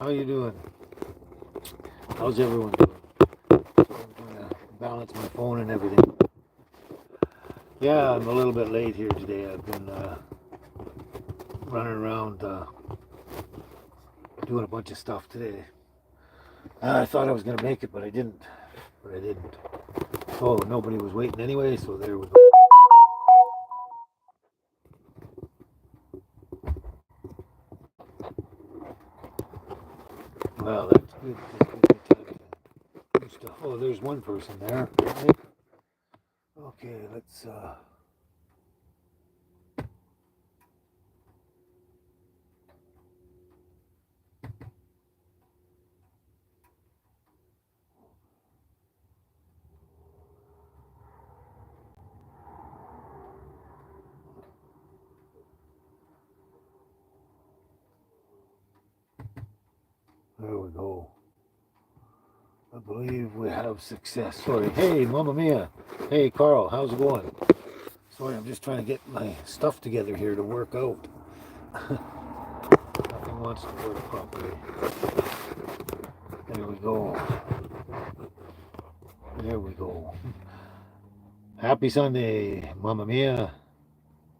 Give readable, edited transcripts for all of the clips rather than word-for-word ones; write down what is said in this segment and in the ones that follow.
How you doing? How's everyone doing? I'm trying to balance my phone and everything. Yeah, I'm a little bit late here today. I've been running around doing a bunch of stuff today. I thought I was going to make it, but I didn't. So nobody was waiting anyway, so there we go. Well, that's good. Oh, there's one person there. Okay, let's. There we go. I believe we have success. Sorry. Hey, Mamma Mia. Hey, Carl. How's it going? Sorry, I'm just trying to get my stuff together here to work out. Nothing wants to work properly. There we go. There we go. Happy Sunday, Mamma Mia.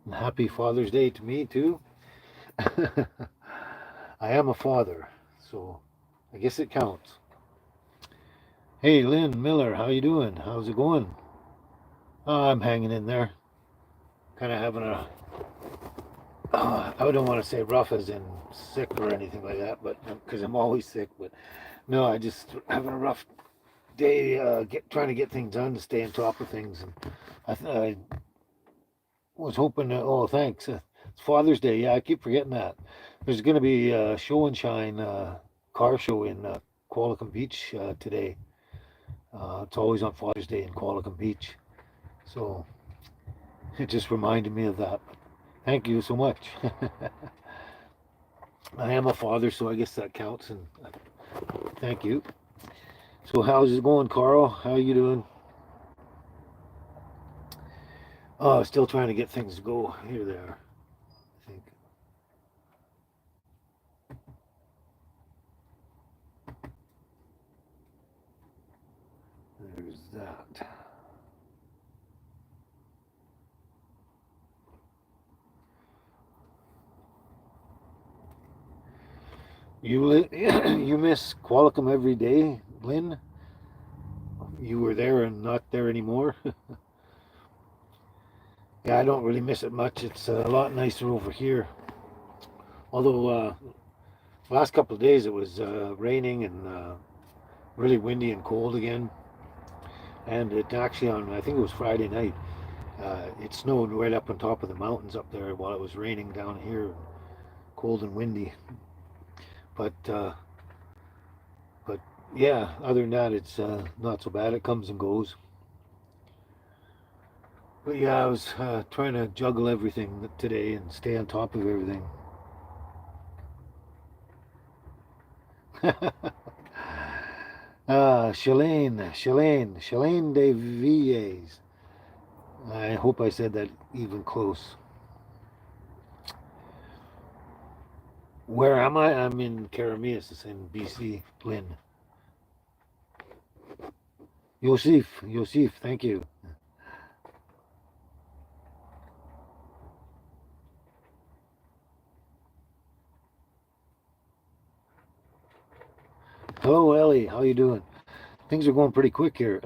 And happy Father's Day to me, too. I am a father, so I guess it counts. Hey, Lynn Miller, how you doing? How's it going? I'm hanging in there. Kind of having a, I don't want to say rough as in sick or anything like that, but because I'm always sick. But no, I just having a rough day, trying to get things done to stay on top of things. And I was hoping. Oh, thanks. It's Father's Day. Yeah, I keep forgetting that. There's going to be a show and shine car show in Qualicum Beach today. It's always on Father's Day in Qualicum Beach, so it just reminded me of that. Thank you so much. I am a father, so I guess that counts. And thank you. So how's it going, Carl? How are you doing? Oh, still trying to get things to go. Here they are. I think there's that. You miss Qualicum every day, Lynn? You were there and not there anymore. Yeah, I don't really miss it much. It's a lot nicer over here. Although last couple of days it was raining and really windy and cold again. And it actually on I think it was Friday night. It snowed right up on top of the mountains up there while it was raining down here, cold and windy. But yeah, other than that, it's not so bad. It comes and goes. But yeah, I was trying to juggle everything today and stay on top of everything. Shalane de Villes. I hope I said that even close. Where am I? I'm in Karamias, in BC, Lynn. Yosef, thank you. Hello, Ellie. How you doing? Things are going pretty quick here.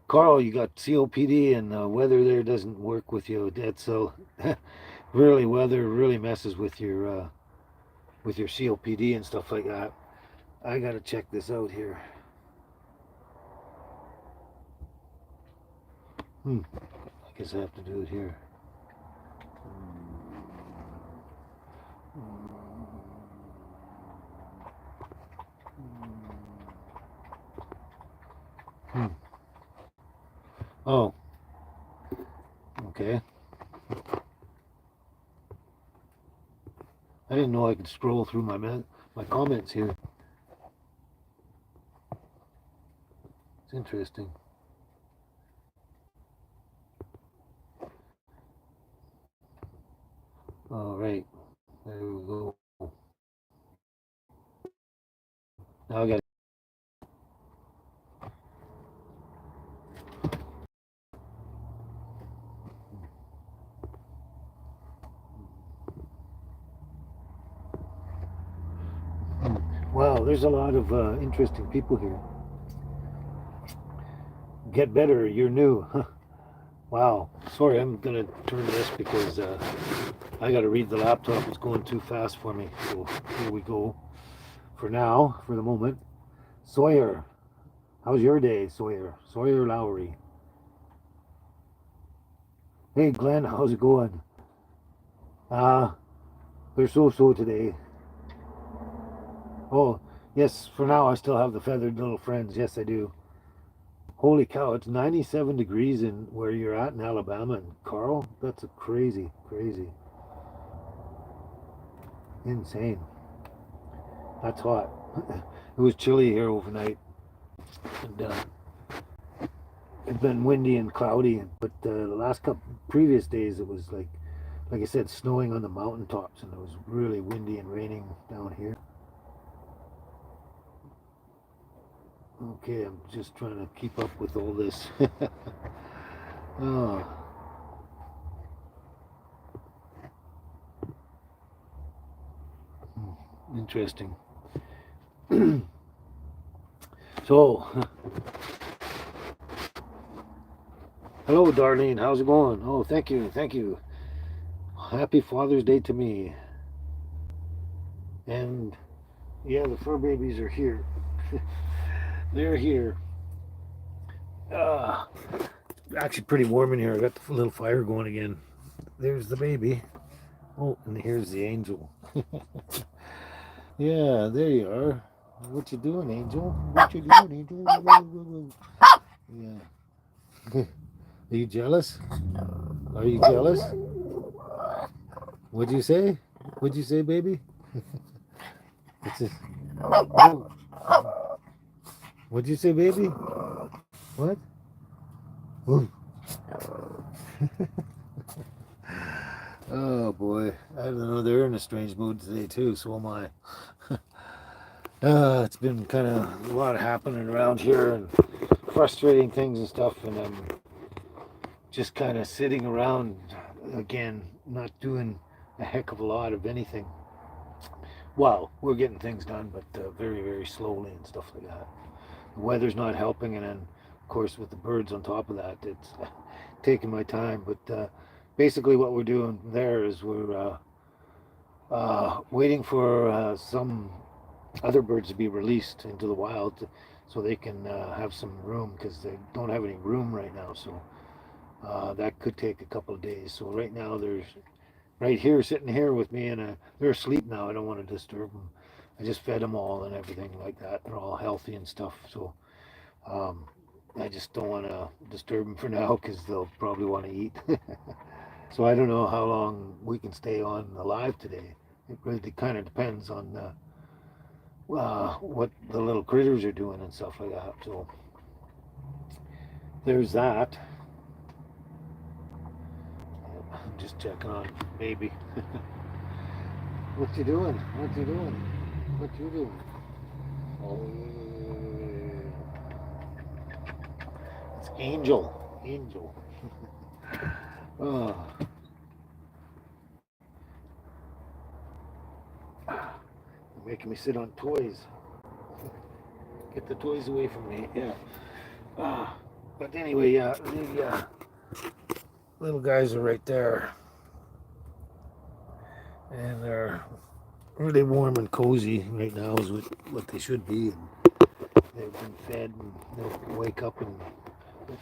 Carl, you got COPD and weather there doesn't work with you. That's so really weather really messes with your COPD and stuff like that. I gotta check this out here. I guess I have to do it here. Hmm. Oh, okay. I didn't know I could scroll through my comments here. It's interesting. All right, there we go. Now I got. Wow, there's a lot of interesting people here. Get better, you're new. Wow. Sorry, I'm gonna turn this because I gotta read the laptop. It's going too fast for me. So here we go. For now, for the moment. Sawyer, how's your day, Sawyer? Sawyer Lowry. Hey, Glenn, how's it going? Ah, they're so today. Oh, yes, for now I still have the feathered little friends. Yes, I do. Holy cow, it's 97 degrees in where you're at in Alabama. And Carl, that's a crazy, insane. That's hot. It was chilly here overnight. And it's been windy and cloudy, but the last couple previous days it was like I said, snowing on the mountaintops, and it was really windy and raining down here. Okay, I'm just trying to keep up with all this. Oh, interesting. So, hello, Darlene. How's it going? Oh, thank you. Happy Father's Day to me. And yeah, the fur babies are here. They're here. Uh, actually, pretty warm in here. I got the little fire going again. There's the baby. Oh, and here's the angel. Yeah, there you are. What you doing, Angel? What you doing, Angel? Yeah. Are you jealous? Are you jealous? What'd you say? What'd you say, baby? It's just, oh, what'd you say, baby? What? Ooh. Oh boy, I don't know. They're in a strange mood today too. So am I. It's been kind of a lot happening around here and frustrating things and stuff, and I'm just kind of sitting around again, not doing a heck of a lot of anything. Well, we're getting things done, but very slowly and stuff like that. The weather's not helping, and then of course with the birds on top of that, it's taking my time. But basically, what we're doing there is we're waiting for some other birds to be released into the wild so they can have some room because they don't have any room right now. So that could take a couple of days. So right now there's right here sitting here with me, and they're asleep now. I don't want to disturb them. I just fed them all and everything like that. They're all healthy and stuff. So um, I just don't want to disturb them for now because they'll probably want to eat. So I don't know how long we can stay on alive today. It really kind of depends on what the little critters are doing and stuff like that. So there's that. I'm just checking on baby. What you doing? What you doing? What you doing? Oh, it's Angel. Angel. Oh, you're making me sit on toys. Get the toys away from me. Yeah. But anyway, yeah, the little guys are right there, and they're really warm and cozy right now. Is what they should be. And they've been fed, and they'll wake up in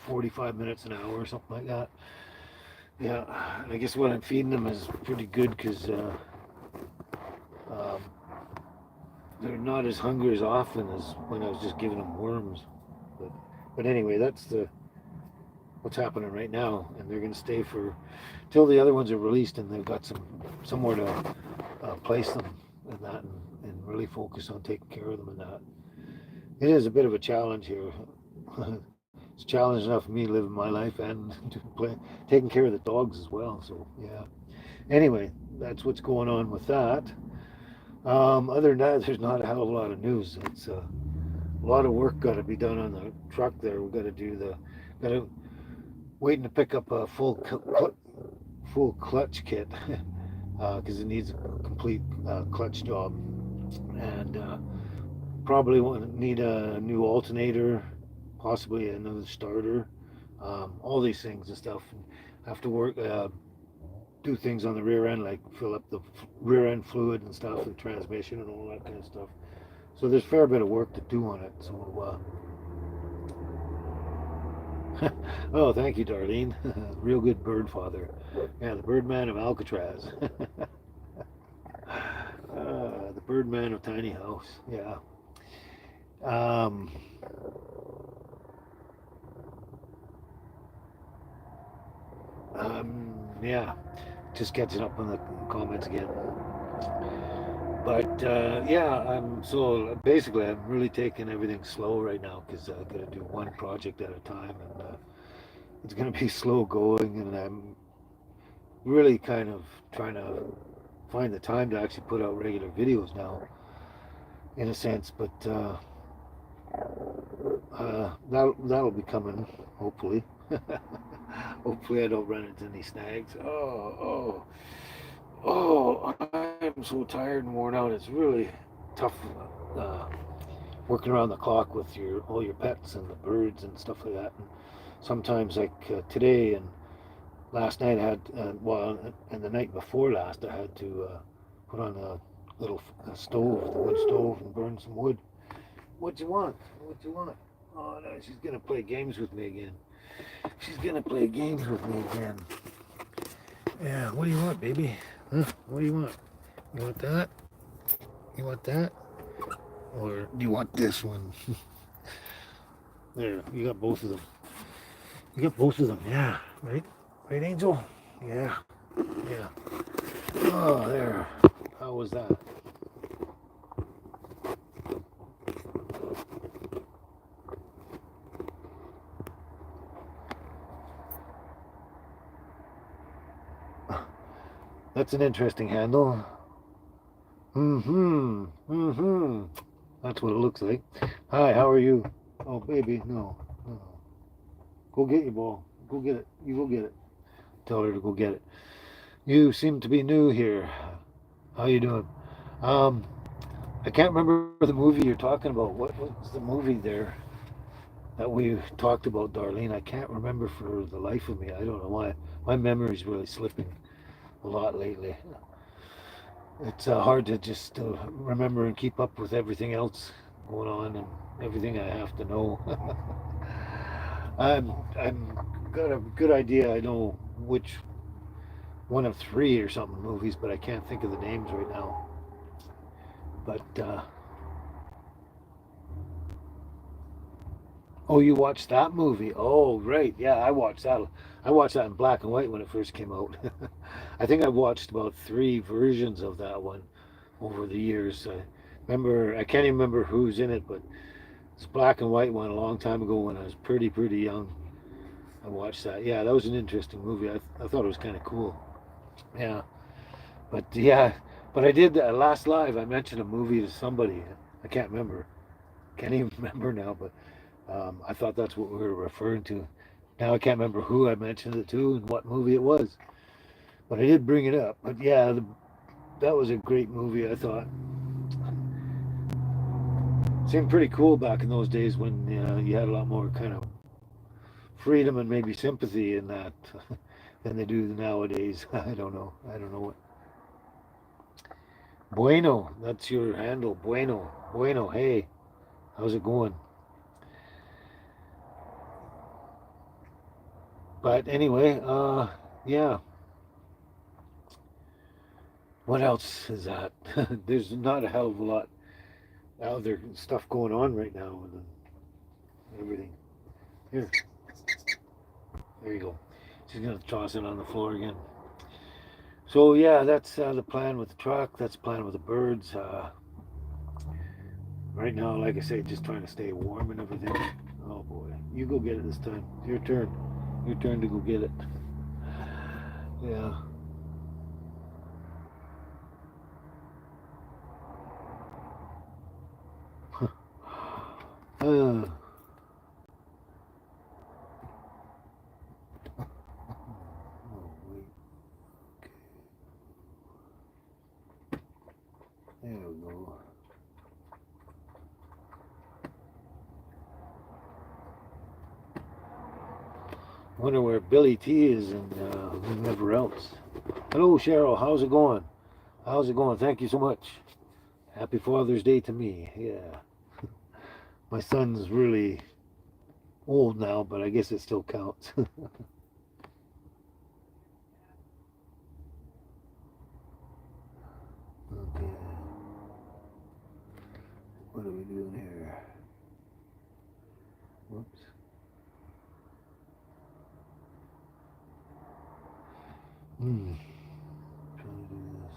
45 minutes an hour or something like that. Yeah, I guess what I'm feeding them is pretty good because um, they're not as hungry as often as when I was just giving them worms. But but anyway, that's the what's happening right now, and they're going to stay for till the other ones are released, and they've got somewhere to place them and that, and really focus on taking care of them and that. It is a bit of a challenge here. It's a challenge enough for me living my life and taking care of the dogs as well. So yeah. Anyway, that's what's going on with that. Other than that, there's not a hell of a lot of news. It's a lot of work got to be done on the truck there. We got to do the, got to waiting to pick up a full clutch kit because it needs a complete clutch job, and probably need a new alternator, possibly another starter, all these things and stuff. And have to work, do things on the rear end, like fill up the rear end fluid and stuff, and transmission and all that kind of stuff. So there's a fair bit of work to do on it. So, oh, thank you, Darlene. Real good bird father. Yeah, the Birdman of Alcatraz. The Birdman of Tiny House. Yeah. Um, yeah. Just catching up on the comments again. But yeah, so basically I'm really taking everything slow right now because I got to do one project at a time, and it's going to be slow going, and I'm really kind of trying to find the time to actually put out regular videos now, in a sense. But that'll be coming, hopefully. Hopefully I don't run into any snags. Oh, I'm so tired and worn out. It's really tough uh, working around the clock with all your pets and the birds and stuff like that. And sometimes, like today and last night, I had and the night before last, I had to put on a little stove, the wood stove, and burn some wood. What you want? What you want? Oh no, she's gonna play games with me again. She's gonna play games with me again. Yeah, what do you want, baby? Huh? What do you want? You want that? You want that? Or do you want this one? There, you got both of them. You got both of them, yeah. Right? Right, Angel? Yeah. Yeah. Oh, there. How was that? That's an interesting handle. Mm-hmm. Mm-hmm. That's what it looks like. Hi, how are you? Oh, baby, no. No. Go get your ball. Go get it. You go get it. Tell her to go get it. You seem to be new here. How you doing? Um, I can't remember the movie you're talking about. What was the movie there that we talked about, Darlene? I can't remember for the life of me. I don't know why. My memory's really slipping a lot lately. It's hard to just remember and keep up with everything else going on and everything I have to know. I'm got a good idea. I know which one of three or something movies, but I can't think of the names right now. But oh, you watched that movie? Oh, right. Yeah, I watched that. I watched that in black and white when it first came out. I think I've watched about three versions of that one over the years. I can't even remember who's in it, but it's black and white one a long time ago when I was pretty young. I watched that. Yeah, that was an interesting movie. I thought it was kind of cool. Yeah, but yeah, but I did last live. I mentioned a movie to somebody. I can't remember. Can't even remember now. But I thought that's what we were referring to. Now I can't remember who I mentioned it to and what movie it was. But I did bring it up. But yeah, that was a great movie. I thought seemed pretty cool back in those days when you had a lot more kind of freedom and maybe sympathy in that than they do nowadays. I don't know. I don't know what. Bueno, that's your handle. Bueno, bueno. Hey, how's it going? But anyway, yeah. What else is that? There's not a hell of a lot other stuff going on right now and everything. Here, there you go. She's gonna toss it on the floor again. So yeah, that's the plan with the truck. That's the plan with the birds. Right now, like I say, just trying to stay warm and everything. Oh boy, you go get it this time. Your turn. Your turn to go get it. Yeah. Uh, oh, wait. There we go. Wonder where Billy T is and whoever else. Hello, Cheryl. How's it going? How's it going? Thank you so much. Happy Father's Day to me. Yeah. My son's really old now, but I guess it still counts. Okay. What are we doing here? Whoops. Trying to do this.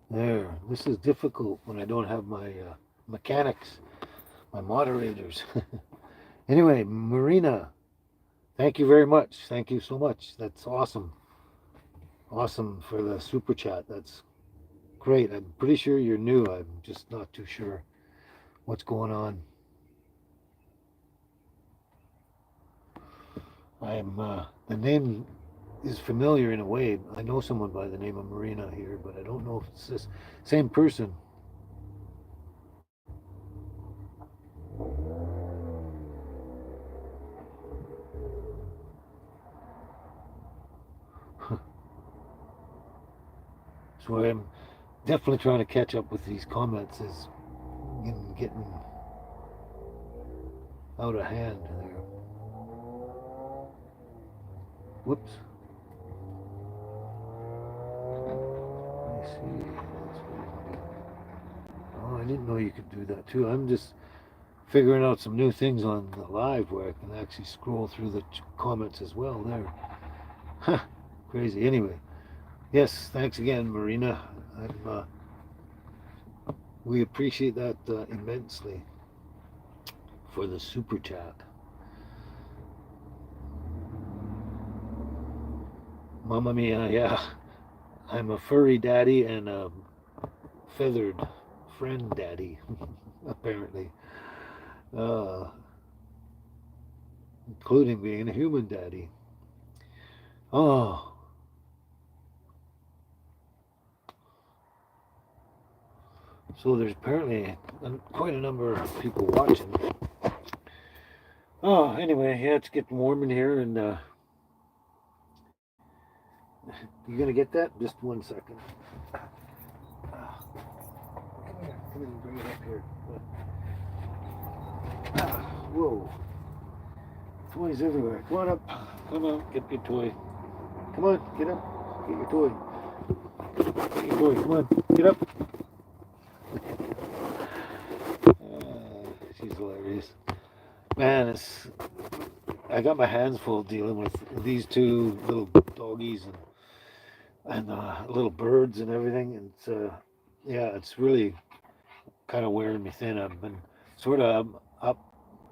There. This is difficult when I don't have my mechanics, my moderators. Anyway, Marina, thank you very much. Thank you so much. That's awesome. Awesome for the super chat. That's great. I'm pretty sure you're new. I'm just not too sure what's going on. The name is familiar in a way. I know someone by the name of Marina here, but I don't know if it's this same person. So I'm definitely trying to catch up with these comments as getting out of hand there. Whoops. Let me see. Oh, I didn't know you could do that too. I'm just figuring out some new things on the live where I can actually scroll through the comments as well there. Huh, crazy. Anyway, yes, thanks again, Marina. We appreciate that immensely for the super chat. Mamma mia, yeah. I'm a furry daddy and a feathered friend daddy, apparently. Uh, Including being a human daddy. Oh. So there's apparently quite a number of people watching. Oh, anyway, yeah, it's getting warm in here, and you gonna get that? Just 1 second. Come here, bring it up here. Whoa. Toys everywhere. Come on up. Come on, get your toy. Come on, get up. Get your toy. Get your toy. Come on, get up. She's hilarious. Man, I got my hands full dealing with these two little doggies and little birds and everything. And yeah, it's really kind of wearing me thin. I've been sort of up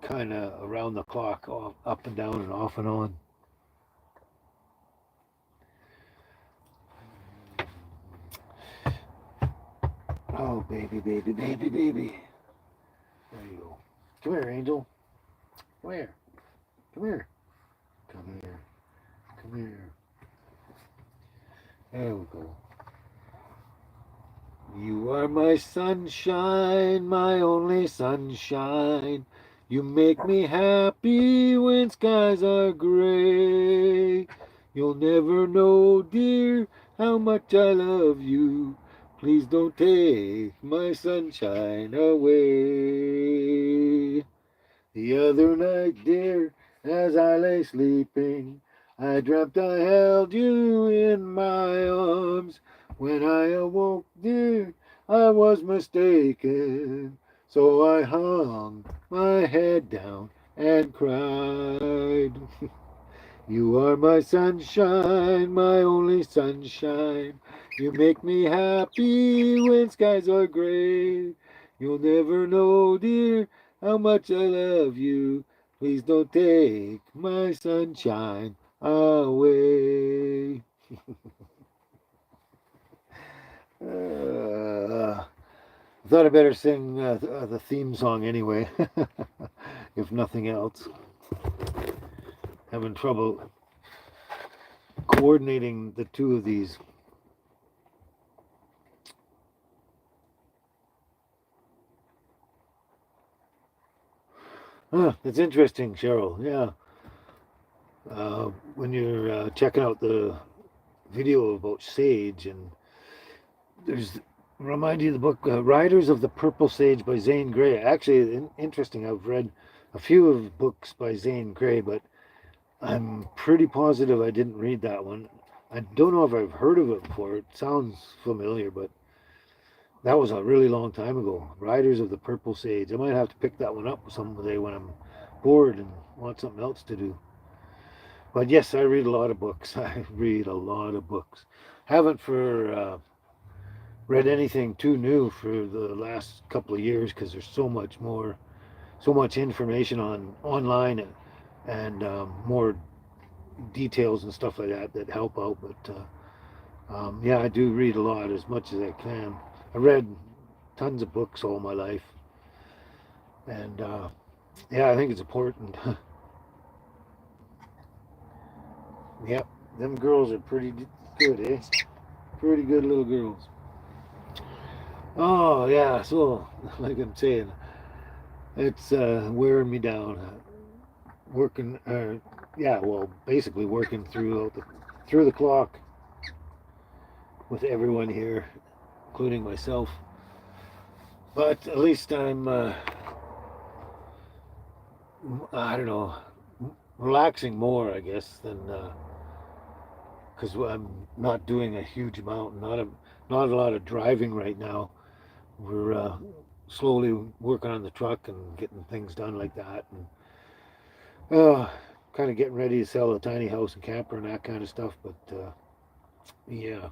kind of around the clock, up and down and off and on. Oh, baby, baby, baby, baby. There you go. Come here, Angel. Come here. Come here. Come here. Come here. There we go. You are my sunshine, my only sunshine. You make me happy when skies are gray. You'll never know, dear, how much I love you. Please don't take my sunshine away. The other night, dear, as I lay sleeping, I dreamt I held you in my arms. When I awoke, dear, I was mistaken. So I hung my head down and cried. You are my sunshine, my only sunshine. You make me happy when skies are gray. You'll never know, dear, how much I love you. Please don't take my sunshine away. I thought I better sing the theme song anyway, if nothing else. Having trouble coordinating the two of these. It's interesting, Cheryl. Yeah. When you're checking out the video about sage, and there's remind you of the book Riders of the Purple Sage by Zane Grey. Actually, interesting. I've read a few of books by Zane Grey, but I'm pretty positive I didn't read that one. I don't know if I've heard of it before. It sounds familiar, but that was a really long time ago. Riders of the Purple Sage. I might have to pick that one up someday when I'm bored and want something else to do. But yes, I read a lot of books. I read a lot of books. Haven't for read anything too new for the last couple of years because there's so much information on online and more details and stuff like that that help out. But yeah, I do read a lot as much as I can. I read tons of books all my life, and yeah, I think it's important. Yep, them girls are pretty good, eh? Pretty good little girls. Oh yeah, so like I'm saying, it's wearing me down. Working, yeah, well, basically working through the clock with everyone here, including myself. But at least I'm, I don't know, relaxing more, I guess, than because I'm not doing a huge amount, not a lot of driving right now. We're slowly working on the truck and getting things done like that, and kind of getting ready to sell a tiny house and camper and that kind of stuff. But yeah,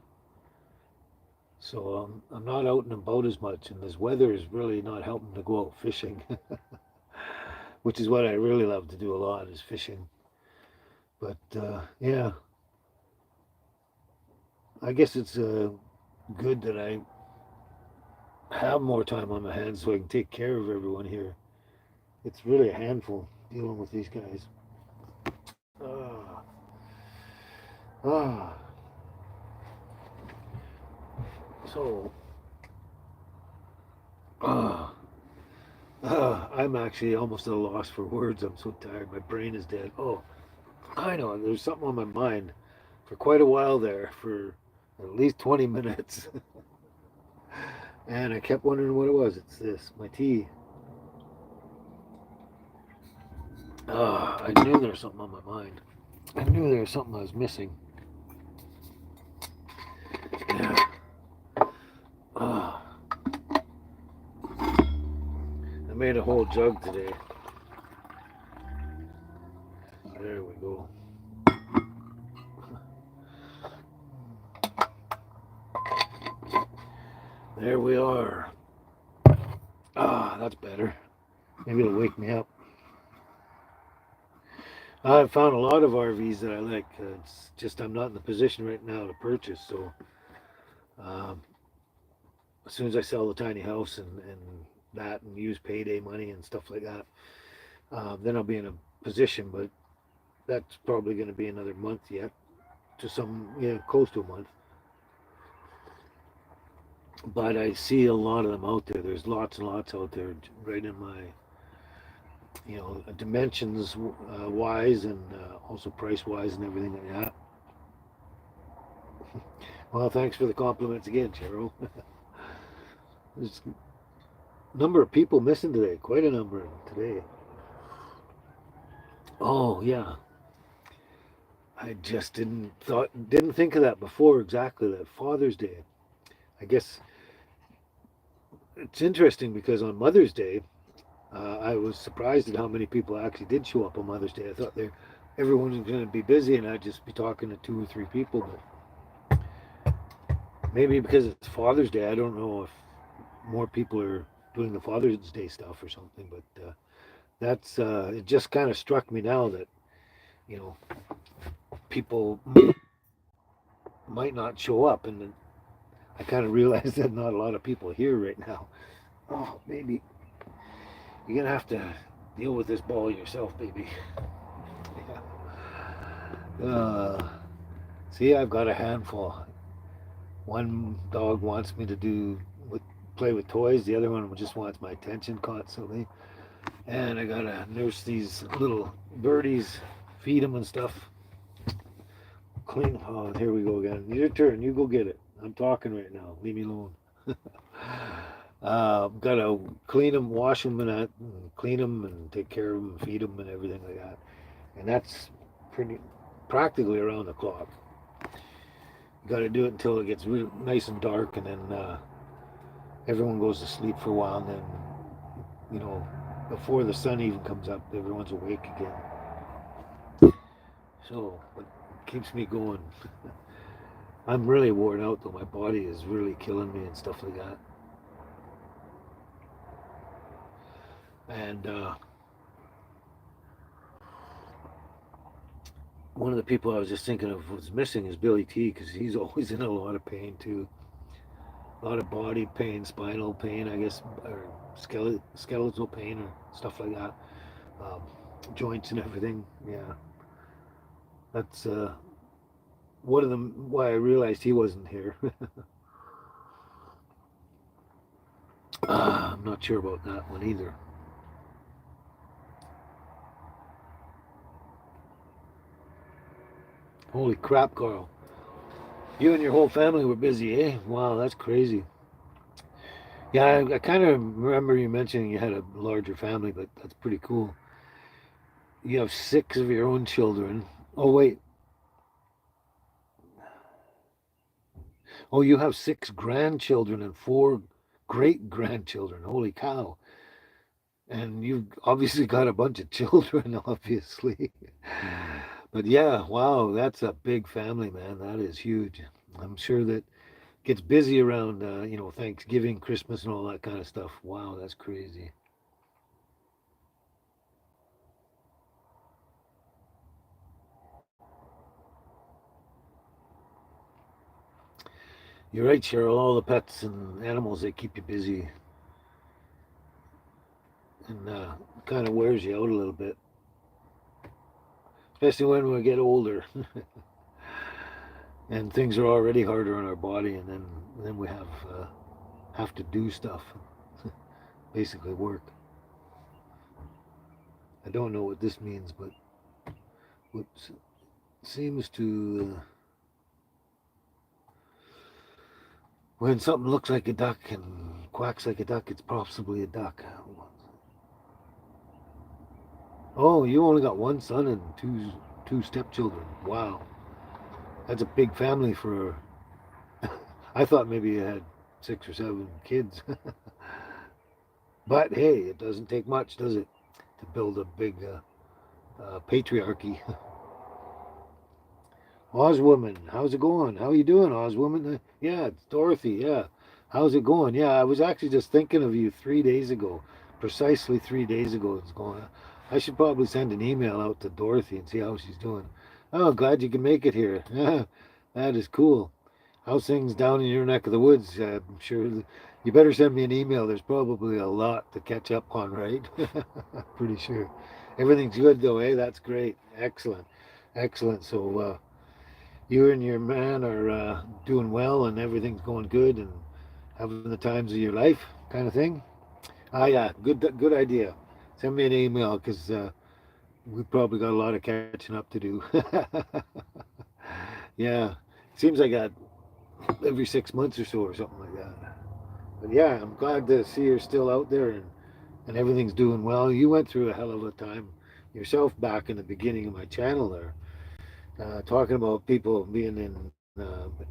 so I'm not out and about as much, and this weather is really not helping to go out fishing, which is what I really love to do a lot is fishing. But yeah, I guess it's good that I have more time on my hands so I can take care of everyone here. It's really a handful dealing with these guys. Ah, ah. So, ah, I'm actually almost at a loss for words. I'm so tired. My brain is dead. Oh, I know. There's something on my mind for quite a while there, for at least 20 minutes. And I kept wondering what it was. It's this, my tea. I knew there was something on my mind. I knew there was something I was missing. Yeah. Ah, I made a whole jug today. There we go. There we are. That's better. Maybe it'll wake me up. I've found a lot of RVs that I like. It's just I'm not in the position right now to purchase. So um, as soon as I sell the tiny house and that and use payday money and stuff like that, then I'll be in a position. But that's probably going to be another month yet, to some close to a month. But I see a lot of them out there. There's lots and lots out there, right in my dimensions wise and also price wise and everything like that. Well, thanks for the compliments again, Cheryl. There's a number of people missing today, quite a number today. Oh yeah, I just didn't think of that before. Exactly, that Father's Day. I guess it's interesting because on Mother's Day, I was surprised at how many people actually did show up on Mother's Day. I thought everyone was going to be busy and I'd just be talking to two or three people. But maybe because it's Father's Day, I don't know if more people are doing the Father's Day stuff or something. But That's it. Just kind of struck me now that you know people might not show up, and I kind of realized that not a lot of people here right now. Oh, maybe you're gonna have to deal with this ball yourself, baby. Yeah. See, I've got a handful. One dog wants me to with play with toys. The other one just wants my attention constantly. And I gotta nurse these little birdies, feed them and stuff. Clean. Oh, here we go again. Your turn. You go get it. I'm talking right now. Leave me alone. Gotta clean them, wash them, and clean them, and take care of them, feed them, and everything like that. And that's pretty practically around the clock. You got to do it until it gets really nice and dark, and then everyone goes to sleep for a while, and then you know, before the sun even comes up, everyone's awake again. So it keeps me going. I'm really worn out though. My body is really killing me and stuff like that. And one of the people I was just thinking of was missing is Billy T because he's always in a lot of pain too. A lot of body pain, spinal pain, I guess, or skeletal pain or stuff like that. Um, Joints and everything. Yeah, that's one of them. Why I realized he wasn't here. I'm not sure about that one either. Holy crap, Carl! You and your whole family were busy, eh? Wow, that's crazy. Yeah, I kind of remember you mentioning you had a larger family, but that's pretty cool. You have six of your own children. Oh wait, oh you have six grandchildren and four great grandchildren. Holy cow! And you've obviously got a bunch of children, obviously. But yeah, wow, that's a big family, man. That is huge. I'm sure that gets busy around, Thanksgiving, Christmas, and all that kind of stuff. Wow, that's crazy. You're right, Cheryl. All the pets and animals, they keep you busy and kind of wears you out a little bit, especially when we get older and things are already harder on our body, and then we have to do stuff, basically work. I don't know what this means, but what seems to when something looks like a duck and quacks like a duck, it's possibly a duck. Oh, you only got one son and two stepchildren. Wow, that's a big family for. I thought maybe you had 6 or 7 kids, but hey, it doesn't take much, does it, to build a big patriarchy? Ozwoman, how's it going? How you doing, Ozwoman? Yeah, it's Dorothy. Yeah, how's it going? Yeah, I was actually just thinking of you 3 days ago, precisely 3 days ago. It's going. I should probably send an email out to Dorothy and see how she's doing. Oh, glad you can make it here. Yeah, that is cool. How's things down in your neck of the woods? I'm sure you better send me an email. There's probably a lot to catch up on, right? Pretty sure. Everything's good though, eh? That's great. Excellent. Excellent. So, you and your man are doing well and everything's going good and having the times of your life kind of thing. Ah, yeah, good idea. Send me an email because we've probably got a lot of catching up to do. Yeah, seems like that every 6 months or so or something like that. But yeah, I'm glad to see you're still out there and everything's doing well. You went through a hell of a time yourself back in the beginning of my channel there, talking about people being in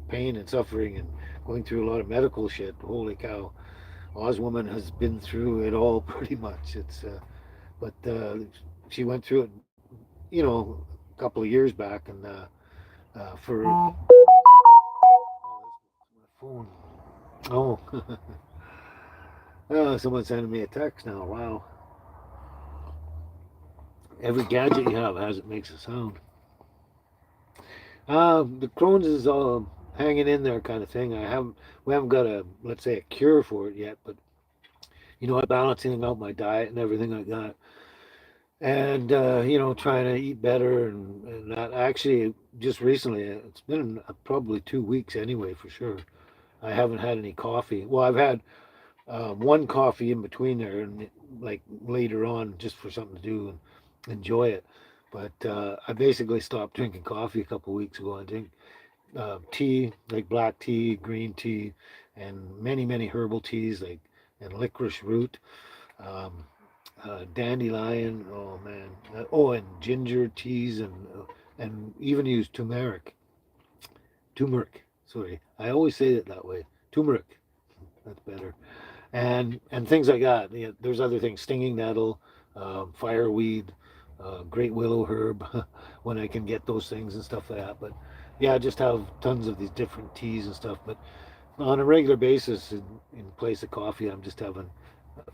pain and suffering and going through a lot of medical shit. Holy cow, Ozwoman has been through it all pretty much. But she went through it, a couple of years back, and for my phone. Oh, oh, someone's sending me a text now. Wow. Every gadget you have makes a sound. The Crohn's is hanging in there, kind of thing. We haven't got a, let's say, a cure for it yet, but I'm balancing out my diet and everything like that, and trying to eat better and that. Actually, just recently, it's been probably 2 weeks anyway, for sure. I haven't had any coffee. Well, I've had one coffee in between there, and like later on, just for something to do and enjoy it. But I basically stopped drinking coffee a couple of weeks ago. I drink tea, like black tea, green tea, and many herbal teas, like and licorice root, um, dandelion. Oh man, and ginger teas, and even use turmeric. Sorry, I always say it that way. Turmeric. That's better. And things like that. There's other things: stinging nettle, fireweed, great willow herb, when I can get those things and stuff like that. But yeah, I just have tons of these different teas and stuff. But on a regular basis, in place of coffee, I'm just having,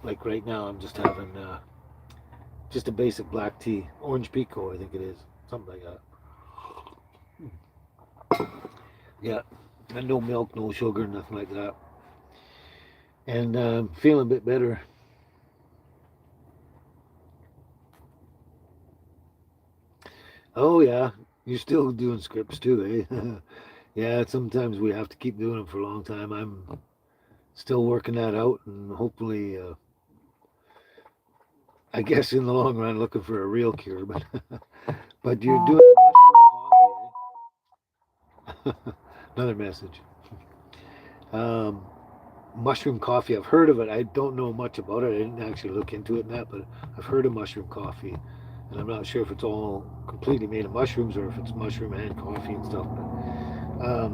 like right now, I'm just having just a basic black tea, orange pico, I think it is, something like that. Yeah, and no milk, no sugar, nothing like that. And feeling a bit better. Oh yeah, you're still doing scripts too, eh? Yeah, sometimes we have to keep doing them for a long time. I'm still working that out, and hopefully, I guess in the long run, looking for a real cure. But you're doing mushroom coffee, eh? Another message. Um, Mushroom coffee. I've heard of it. I don't know much about it. I didn't actually look into it and that, but I've heard of mushroom coffee, and I'm not sure if it's all completely made of mushrooms or if it's mushroom and coffee and stuff. But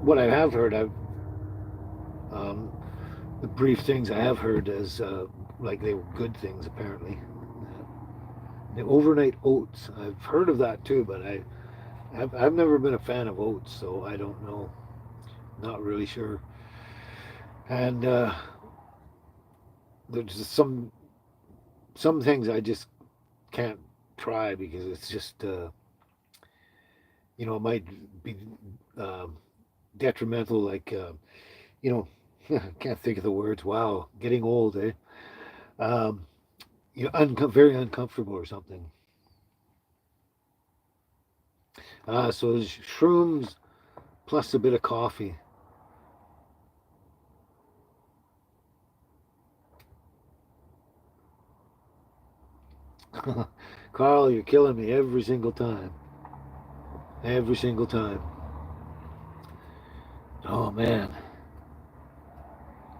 what I have heard, um, the brief things I have heard is like they were good things apparently. The overnight oats. I've heard of that too, but I've never been a fan of oats, so I don't know. Not really sure. And there's just some things I just can't try because it's just it might be um, detrimental. Like you know, can't think of the words. Wow, getting old, eh? Um, very uncomfortable or something. So there's shrooms plus a bit of coffee. Carl, you're killing me every single time. Every single time. Oh man.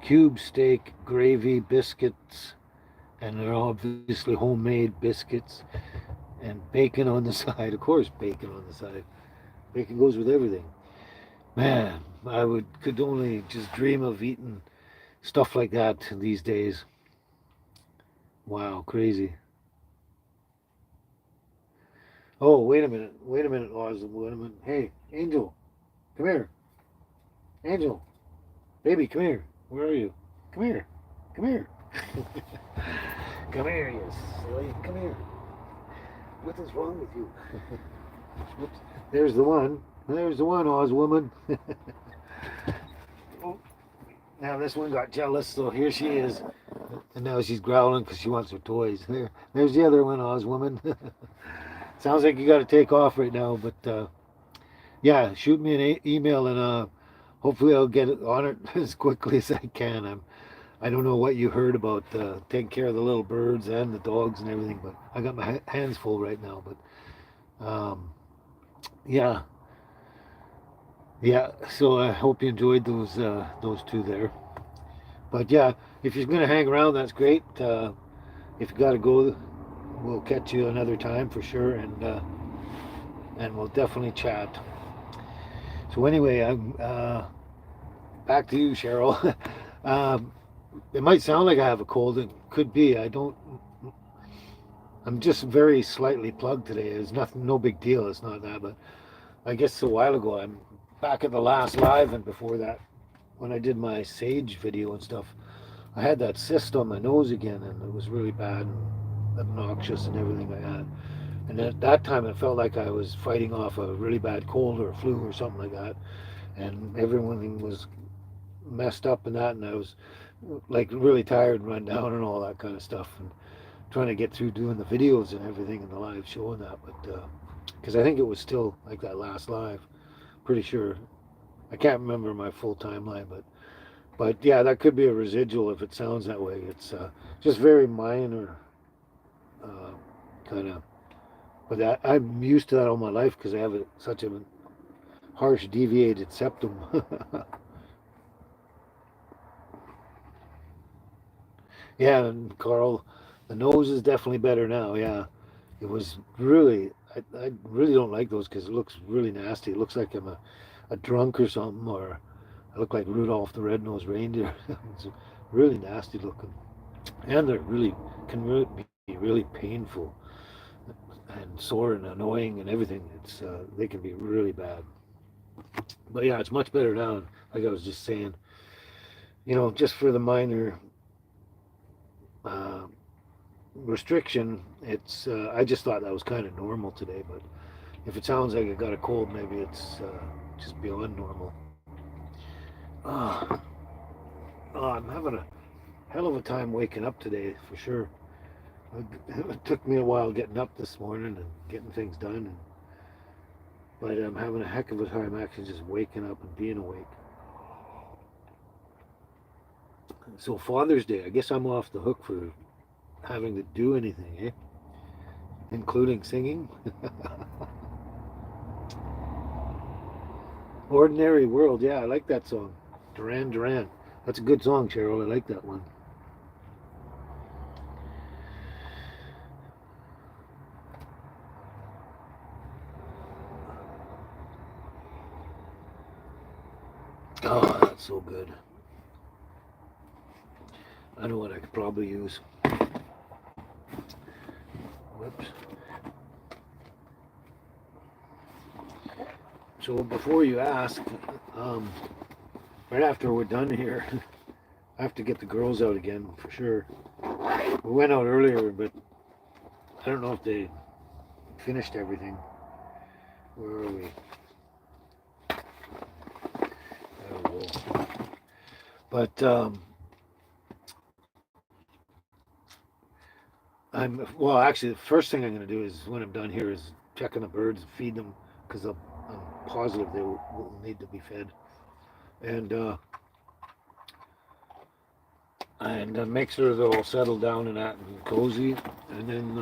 Cube steak, gravy, biscuits, and they're obviously homemade biscuits, and bacon on the side. Of course, bacon on the side. Bacon goes with everything. Man, I would could only just dream of eating stuff like that these days. Wow, crazy. Oh, wait a minute. Wait a minute, Oz. Wait a minute. Hey, Angel, come here. Angel, baby, come here. Where are you? Come here. Come here. Come here, you silly. Come here. What is wrong with you? Whoops. There's the one. There's the one, Oz woman. Oh, now this one got jealous, so here she is. And now she's growling because she wants her toys. There's the other one, Oz woman. Sounds like you got to take off right now, but yeah, shoot me an email and hopefully I'll get it on it as quickly as I can. I don't know what you heard about taking care of the little birds and the dogs and everything, but I got my hands full right now. But yeah, yeah. So I hope you enjoyed those two there. But yeah, if you're gonna hang around, that's great. If you gotta go, we'll catch you another time for sure, and we'll definitely chat. So anyway, I'm back to you, Cheryl. um, it might sound like I have a cold. It could be. I don't. I'm just very slightly plugged today. It's nothing, no big deal. It's not that, but I guess a while ago, I'm back at the last live, and before that, when I did my sage video and stuff, I had that cyst on my nose again, and it was really bad. obnoxious and everything like that. And at that time, it felt like I was fighting off a really bad cold or a flu or something like that. And everyone was messed up and that, and I was like really tired and run down and all that kind of stuff. And trying to get through doing the videos and everything in the live show and that, but because I think it was still like that last live, pretty sure. I can't remember my full timeline, but yeah, that could be a residual if it sounds that way. It's just very minor, uh, kind of. But I'm used to that all my life because I have such a harsh deviated septum. Yeah, and Carl, the nose is definitely better now. Yeah, it was really. I really don't like those because it looks really nasty. It looks like I'm a drunk or something, or I look like Rudolph the Red-Nosed Reindeer. It's really nasty looking, and they're really can really be really painful and sore and annoying and everything. It's they can be really bad. But yeah, it's much better now. Like I was just saying, just for the minor uh, restriction, it's I just thought that was kind of normal today. But if it sounds like I got a cold, maybe it's just beyond normal. Ah, I'm having a hell of a time waking up today for sure. It took me a while getting up this morning and getting things done, but I'm having a heck of a time actually just waking up and being awake. So Father's Day, I guess I'm off the hook for having to do anything, eh? Including singing. Ordinary World, yeah, I like that song. Duran Duran. That's a good song, Cheryl. I like that one. Oh, that's so good. I know what I could probably use. Whoops. So before you ask, um, right after we're done here, I have to get the girls out again for sure. We went out earlier, but I don't know if they finished everything. Where are we? Oh, but well. Actually, the first thing I'm going to do is when I'm done here is check on the birds, feed them because I'm positive they will need to be fed, and make sure they're all settled down and that and cozy, and then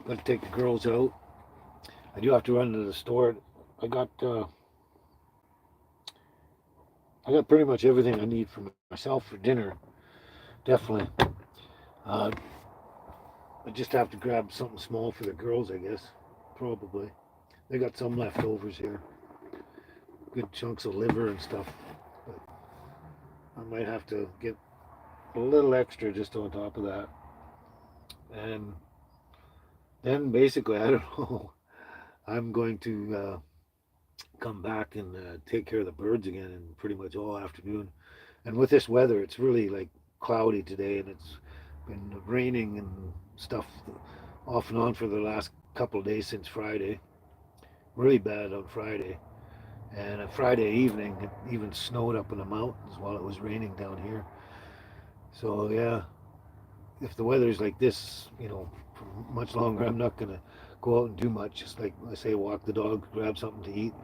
got to take the girls out. I do have to run to the store. I got uh, I got pretty much everything I need for myself for dinner. Definitely. Uh, I just have to grab something small for the girls, I guess. Probably. They got some leftovers here. Good chunks of liver and stuff. But I might have to get a little extra just on top of that. And then basically, I don't know. I'm going to come back and take care of the birds again in pretty much all afternoon. And with this weather, it's really like cloudy today, and it's been raining and stuff off and on for the last couple of days since Friday. Really bad on Friday. And a Friday evening, it even snowed up in the mountains while it was raining down here. So yeah, if the weather's like this, for much longer, I'm not gonna go out and do much. Just like I say, walk the dog, grab something to eat.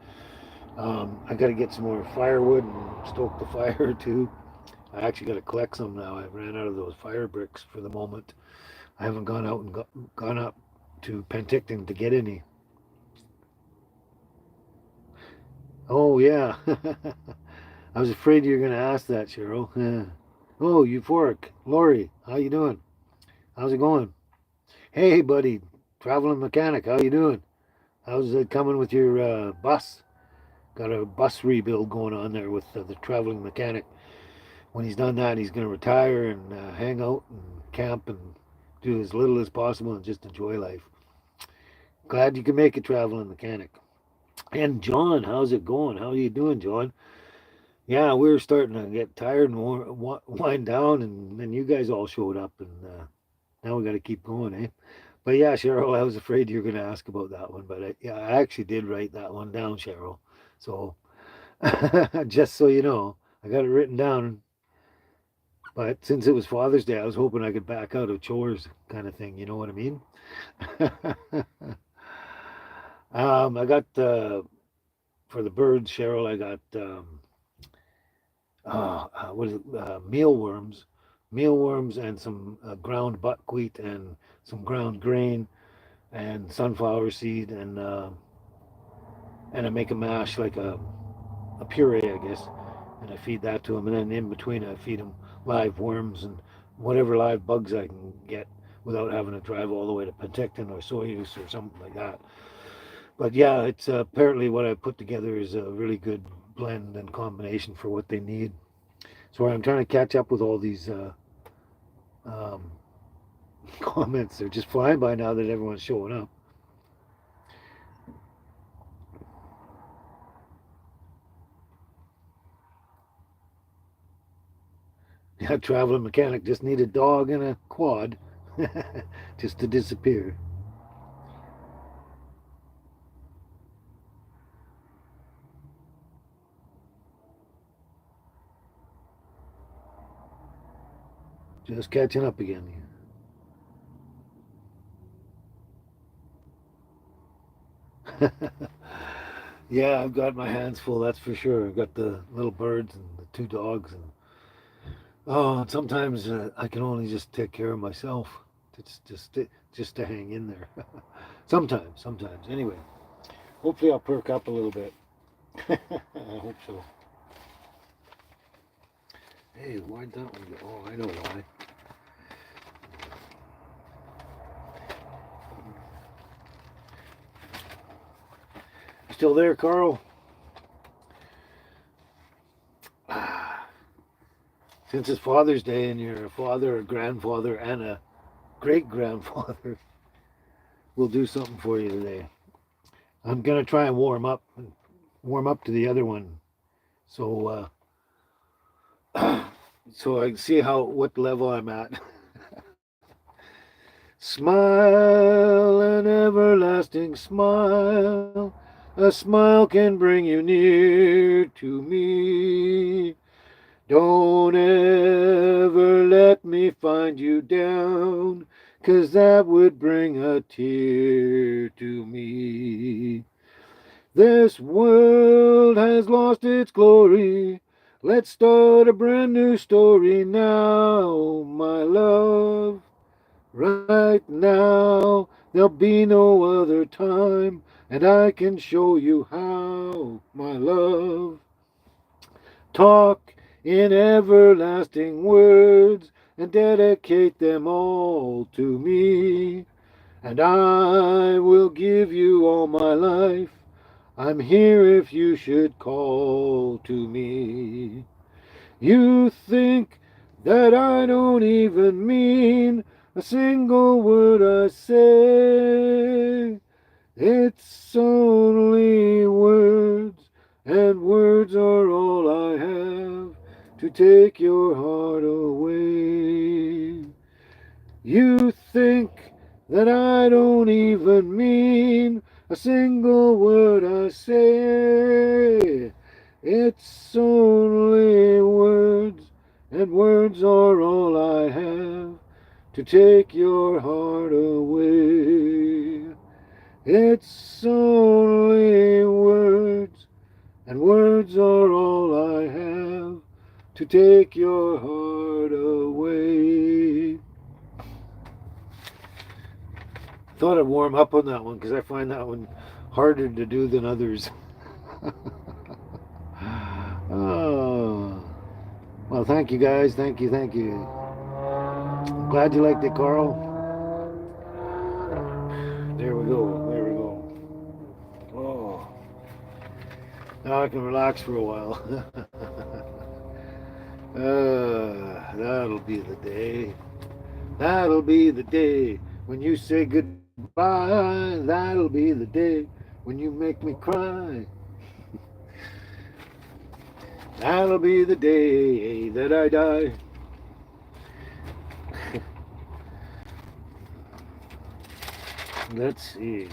I got to get some more firewood and stoke the fire too. I actually got to collect some now. I ran out of those fire bricks for the moment. I haven't gone out and gone up to Penticton to get any. Oh yeah, I was afraid you were going to ask that, Cheryl. Yeah. Oh, euphoric, Lori, how you doing? How's it going? Hey, buddy, traveling mechanic, how you doing? How's it coming with your bus? Got a bus rebuild going on there with the traveling mechanic. When he's done that, he's going to retire and hang out and camp and do as little as possible and just enjoy life. Glad you can make it, traveling mechanic. And John, how's it going? How are you doing, John? Yeah, we were starting to get tired and wind down, and then you guys all showed up, and Now we got to keep going, eh? But yeah, Cheryl, I was afraid you were going to ask about that one, but yeah, I actually did write that one down, Cheryl. So just so you know, I got it written down. But since it was Father's Day, I was hoping I could back out of chores, kind of thing. You know what I mean? I got for the birds, Cheryl. I got what is it? Mealworms, and some ground buckwheat and some ground grain and sunflower seed and I make a mash like a puree, I guess, and I feed that to them. And then in between, I feed them live worms and whatever live bugs I can get without having to drive all the way to Penticton or Soyuz or something like that. But yeah, it's apparently what I put together is a really good blend and combination for what they need. So I'm trying to catch up with all these um, comments. They're just flying by now that everyone's showing up. Yeah, traveling mechanic just need a dog and a quad just to disappear. Just catching up again. Yeah, I've got my hands full, that's for sure. I've got the little birds and the two dogs, and oh, and sometimes I can only just take care of myself. It's just to hang in there. Sometimes. Anyway, hopefully I'll perk up a little bit. I hope so. Hey, why'd that one go? Oh, I know why. Still there, Carl? Ah, since it's Father's Day and you're a father, a grandfather, and a great grandfather, we'll do something for you today. I'm gonna try and warm up to the other one, so so I can see how what level I'm at. Smile, an everlasting smile. A smile can bring you near to me. Don't ever let me find you down, 'cause that would bring a tear to me. This world has lost its glory. Let's start a brand new story now, my love. Right now, there'll be no other time, and I can show you how, my love. Talk in everlasting words and dedicate them all to me, and I will give you all my life. I'm here if you should call to me. You think that I don't even mean a single word I say. It's only words, and words are all I have to take your heart away. You think that I don't even mean a single word I say. It's only words, and words are all I have to take your heart away. It's only words, and words are all I have to take your heart away. Thought I'd warm up on that one because I find that one harder to do than others. Oh, well, thank you guys. Thank you. I'm glad you liked it, Carl. There we go. There we go. Oh, now I can relax for a while. That'll be the day. That'll be the day when you say goodbye. That'll be the day when you make me cry. That'll be the day that I die. Let's see.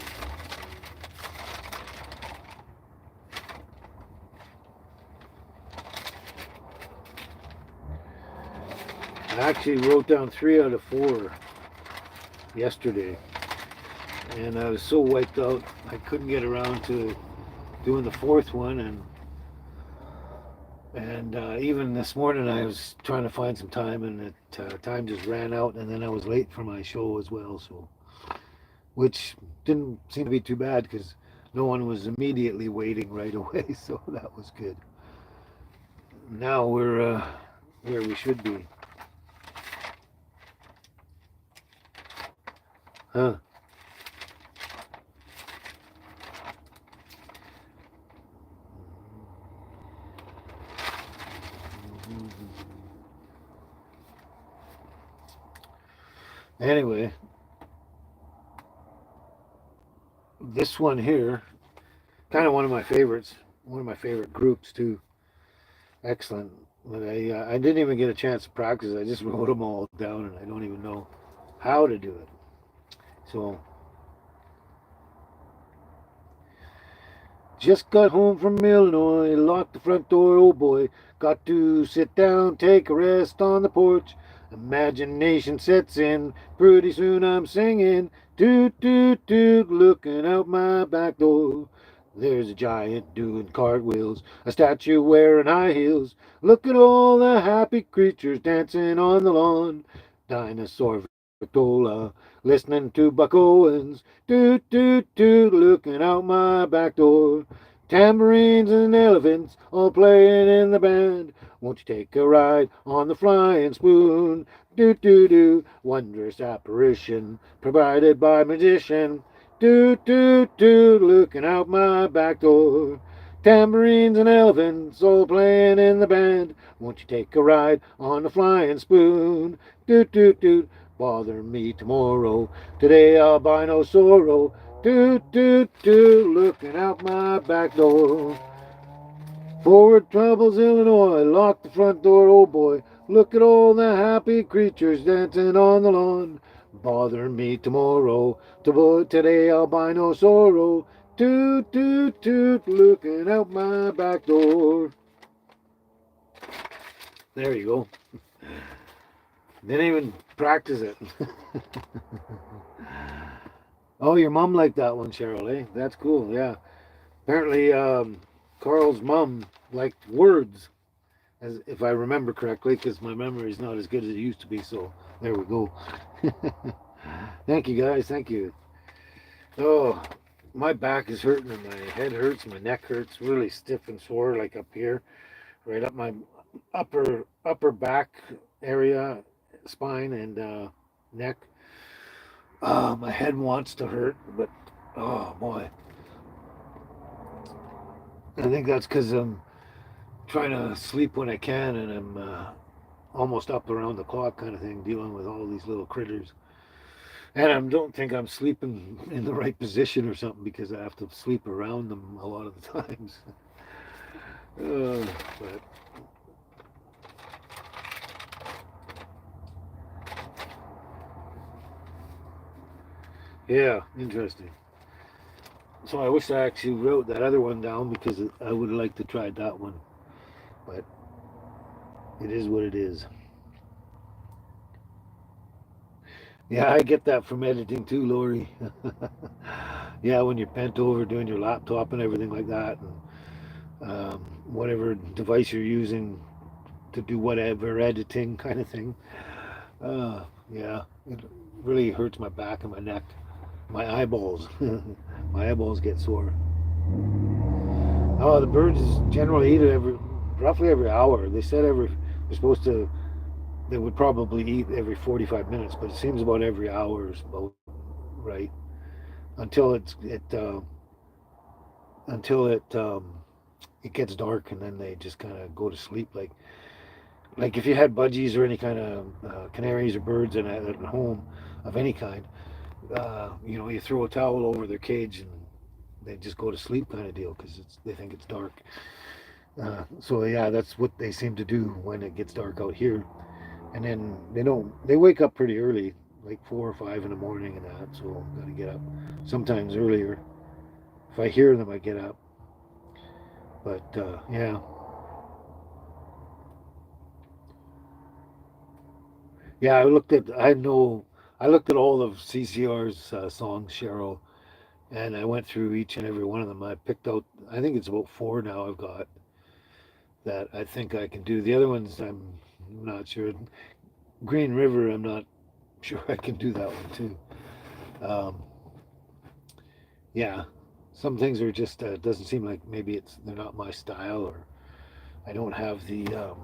I actually wrote down 3 out of 4 yesterday, and I was so wiped out I couldn't get around to doing the 4th one, and even this morning I was trying to find some time, and time just ran out, and then I was late for my show as well. So, which didn't seem to be too bad because no one was immediately waiting right away, so that was good. Now we're where we should be, huh? Anyway, this one here, kind of one of my favorites, one of my favorite groups too. Excellent. But I didn't even get a chance to practice. I just wrote them all down, and I don't even know how to do it. So just got home from Illinois, locked the front door, oh boy. Got to sit down, take a rest on the porch. Imagination sets in, pretty soon I'm singing. Toot, toot, toot, looking out my back door. There's a giant doing cartwheels, a statue wearing high heels. Look at all the happy creatures dancing on the lawn. Dinosaur Victola, listening to Buck Owens. Toot, toot, toot, looking out my back door. Tambourines and elephants all playing in the band. Won't you take a ride on the flying spoon? Do do do, wondrous apparition provided by magician. Do do do, looking out my back door. Tambourines and elephants all playing in the band. Won't you take a ride on the flying spoon? Do do do, bother me tomorrow. Today I'll buy no sorrow. Toot, toot, toot, looking out my back door. Forward Troubles, Illinois, lock the front door, oh boy. Look at all the happy creatures dancing on the lawn. Bother me tomorrow, today I'll buy no sorrow. Toot, toot, toot, looking out my back door. There you go. Didn't even practice it. Oh, your mom liked that one, Cheryl, eh? That's cool, yeah. Apparently, Carl's mom liked words, as if I remember correctly, because my memory is not as good as it used to be, so there we go. Thank you, guys. Thank you. Oh, my back is hurting, and my head hurts, my neck hurts, really stiff and sore, like up here, right up my upper back area, spine, and neck. My head wants to hurt, but oh boy, I think that's because I'm trying to sleep when I can, and I'm almost up around the clock kind of thing, dealing with all these little critters. And I don't think I'm sleeping in the right position or something because I have to sleep around them a lot of the times. But yeah, interesting. So I wish I actually wrote that other one down because I would like to try that one. But it is what it is. Yeah, I get that from editing too, Lori. Yeah, when you're bent over doing your laptop and everything like that, and whatever device you're using to do whatever editing kind of thing. Yeah, it really hurts my back and my neck, my eyeballs. My eyeballs get sore. Oh, the birds generally eat it roughly every hour. They said they're supposed to, they would probably eat every 45 minutes, but it seems about every hour is about right until until it gets dark, and then they just kind of go to sleep. Like if you had budgies or any kind of canaries or birds at home of any kind, you throw a towel over their cage and they just go to sleep kind of deal because they think it's dark. So yeah, that's what they seem to do when it gets dark out here. And then they wake up pretty early. like 4 or 5 in the morning and that, so I've got to get up sometimes earlier. If I hear them, I get up. But yeah, yeah. I looked at all of CCR's songs, Cheryl, and I went through each and every one of them. I picked out, I think it's about four now I've got that I think I can do. The other ones I'm not sure. Green River, I'm not sure I can do that one too. Um, yeah, some things are just doesn't seem like maybe they're not my style, or I don't have the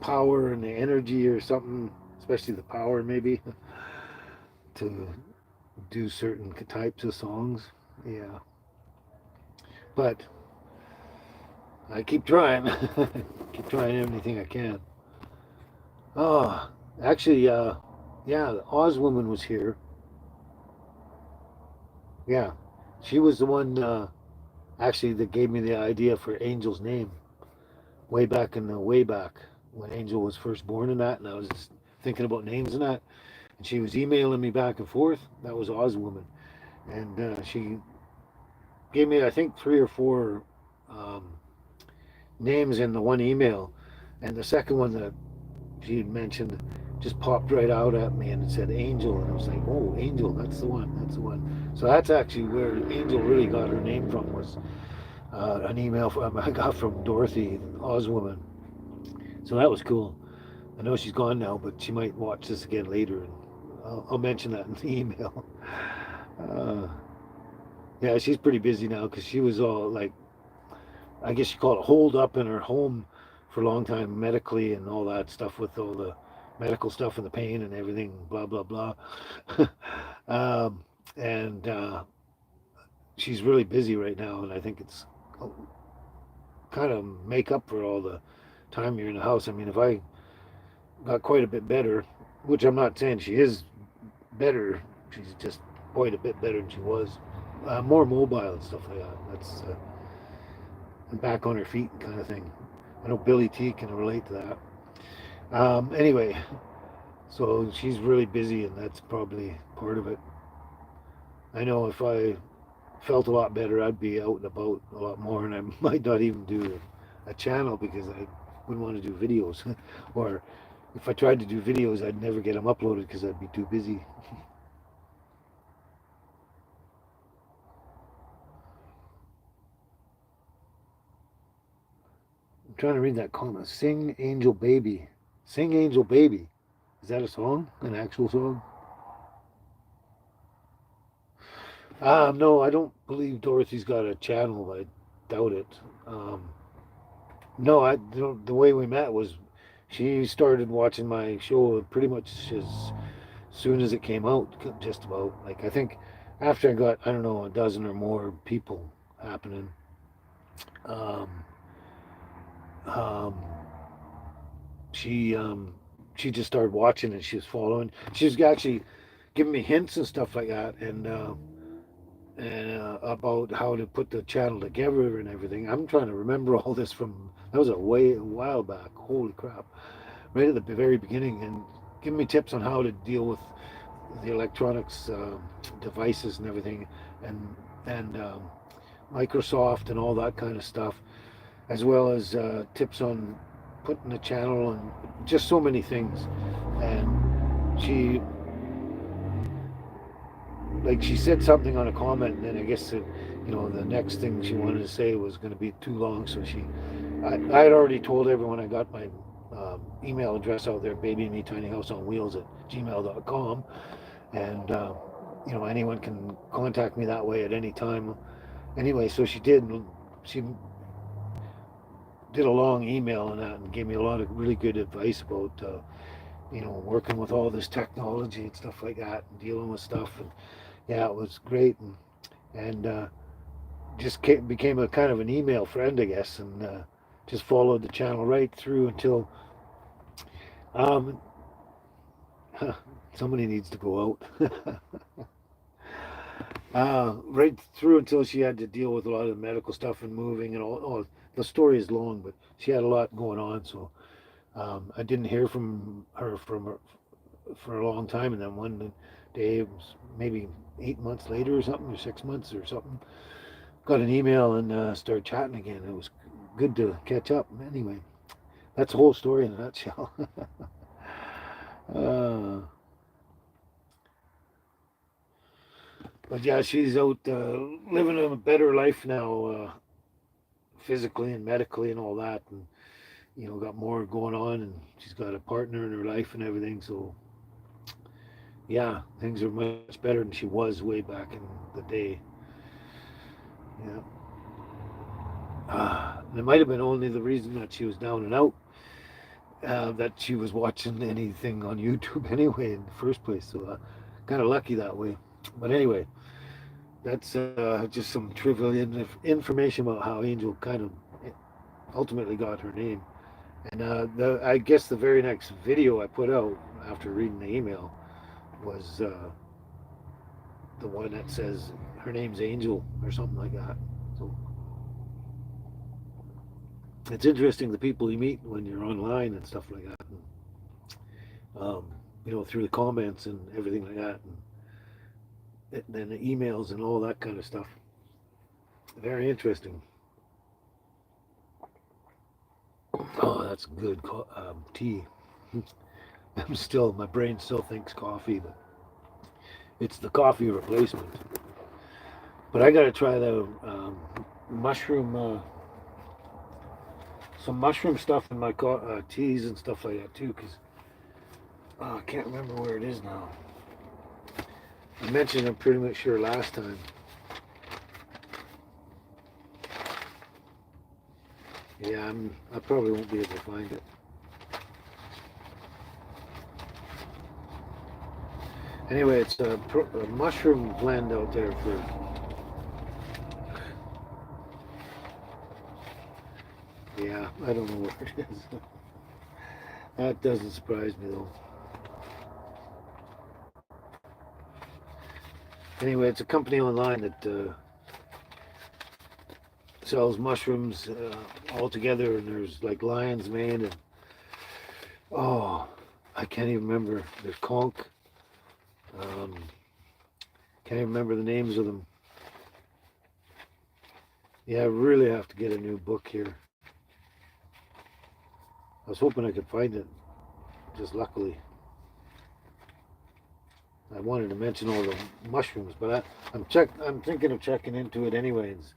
power and the energy or something, especially the power maybe to do certain types of songs. Yeah, but I keep trying. Keep trying anything I can. Oh, actually, yeah, the Oz woman was here. Yeah, she was the one actually that gave me the idea for Angel's name way back in the way back when Angel was first born and that, and I was just thinking about names and that, and she was emailing me back and forth. That was Oz woman, and she gave me I think 3 or 4 um, names in the one email, and the second one that she had mentioned just popped right out at me and it said Angel, and I was like, oh, Angel, that's the one, that's the one. So that's actually where Angel really got her name from, was an email I got from Dorothy Oswoman. So that was cool. I know she's gone now, but she might watch this again later, and I'll mention that in the email. Uh, yeah, she's pretty busy now because she was all like, I guess you call it holed up in her home for a long time medically and all that stuff with all the medical stuff and the pain and everything, blah, blah, blah. And she's really busy right now, and I think it's kind of make up for all the time you're in the house. I mean, if I got quite a bit better, which I'm not saying she is better, she's just quite a bit better than she was. More mobile and stuff like that. That's and back on her feet kind of thing. I know Billy T can relate to that. Anyway, so she's really busy, and that's probably part of it. I know if I felt a lot better, I'd be out and about a lot more, and I might not even do a channel because I wouldn't want to do videos. Or if I tried to do videos, I'd never get them uploaded because I'd be too busy. I'm trying to read that comment. Sing Angel Baby. Sing Angel Baby. Is that a song? An actual song? No, I don't believe Dorothy's got a channel. I doubt it. Um, no, the way we met was she started watching my show pretty much as soon as it came out, just about. Like, I think after I got, I don't know, a dozen or more people happening, um, um, she she just started watching and she was following. She was actually giving me hints and stuff like that, and about how to put the channel together and everything. I'm trying to remember all this from that was a while back. Holy crap! Right at the very beginning, and giving me tips on how to deal with the electronics devices and everything, and Microsoft and all that kind of stuff, as well as tips on putting the channel and just so many things. And she said something on a comment, and then I guess the next thing she wanted to say was going to be too long, so I had already told everyone I got my email address out there, babyandmetinyhouseonwheels at gmail.com, and anyone can contact me that way at any time. Anyway, so she did a long email on that and gave me a lot of really good advice about working with all this technology and stuff like that and dealing with stuff. And yeah, it was great, and just became a kind of an email friend, I guess, and just followed the channel right through until um, somebody needs to go out. Right through until she had to deal with a lot of the medical stuff and moving and all. Oh, the story is long, but she had a lot going on, so I didn't hear from her for a long time, and then one day, maybe 8 months later or something, or 6 months or something, got an email and started chatting again. It was good to catch up. Anyway, that's the whole story in a nutshell. uh, but yeah, she's out living a better life now, physically and medically and all that, and got more going on, and she's got a partner in her life and everything. So yeah, things are much better than she was way back in the day. Yeah. It might have been only the reason that she was down and out, that she was watching anything on YouTube anyway in the first place. So kind of lucky that way. But anyway, that's just some trivial information about how Angel kind of ultimately got her name. And I guess the very next video I put out after reading the email was the one that says her name's Angel or something like that. So it's interesting the people you meet when you're online and stuff like that. And, through the comments and everything like that, and then the emails and all that kind of stuff. Very interesting. Oh, that's good tea. My brain still thinks coffee, but it's the coffee replacement. But I got to try the mushroom, some mushroom stuff in my teas and stuff like that too, because I can't remember where it is now. I mentioned, I'm pretty much sure last time. Yeah, I probably won't be able to find it. Anyway, it's a mushroom blend out there for. Yeah, I don't know where it is. That doesn't surprise me though. Anyway, it's a company online that sells mushrooms all together, and there's like lion's mane and oh, I can't even remember. There's conch. Um, can't even remember the names of them. Yeah, I really have to get a new book here. I was hoping I could find it, just luckily. I wanted to mention all the mushrooms, but I'm thinking of checking into it anyways,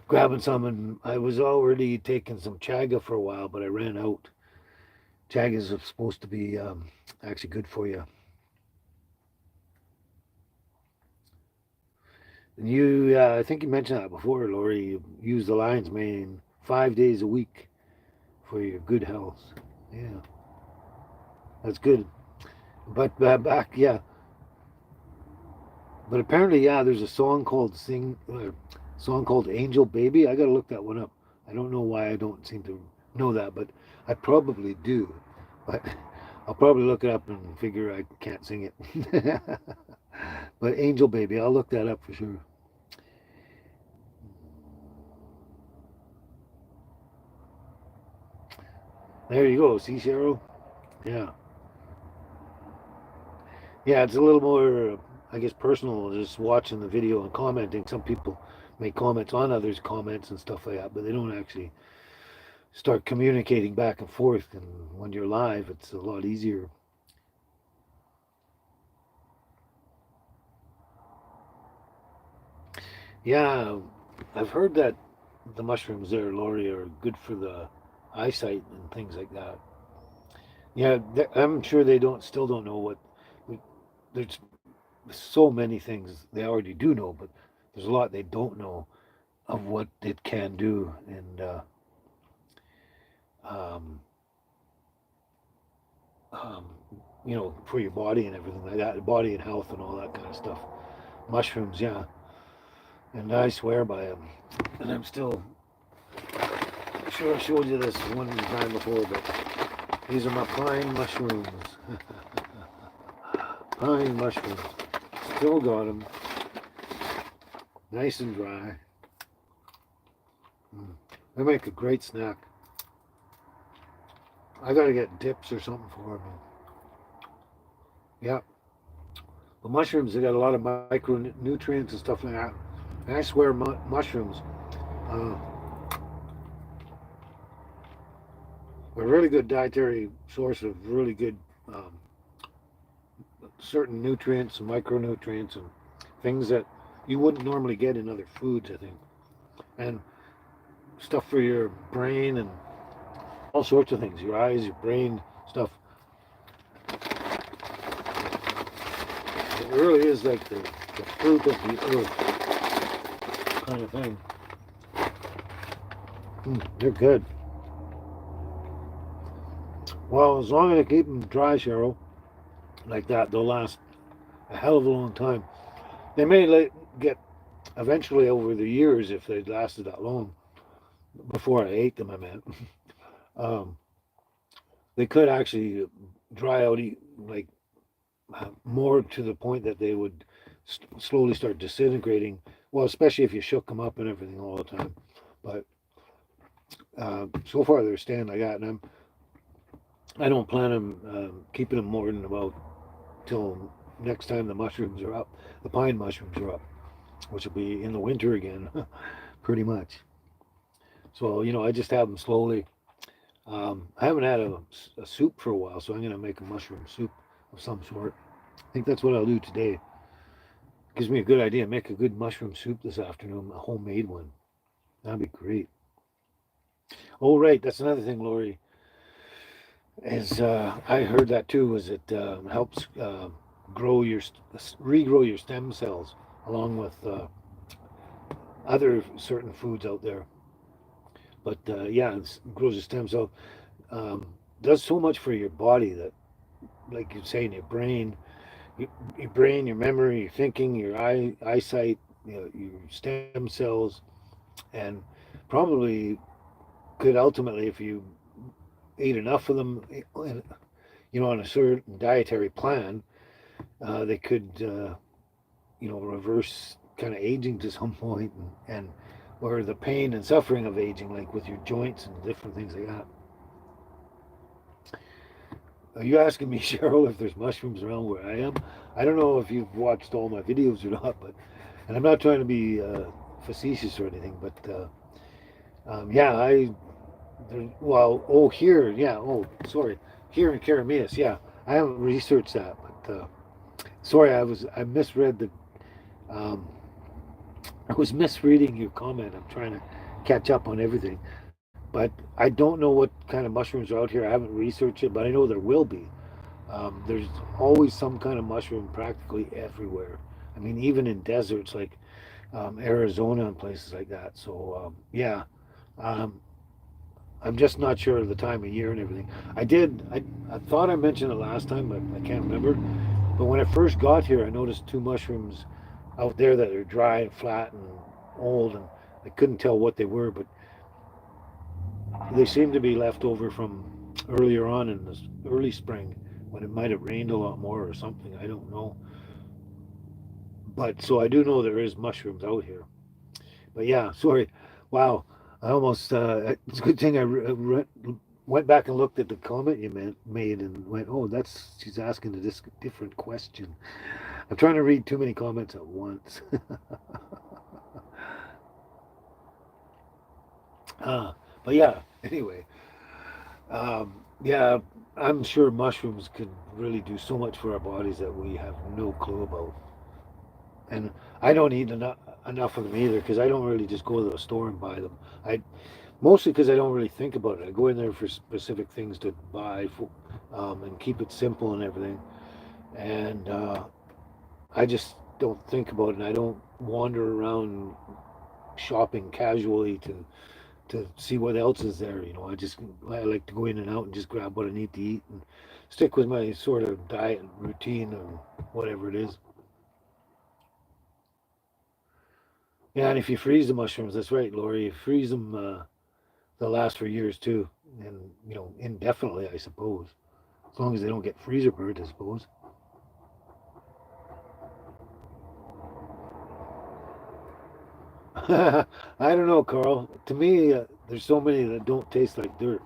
grabbing some. And I was already taking some chaga for a while, but I ran out. Chaga is supposed to be actually good for you. And I think you mentioned that before, Lori. You use the lion's mane 5 days a week for your good health. Yeah, that's good. But yeah. But apparently, yeah, there's a song called "Angel Baby." I gotta look that one up. I don't know why I don't seem to know that, but I probably do. But I'll probably look it up and figure I can't sing it. But "Angel Baby," I'll look that up for sure. There you go. See, Cheryl? Yeah. Yeah, it's a little more, I guess, personal, just watching the video and commenting. Some people make comments on others' comments and stuff like that, but they don't actually start communicating back and forth. And when you're live, it's a lot easier. Yeah, I've heard that the mushrooms there, Laurie, are good for the eyesight and things like that. Yeah, I'm sure they still don't know what. There's so many things they already do know, but there's a lot they don't know of what it can do, and um, um, for your body and everything like that, body and health and all that kind of stuff. Mushrooms, yeah, and I swear by them. And I'm still sure I showed you this one time before, but these are my pine mushrooms. Pine mushrooms. Still got them. Nice and dry. Mm. They make a great snack. I gotta get dips or something for them. Yeah. But mushrooms, they got a lot of micronutrients and stuff like that. And I swear, mushrooms uh, are a really good dietary source of really good um, certain nutrients and micronutrients and things that you wouldn't normally get in other foods, I think. And stuff for your brain and all sorts of things, your eyes, your brain, stuff. It really is like the fruit of the earth kind of thing. They're good. Well, as long as I keep them dry, Cheryl, like that, they'll last a hell of a long time. They may get eventually over the years if they lasted that long before I ate them. I meant um, they could actually dry out, like more to the point that they would slowly start disintegrating. Well, especially if you shook them up and everything all the time. But so far they're staying like that, and I don't plan on keeping them more than about till next time the mushrooms are up. The pine mushrooms are up, which will be in the winter again, pretty much. So I just have them slowly. I haven't had a soup for a while, so I'm gonna make a mushroom soup of some sort. I think that's what I'll do today. Gives me a good idea. Make a good mushroom soup this afternoon, a homemade one. That'd be great. Oh, right, that's another thing, Lori. Is I heard that too. Is it helps grow regrow your stem cells along with other certain foods out there. But yeah, it grows a stem cell. Um, does so much for your body that, like you're saying, your brain, your memory, your thinking, your eyesight, your stem cells, and probably could ultimately, if you ate enough of them, on a certain dietary plan, they could, reverse kind of aging to some point, and or the pain and suffering of aging, like with your joints and different things like that. Are you asking me, Cheryl, if there's mushrooms around where I am? I don't know if you've watched all my videos or not, and I'm not trying to be facetious or anything, but yeah, here, yeah, sorry, here in Karameas, yeah, I haven't researched that, but sorry, I misread um, I was misreading your comment. I'm trying to catch up on everything, but I don't know what kind of mushrooms are out here. I haven't researched it, but I know there will be. There's always some kind of mushroom practically everywhere. I mean, even in deserts like Arizona and places like that. So yeah, um, I'm just not sure of the time of year and everything. I thought I mentioned it last time, but I can't remember. But when I first got here, I noticed two mushrooms out there that are dry and flat and old, and I couldn't tell what they were, but they seemed to be left over from earlier on in the early spring when it might have rained a lot more or something. I don't know. But so I do know there is mushrooms out here. But yeah, sorry. Wow. I almost, it's a good thing went back and looked at the comment you made and went, oh, she's asking a different question. I'm trying to read too many comments at once. But yeah, anyway, yeah, I'm sure mushrooms can really do so much for our bodies that we have no clue about. And I don't eat enough of them either because I don't really just go to the store and buy them. I Mostly because I don't really think about it. I go in there for specific things to buy and keep it simple and everything. And I just don't think about it. And I don't wander around shopping casually to see what else is there. I like to go in and out and just grab what I need to eat and stick with my sort of diet routine or whatever it is. Yeah, and if you freeze the mushrooms, that's right, Lori. You freeze them, they'll last for years too, and indefinitely, I suppose, as long as they don't get freezer burned, I suppose. I don't know, Carl. To me, there's so many that don't taste like dirt,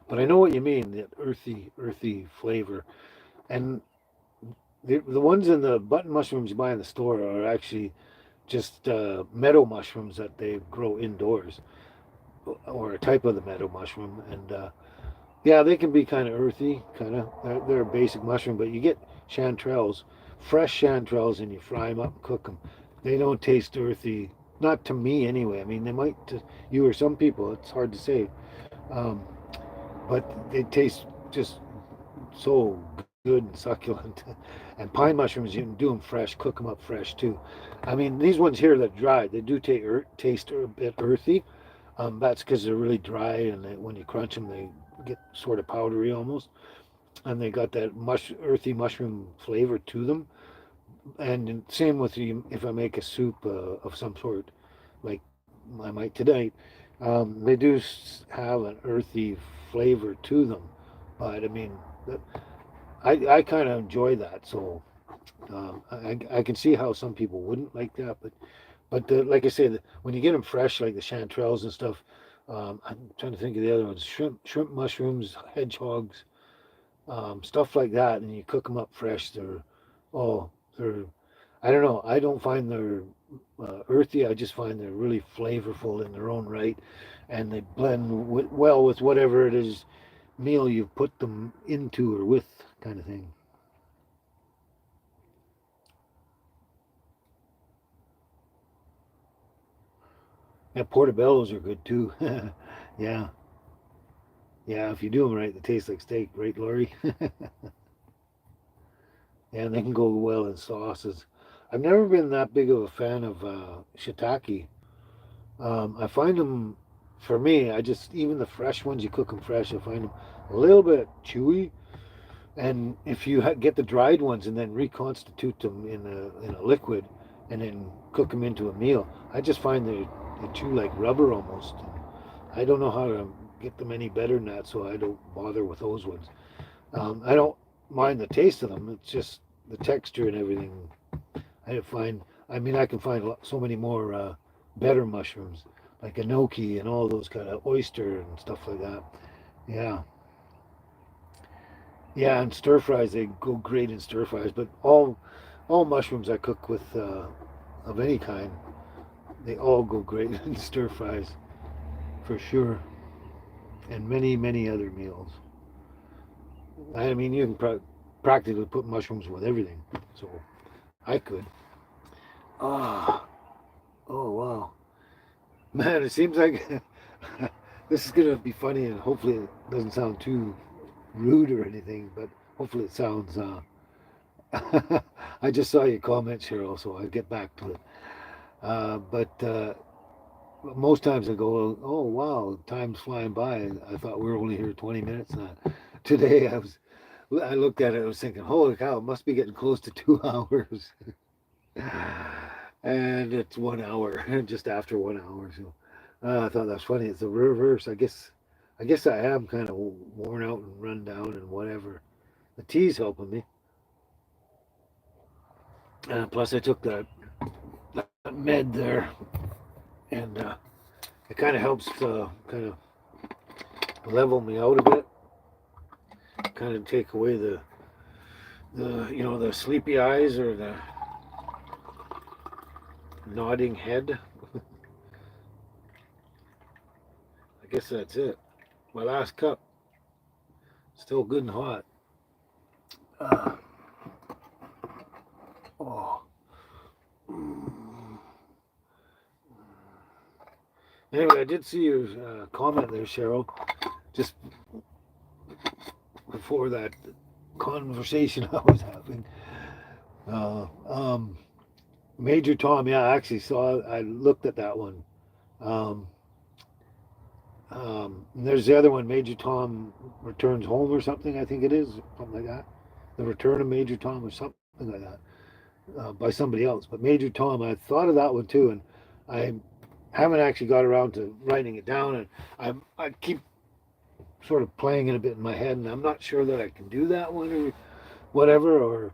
but I know what you mean. That earthy flavor, and The ones in the button mushrooms you buy in the store are actually just meadow mushrooms that they grow indoors, or a type of the meadow mushroom. And yeah, they can be kind of earthy, kind of. They're a basic mushroom, but you get chanterelles, fresh chanterelles, and you fry them up and cook them. They don't taste earthy, not to me anyway. I mean, they might to you or some people. It's hard to say, um, but they taste just so good and succulent. And pine mushrooms, you can do them fresh, cook them up fresh too. I mean, these ones here that dry, they do taste a bit earthy. That's because they're really dry, and when you crunch them, they get sort of powdery almost, and they got that earthy mushroom flavor to them. And same with you, if I make a soup of some sort, like I might tonight, they do have an earthy flavor to them. But I mean, I kind of enjoy that. So I can see how some people wouldn't like that, but like I say, when you get them fresh, like the chanterelles and stuff, I'm trying to think of the other ones: shrimp mushrooms, hedgehogs, stuff like that, and you cook them up fresh. Oh, they're, I don't know. I don't find they're earthy. I just find they're really flavorful in their own right, and they blend well with whatever it is meal you put them into or with, kind of thing. Yeah, portobellos are good too. Yeah, yeah. If you do them right, they taste like steak, right, Lori? Yeah, and they can go well in sauces. I've never been that big of a fan of shiitake. I find them, for me, I just even the fresh ones, you cook them fresh, I find them a little bit chewy. And if you get the dried ones and then reconstitute them in a liquid, and then cook them into a meal, I just find they chew like rubber almost. I don't know how to get them any better than that, so I don't bother with those ones. I don't mind the taste of them. It's just the texture and everything. I find. I mean, I can find so many more better mushrooms, like enoki and all those kind of oyster and stuff like that. Yeah, yeah, and stir fries they go great in stir fries. But all mushrooms I cook with of any kind, they all go great in stir fries for sure, and many other meals. I mean, you can practically put mushrooms with everything. So I could. Ah, oh wow, man! It seems like this is gonna be funny, and hopefully it doesn't sound too rude or anything. But hopefully it sounds. I just saw your comments here, also. I'll get back to it. But most times I go, oh wow, time's flying by. I thought we were only here 20 minutes. Today I looked at it. I was thinking, holy cow, it must be getting close to 2 hours. And it's 1 hour, just after 1 hour. So I thought that was funny. It's the reverse. I guess I am kind of worn out and run down and whatever. The tea's helping me. Plus, I took that med there, and it kind of helps kind of level me out a bit. Kind of take away the sleepy eyes or the nodding head. I guess that's it. My last cup, still good and hot. Uh, oh. Mm. Anyway, I did see your comment there, Cheryl, just before that conversation I was having. Uh, um, Major Tom, yeah, I actually saw. I looked at that one. Um, there's the other one, Major Tom returns home or something. I think it is something like that. The Return of Major Tom or something like that, by somebody else. But Major Tom, I thought of that one too, and I haven't actually got around to writing it down, and I keep sort of playing it a bit in my head, and I'm not sure that I can do that one or whatever, or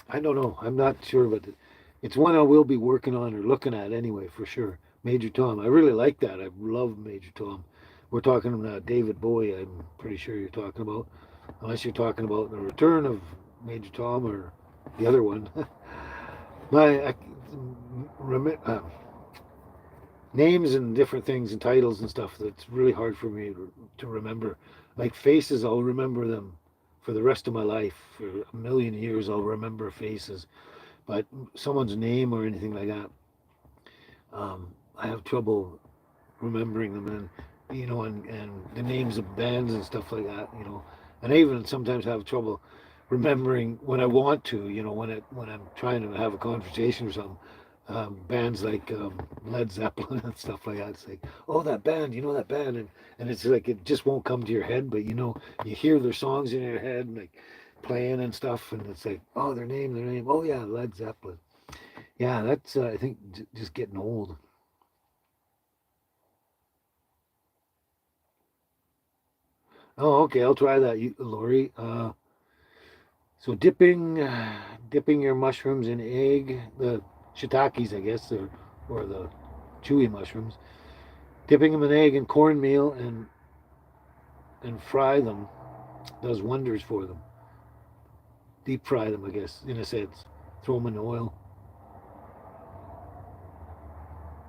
I don't know. I'm not sure, but it's one I will be working on or looking at anyway, for sure. Major Tom. I really like that. I love Major Tom. We're talking about David Bowie, I'm pretty sure you're talking about. Unless you're talking about the return of Major Tom or the other one. My remi- uh, names and different things and titles and stuff that's really hard for me to remember. Like faces, I'll remember them for the rest of my life. For a million years, I'll remember faces. But someone's name or anything like that, I have trouble remembering them. And and the names of bands and stuff like that. And I even sometimes have trouble remembering when I want to. When I'm trying to have a conversation or something. Bands like Led Zeppelin and stuff like that. It's like, oh, that band, that band, and it's like it just won't come to your head, but you hear their songs in your head and like playing and stuff, and it's like, oh, their name. Oh yeah, Led Zeppelin. Yeah, that's I think just getting old. Oh, okay, I'll try that, Lori. So dipping your mushrooms in egg, the shiitakes, I guess, or the chewy mushrooms. Dipping them in egg and cornmeal and fry them does wonders for them. Deep fry them, I guess, in a sense. Throw them in oil.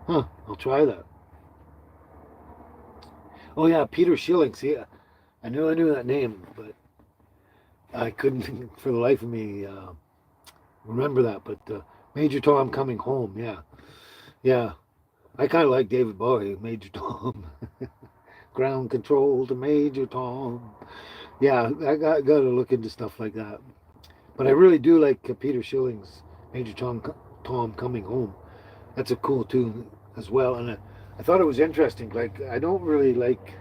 Huh? I'll try that. Oh yeah, Peter Schilling. See, I knew that name, but I couldn't for the life of me remember that. But Major Tom coming home. Yeah, yeah. I kind of like David Bowie, Major Tom. Ground control to Major Tom. Yeah, I got to look into stuff like that. But I really do like Peter Schilling's Major Tom coming home. That's a cool tune as well. And I thought it was interesting. Like I don't really like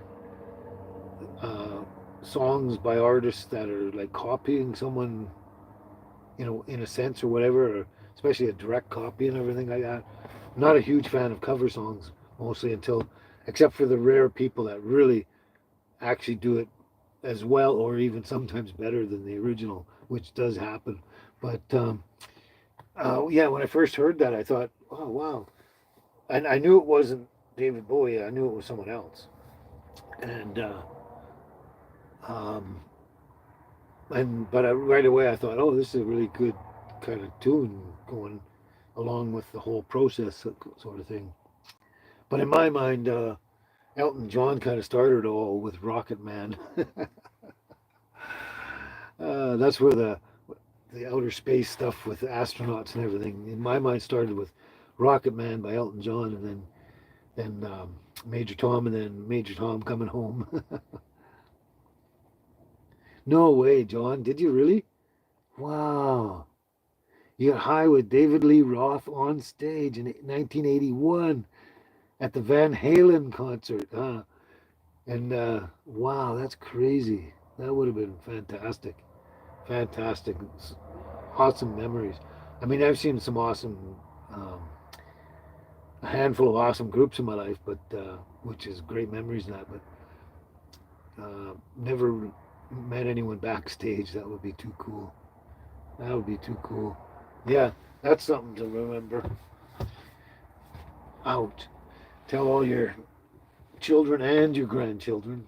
uh, songs by artists that are like copying someone, in a sense or whatever, or especially a direct copy and everything like that. I'm not a huge fan of cover songs mostly except for the rare people that really actually do it as well or even sometimes better than the original, which does happen. But yeah, when I first heard that, I thought, oh wow, and I knew it wasn't David Bowie. I knew it was someone else, and um, but right away I thought, oh, this is a really good kind of tune going along with the whole process sort of thing. But in my mind, Elton John kind of started all with Rocket Man. That's where the outer space stuff with astronauts and everything in my mind started with Rocket Man by Elton John, and then Major Tom, and then Major Tom coming home. No way, John. Did you really? Wow. You got high with David Lee Roth on stage in 1981 at the Van Halen concert. Huh? And wow, that's crazy. That would have been fantastic. Fantastic. Awesome memories. I mean, I've seen some awesome, um, a handful of awesome groups in my life, but which is great memories and that, but never met anyone backstage. That would be too cool. That would be too cool. Yeah, that's something to remember. Out. Tell all your children and your grandchildren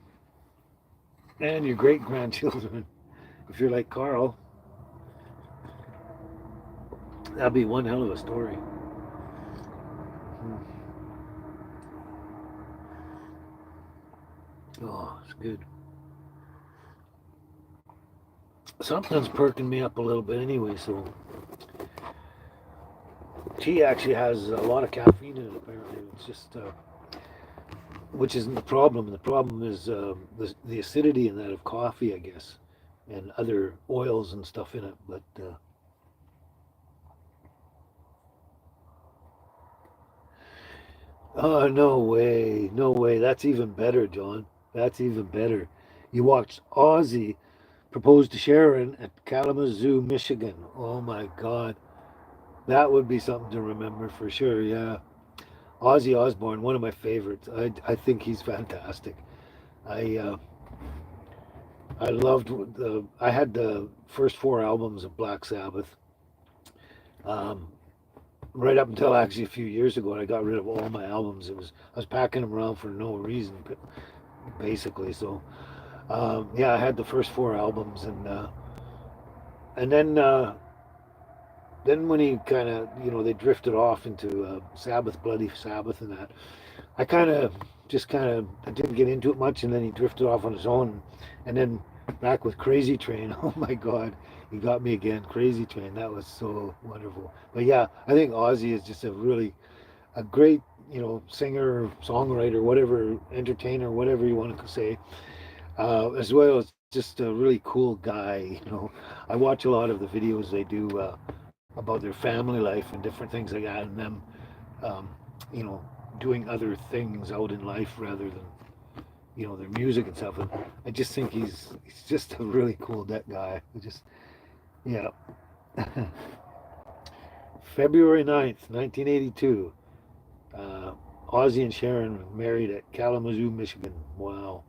and your great grandchildren. If you're like Carl, that'd be one hell of a story. Hmm. Oh, it's good. Something's perking me up a little bit anyway, so tea actually has a lot of caffeine in it, apparently. It's just, which isn't the problem. The problem is the acidity in that of coffee, I guess, and other oils and stuff in it. But oh, no way, no way. That's even better, John. That's even better. You watched Ozzy propose to Sharon at Kalamazoo, Michigan. Oh my God, that would be something to remember for sure. Yeah, Ozzy Osbourne, one of my favorites. I think he's fantastic. I uh, I loved the. I had the first four albums of Black Sabbath. Um, right up until actually a few years ago, and I got rid of all my albums. I was packing them around for no reason, basically. So yeah, I had the first four albums, and then then when he kind of, they drifted off into Sabbath, Bloody Sabbath, and that, I I didn't get into it much, and then he drifted off on his own, and then back with Crazy Train. Oh my God, he got me again. Crazy Train, that was so wonderful. But yeah, I think Ozzy is just a great, singer, songwriter, whatever, entertainer, whatever you want to say, as well as just a really cool guy. I watch a lot of the videos they do about their family life and different things like that, and them, um, you know, doing other things out in life rather than their music and stuff. And I just think he's just a really cool guy. Just yeah. February 9th, 1982. Uh, Ozzy and Sharon were married at Kalamazoo, Michigan. Wow,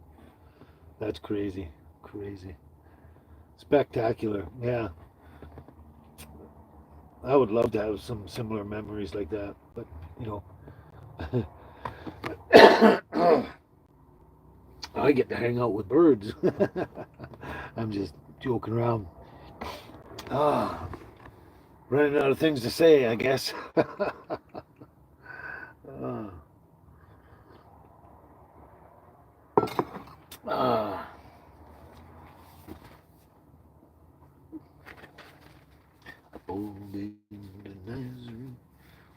that's crazy, crazy, spectacular. Yeah, I would love to have some similar memories like that. But you know, I get to hang out with birds. I'm just joking around. Ah, running out of things to say, I guess. Ah, ah. Old in the Nazareth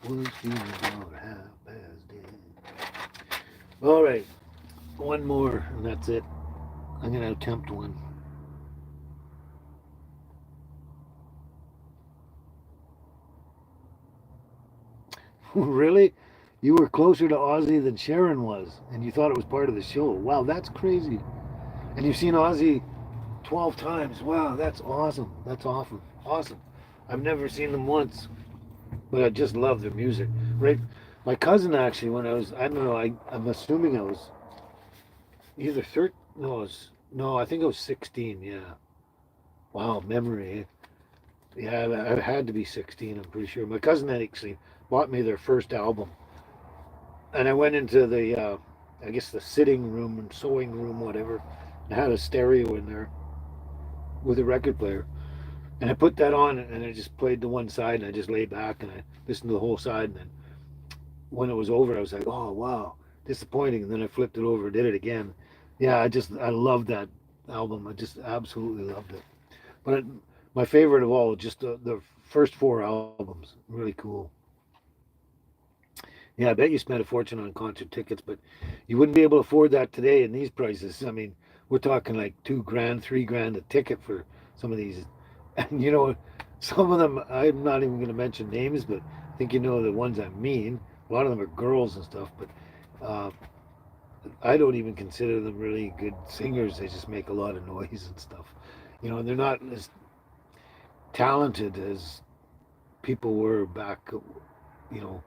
was feeling about half past dead. All right, one more, and that's it. I'm gonna attempt one. Really? You were closer to Ozzy than Sharon was, and you thought it was part of the show. Wow, that's crazy. And you've seen Ozzy 12 times. Wow, that's awesome. That's awesome. Awesome. I've never seen them once, but I just love their music. Right? My cousin actually, when I don't know, I'm assuming I was either 13, no, I think I was 16, yeah. Wow, memory. Yeah, I had to be 16, I'm pretty sure. My cousin actually bought me their first album. And I went into I guess the sitting room and sewing room, whatever. And had a stereo in there with a record player. And I put that on and I just played the one side and I just laid back and I listened to the whole side. And then when it was over, I was like, oh, wow, disappointing. And then I flipped it over, did it again. Yeah, I loved that album. I just absolutely loved it. But my favorite of all, just the first four albums, really cool. Yeah, I bet you spent a fortune on concert tickets, but you wouldn't be able to afford that today in these prices. I mean, we're talking like 2 grand, 3 grand a ticket for some of these. And some of them, I'm not even going to mention names, but I think the ones I mean. A lot of them are girls and stuff, but uh, I don't even consider them really good singers. They just make a lot of noise and stuff. They're not as talented as people were back, you know,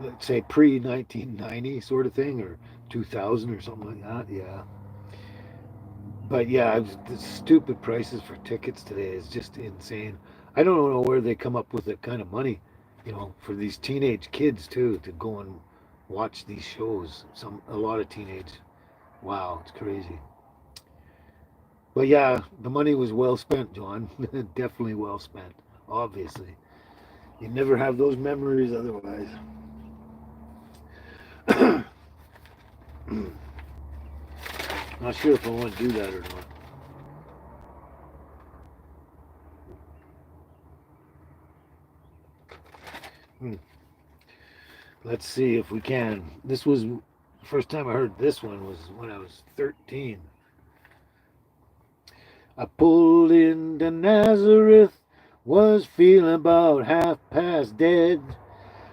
let's say pre 1990 sort of thing, or 2000 or something like that. Yeah. But yeah, the stupid prices for tickets today is just insane. I don't know where they come up with that kind of money, for these teenage kids too, to go and watch these shows. A lot of teenage. Wow, it's crazy. But yeah, the money was well spent, John. Definitely well spent. Obviously, you never have those memories otherwise. Not sure if I want to do that or not. Hmm. Let's see if we can. This was the first time I heard this one was when I was 13. I pulled into Nazareth, was feeling about half past dead.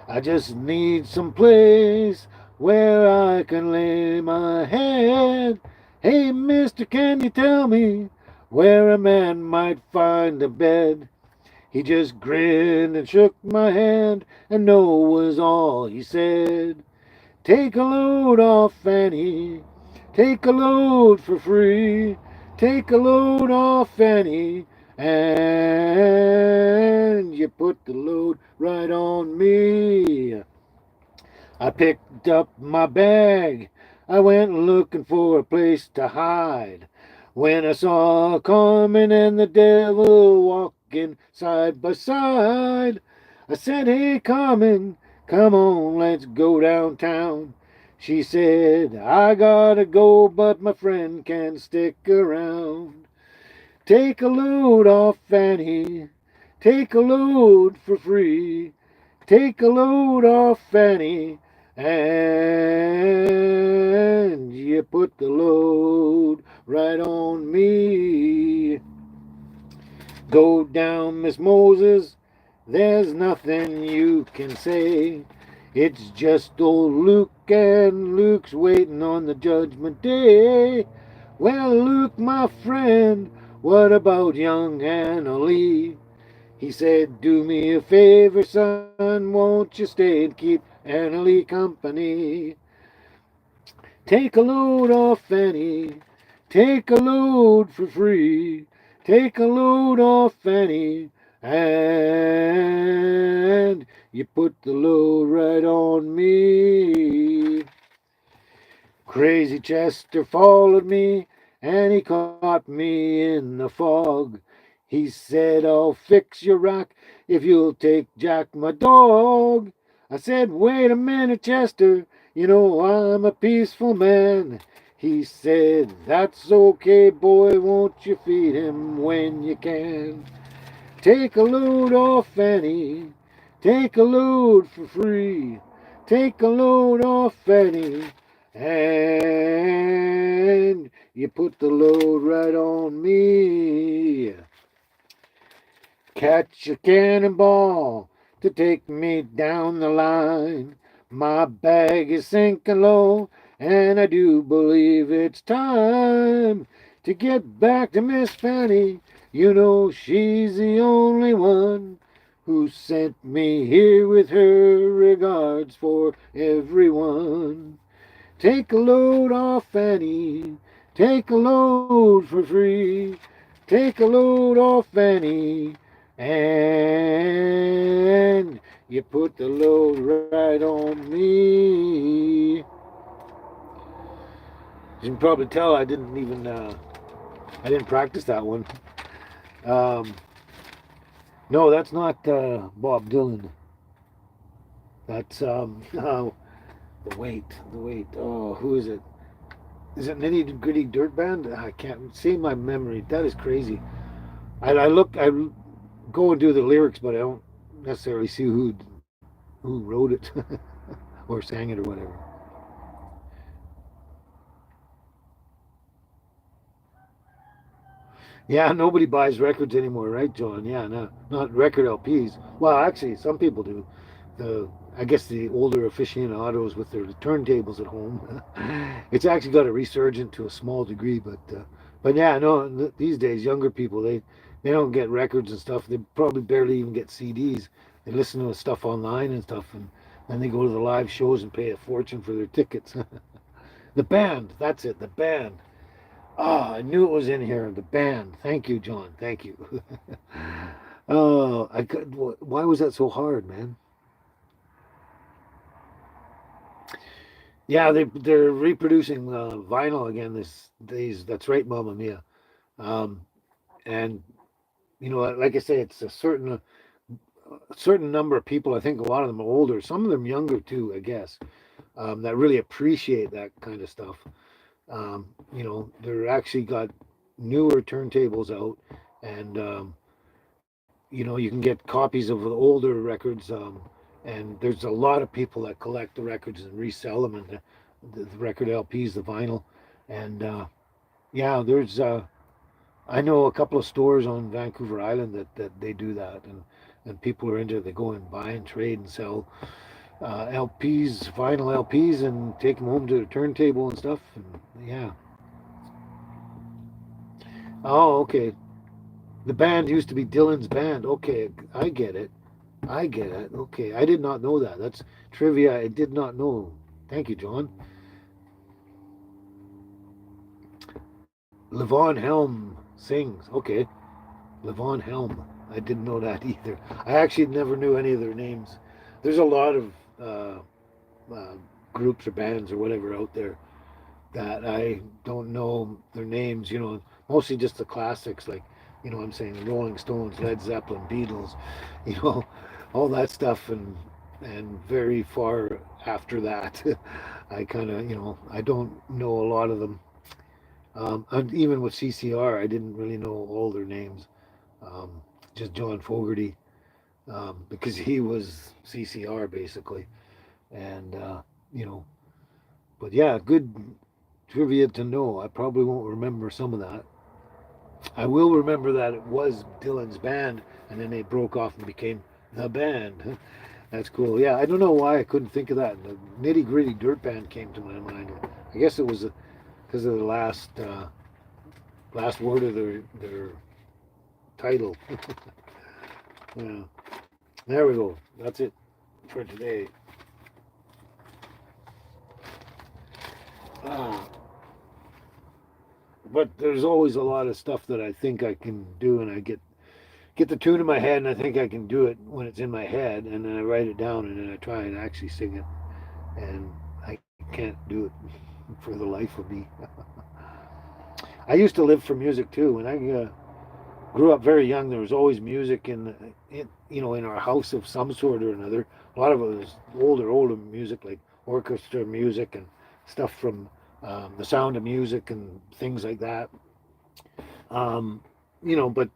I just need some place where I can lay my head. Hey, mister, can you tell me where a man might find a bed? He just grinned and shook my hand, and no was all he said. Take a load off, Fanny. Take a load for free. Take a load off, Fanny. And you put the load right on me. I picked up my bag. I went looking for a place to hide. When I saw coming and the devil walking walking side by side. I said, hey, Carmen, come on, let's go downtown. She said, I gotta go, but my friend can stick around. Take a load off Fanny, take a load for free. Take a load off Fanny, and you put the load right on me. Go down, Miss Moses, there's nothing you can say. It's just old Luke, and Luke's waiting on the judgment day. Well, Luke, my friend, what about young Anna Lee? He said, do me a favor, son, won't you stay and keep Anna Lee company? Take a load off Fanny, take a load for free. Take a load off Fanny, and you put the load right on me. Crazy Chester followed me, and he caught me in the fog. He said, I'll fix your rock if you'll take Jack, my dog. I said, wait a minute, Chester, you know I'm a peaceful man. He said, that's okay, boy, won't you feed him when you can? Take a load off Fanny, take a load for free. Take a load off Fanny, and you put the load right on me. Catch a cannonball to take me down the line. My bag is sinking low, and I do believe it's time to get back to Miss Fanny. You know she's the only one who sent me here with her regards for everyone. Take a load off Fanny, take a load for free. Take a load off Fanny, and you put the load right on me. You can probably tell I didn't practice that one. Um, no, that's not Bob Dylan. That's the weight. Oh, who is it? Is it Nitty Gritty Dirt Band? I can't see my memory. That is crazy. I go and do the lyrics, but I don't necessarily see who wrote it or sang it or whatever. Yeah, nobody buys records anymore, right, John? Yeah, no, not record LPs. Well, actually, some people do. The I guess the older aficionados with their turntables at home. It's actually got a resurgent to a small degree, but yeah, no. These days, younger people they don't get records and stuff. They probably barely even get CDs. They listen to stuff online and stuff, and then they go to the live shows and pay a fortune for their tickets. The band, that's it, the band. Ah, I knew it was in here. The band. Thank you, John. Thank you. Oh, I could. Why was that so hard, man? Yeah, they're reproducing vinyl again this days. That's right, Mamma Mia. Um, and you know, like I say, it's a certain number of people. I think a lot of them are older. Some of them younger too, I guess. That really appreciate that kind of stuff. You know, they're actually got newer turntables out, and you know, you can get copies of the older records. And there's a lot of people that collect the records and resell them, and the record LPs, the vinyl, and yeah, there's I know a couple of stores on Vancouver Island that they do that, and people are into it. They go and buy and trade and sell LPs, vinyl LPs, and take them home to the turntable and stuff. And yeah. Oh, okay. The band used to be Dylan's band. Okay, I get it. I get it. Okay, I did not know that. That's trivia I did not know. Thank you, John. Levon Helm sings. Okay, Levon Helm. I didn't know that either. I actually never knew any of their names. There's a lot of uh, groups or bands or whatever out there that I don't know their names. You know, mostly just the classics like You know what I'm saying? Rolling Stones, Led Zeppelin, Beatles, you know, all that stuff, and very far after that, I kind of, I don't know a lot of them. And even with CCR, I didn't really know all their names. Um, just John Fogerty, because he was CCR basically, and you know, but yeah, good trivia to know. I probably won't remember some of that. I will remember that it was Dylan's band, and then they broke off and became the band. That's cool. Yeah, I don't know why I couldn't think of that. The Nitty Gritty Dirt Band came to my mind. I guess it was because of the last word of their title. Yeah, there we go. That's it for today. Ah, but there's always a lot of stuff that I think I can do, and I get the tune in my head, and I think I can do it when it's in my head, and then I write it down, and then I try and actually sing it, and I can't do it for the life of me. I used to live for music too. When I grew up very young, there was always music in our house of some sort or another. A lot of it was older music, like orchestra music and stuff from The Sound of Music and things like that. Um, but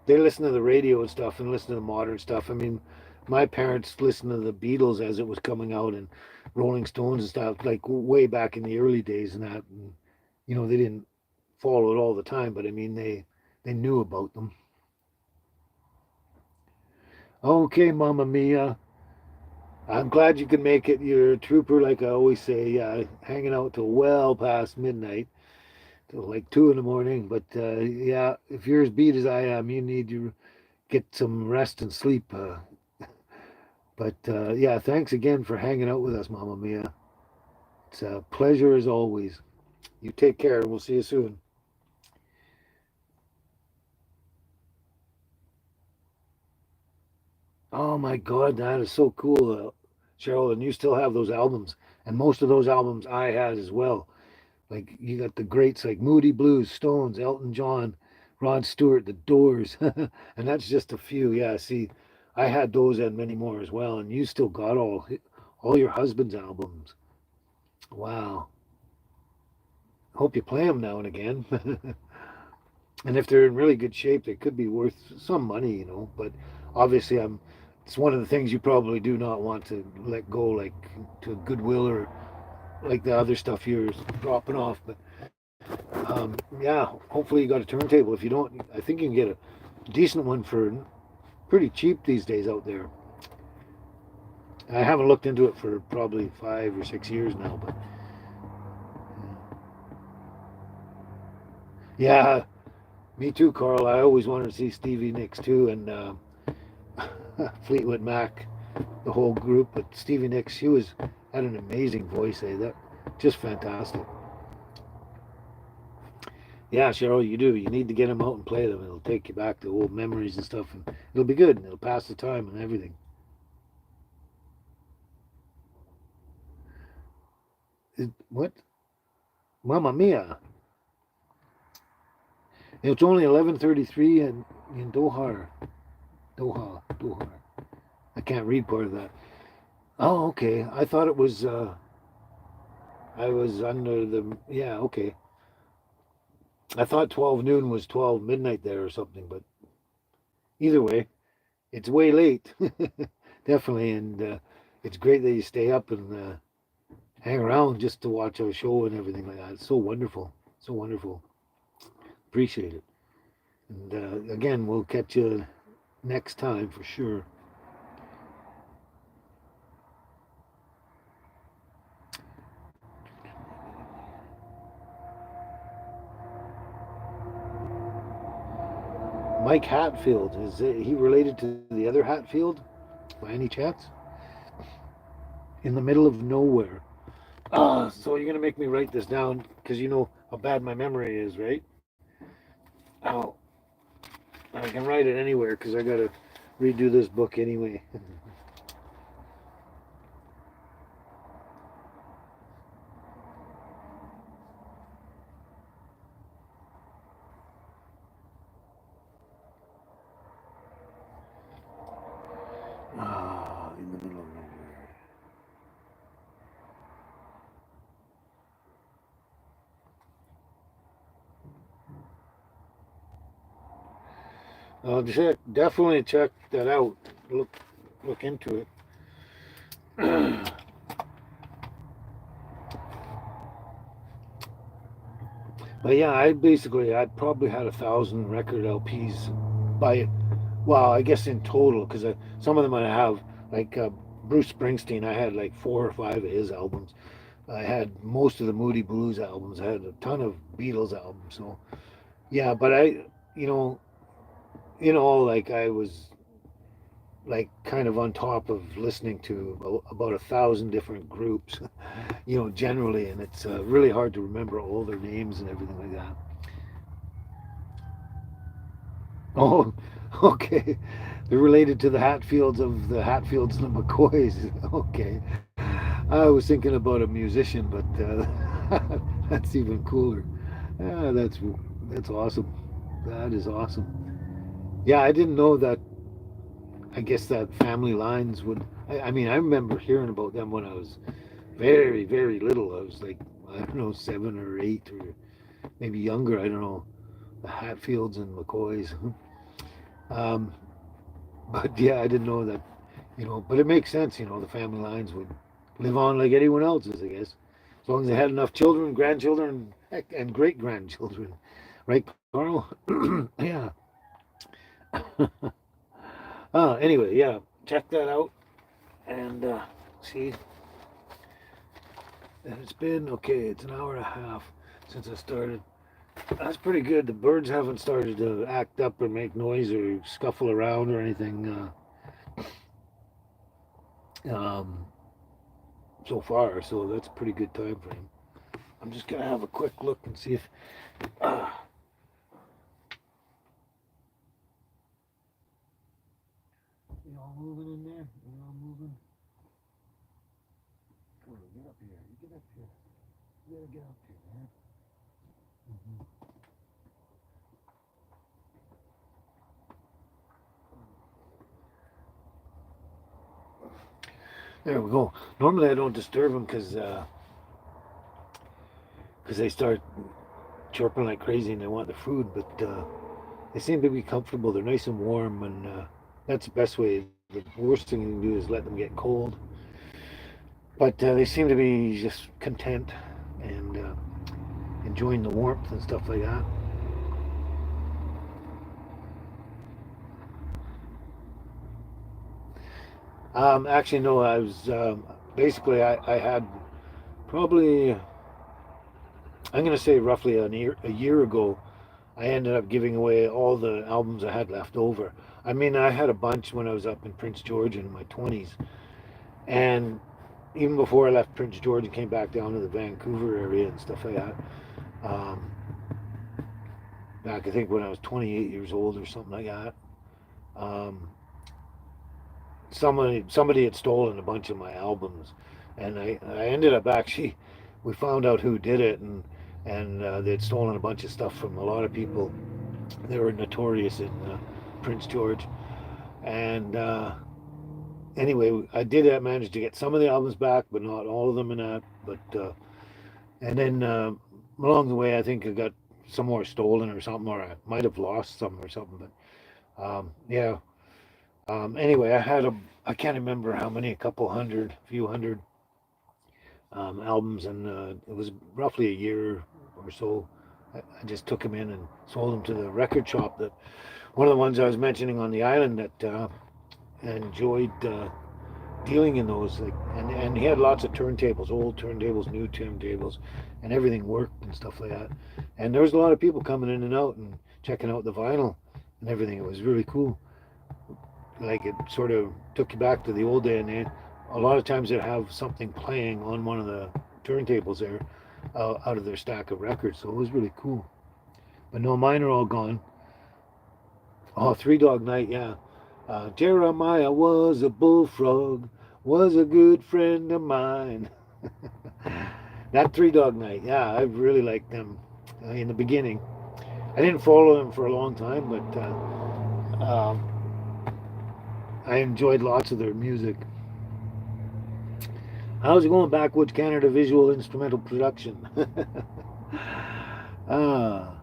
they listen to the radio and stuff and listen to the modern stuff. I mean, my parents listened to the Beatles as it was coming out and Rolling Stones and stuff, like way back in the early days and that. And, they didn't follow it all the time, but I mean, they knew about them. Okay, Mamma Mia. I'm glad you can make it. You're a trooper, like I always say, hanging out till well past midnight, till like 2 in the morning. But yeah, if you're as beat as I am, you need to get some rest and sleep. But yeah, thanks again for hanging out with us, Mamma Mia. It's a pleasure as always. You take care, and we'll see you soon. Oh my God, that is so cool, Cheryl. And you still have those albums, and most of those albums I had as well. Like you got the greats like Moody Blues, Stones, Elton John, Rod Stewart, The Doors, and that's just a few. Yeah, see, I had those and many more as well, and you still got all your husband's albums. Wow. Hope you play them now and again. And if they're in really good shape, they could be worth some money. But obviously, It's one of the things you probably do not want to let go, like to Goodwill or like the other stuff you're dropping off. But yeah, hopefully you got a turntable. If you don't, I think you can get a decent one for pretty cheap these days out there. I haven't looked into it for probably 5 or 6 years now, but yeah, me too, Carl. I always wanted to see Stevie Nicks too, and Fleetwood Mac, the whole group. But Stevie Nicks, she had an amazing voice. That just fantastic. Yeah, Cheryl, you do. You need to get them out and play them. It'll take you back to old memories and stuff, and it'll be good, and it'll pass the time and everything. What? Mamma Mia! It's only 11:33 in Doha. I can't read part of that. Oh, okay. I thought it was. I was under the. Yeah, okay. I thought 12 noon was 12 midnight there or something, but either way, it's way late. Definitely, and it's great that you stay up and hang around just to watch our show and everything like that. It's so wonderful. So wonderful. Appreciate it. And again, we'll catch you next time for sure. Mike Hatfield, he related to the other Hatfield by any chance? In the middle of nowhere. So you're going to make me write this down because you know how bad my memory is, right? Oh, I can write it anywhere because I got to redo this book anyway. Definitely check that out. Look into it. But yeah, I probably had 1,000 record LPs by, well, I guess in total, because some of them I have, like Bruce Springsteen. I had like 4 or 5 of his albums. I had most of the Moody Blues albums. I had a ton of Beatles albums. So yeah, but you know, like I was like kind of on top of listening to about 1,000 different groups, generally, and it's really hard to remember all their names and everything like that. Oh, okay. They're related to the Hatfields of the Hatfields and the McCoys. Okay. I was thinking about a musician, but that's even cooler. Yeah, that's awesome. That is awesome. Yeah, I didn't know that. I guess that family lines would. I mean, I remember hearing about them when I was very, very little. I was like, I don't know, 7 or 8, or maybe younger. I don't know. The Hatfields and McCoys. Um, but yeah, I didn't know that. But it makes sense. The family lines would live on like anyone else's, I guess, as long as they had enough children, grandchildren, heck, and great grandchildren, right, Carl? Yeah. Anyway, yeah, check that out and see. And it's been okay. It's an hour and a half since I started. That's pretty good. The birds haven't started to act up or make noise or scuffle around or anything so far. So that's a pretty good time frame. I'm just gonna have a quick look and see if. Uh, you all moving in there? You all moving? Oh, get up here. You get up here. You gotta get up here, man. Mm-hmm. There we go. Normally I don't disturb them because they start chirping like crazy and they want the food, but they seem to be comfortable. They're nice and warm, and that's the best way. The worst thing you can do is let them get cold. But they seem to be just content and enjoying the warmth and stuff like that. Actually, no, I was basically I had probably, I'm going to say roughly a year ago, I ended up giving away all the albums I had left over. I mean, I had a bunch when I was up in Prince George in my 20s. And even before I left Prince George and came back down to the Vancouver area and stuff like that, um, back I think when I was 28 years old or something like that, um, somebody had stolen a bunch of my albums, and I ended up actually, we found out who did it, and they'd stolen a bunch of stuff from a lot of people. They were notorious in Prince George, and anyway, I did manage to get some of the albums back, but not all of them in that. But and then along the way, I think I got some more stolen or something, or I might have lost some or something. But yeah. Anyway, I can't remember how many, a couple hundred, few hundred albums, and it was roughly a year or so. I just took them in and sold them to the record shop, that one of the ones I was mentioning on the island, that enjoyed dealing in those, like, and he had lots of turntables, old turntables, new turntables, and everything worked and stuff like that. And there was a lot of people coming in and out and checking out the vinyl and everything. It was really cool. Like, it sort of took you back to the old day, and a lot of times they'd have something playing on one of the turntables there, out of their stack of records. So it was really cool. But no, mine are all gone. Oh, Three Dog Night, yeah. Jeremiah was a bullfrog, was a good friend of mine. That Three Dog Night, yeah, I really liked them in the beginning. I didn't follow them for a long time, but I enjoyed lots of their music. How's it going, Backwoods Canada Visual Instrumental Production? ah,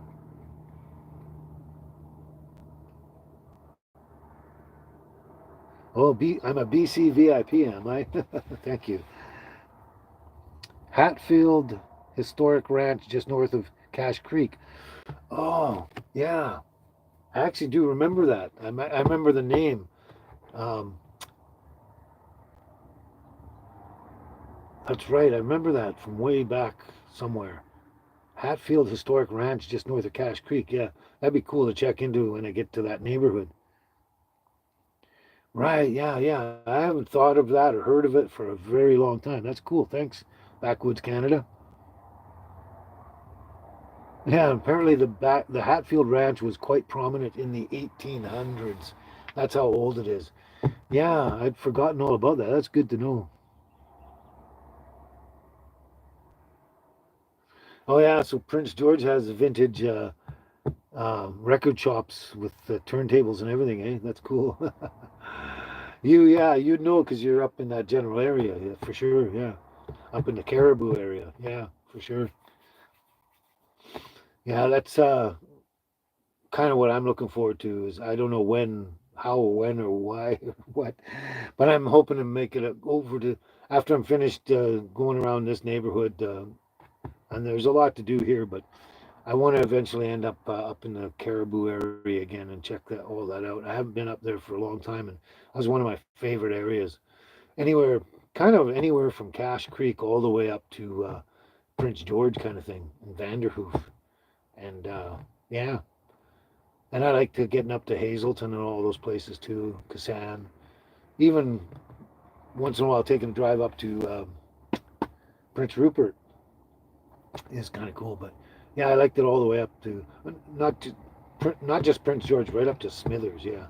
Oh, I'm a BC VIP, am I? Thank you. Hatfield Historic Ranch, just north of Cache Creek. Oh, yeah. I actually do remember that. I remember the name. Um, that's right. I remember that from way back somewhere. Hatfield Historic Ranch, just north of Cache Creek. Yeah, that'd be cool to check into when I get to that neighborhood. Right. Yeah. Yeah. I haven't thought of that or heard of it for a very long time. That's cool. Thanks, Backwoods Canada. Yeah. Apparently, the Hatfield Ranch was quite prominent in the 1800s. That's how old it is. Yeah, I'd forgotten all about that. That's good to know. Oh yeah, so Prince George has vintage record shops with turntables and everything, eh? That's cool. Yeah, you'd know because you're up in that general area, yeah, for sure. Yeah, up in the Caribou area, yeah, for sure. Yeah, that's kind of what I'm looking forward to. Is I don't know how, or when, or why, or what, but I'm hoping to make it over to after I'm finished going around this neighborhood. And there's a lot to do here, but I want to eventually end up in the Caribou area again and check all that out. I haven't been up there for a long time, and that was one of my favorite areas. Anywhere, kind of anywhere from Cache Creek all the way up to Prince George kind of thing, and Vanderhoof, and yeah. And I like to getting up to Hazelton and all those places too, Kassan. Even once in a while, taking a drive up to Prince Rupert is kind of cool. But yeah, I liked it all the way up to not to, not just Prince George, right up to Smithers. Yeah,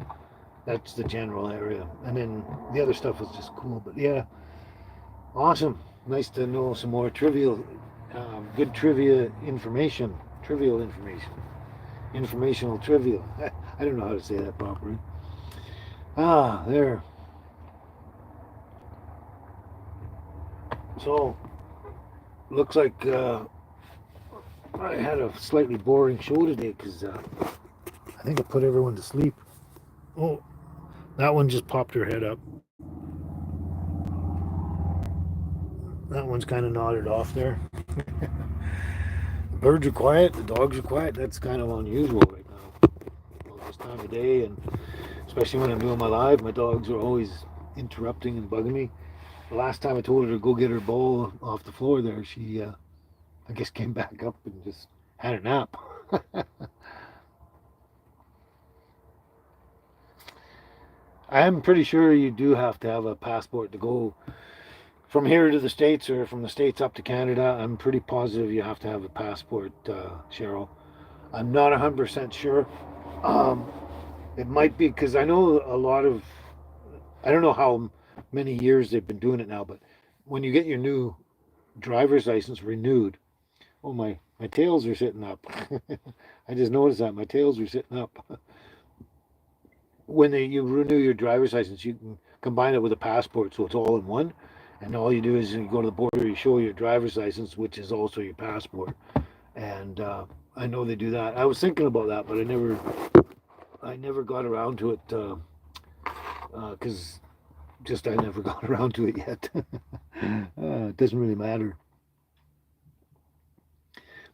that's the general area, and then the other stuff was just cool. But yeah, awesome. Nice to know some more good trivia information, trivial information, informational trivial. I don't know how to say that properly. Ah, there. So looks like I had a slightly boring show today because I think I put everyone to sleep. Oh, that one just popped her head up. That one's kind of nodded off there. The birds are quiet, the dogs are quiet. That's kind of unusual right now. Well, this time of day, and especially when I'm doing my live, my dogs are always interrupting and bugging me. The last time I told her to go get her bowl off the floor there, she, I guess, came back up and just had a nap. I'm pretty sure you do have to have a passport to go from here to the States or from the States up to Canada. I'm pretty positive you have to have a passport, Cheryl. I'm not 100% sure. Um, it might be because I know a lot of, I don't know how many years they've been doing it now, but when you get your new driver's license renewed, oh, my tails are sitting up. I just noticed that my tails are sitting up. When you renew your driver's license, you can combine it with a passport, so it's all in one. And all you do is you go to the border, you show your driver's license, which is also your passport. And I know they do that. I was thinking about that, but I never got around to it because just I never got around to it yet. It doesn't really matter.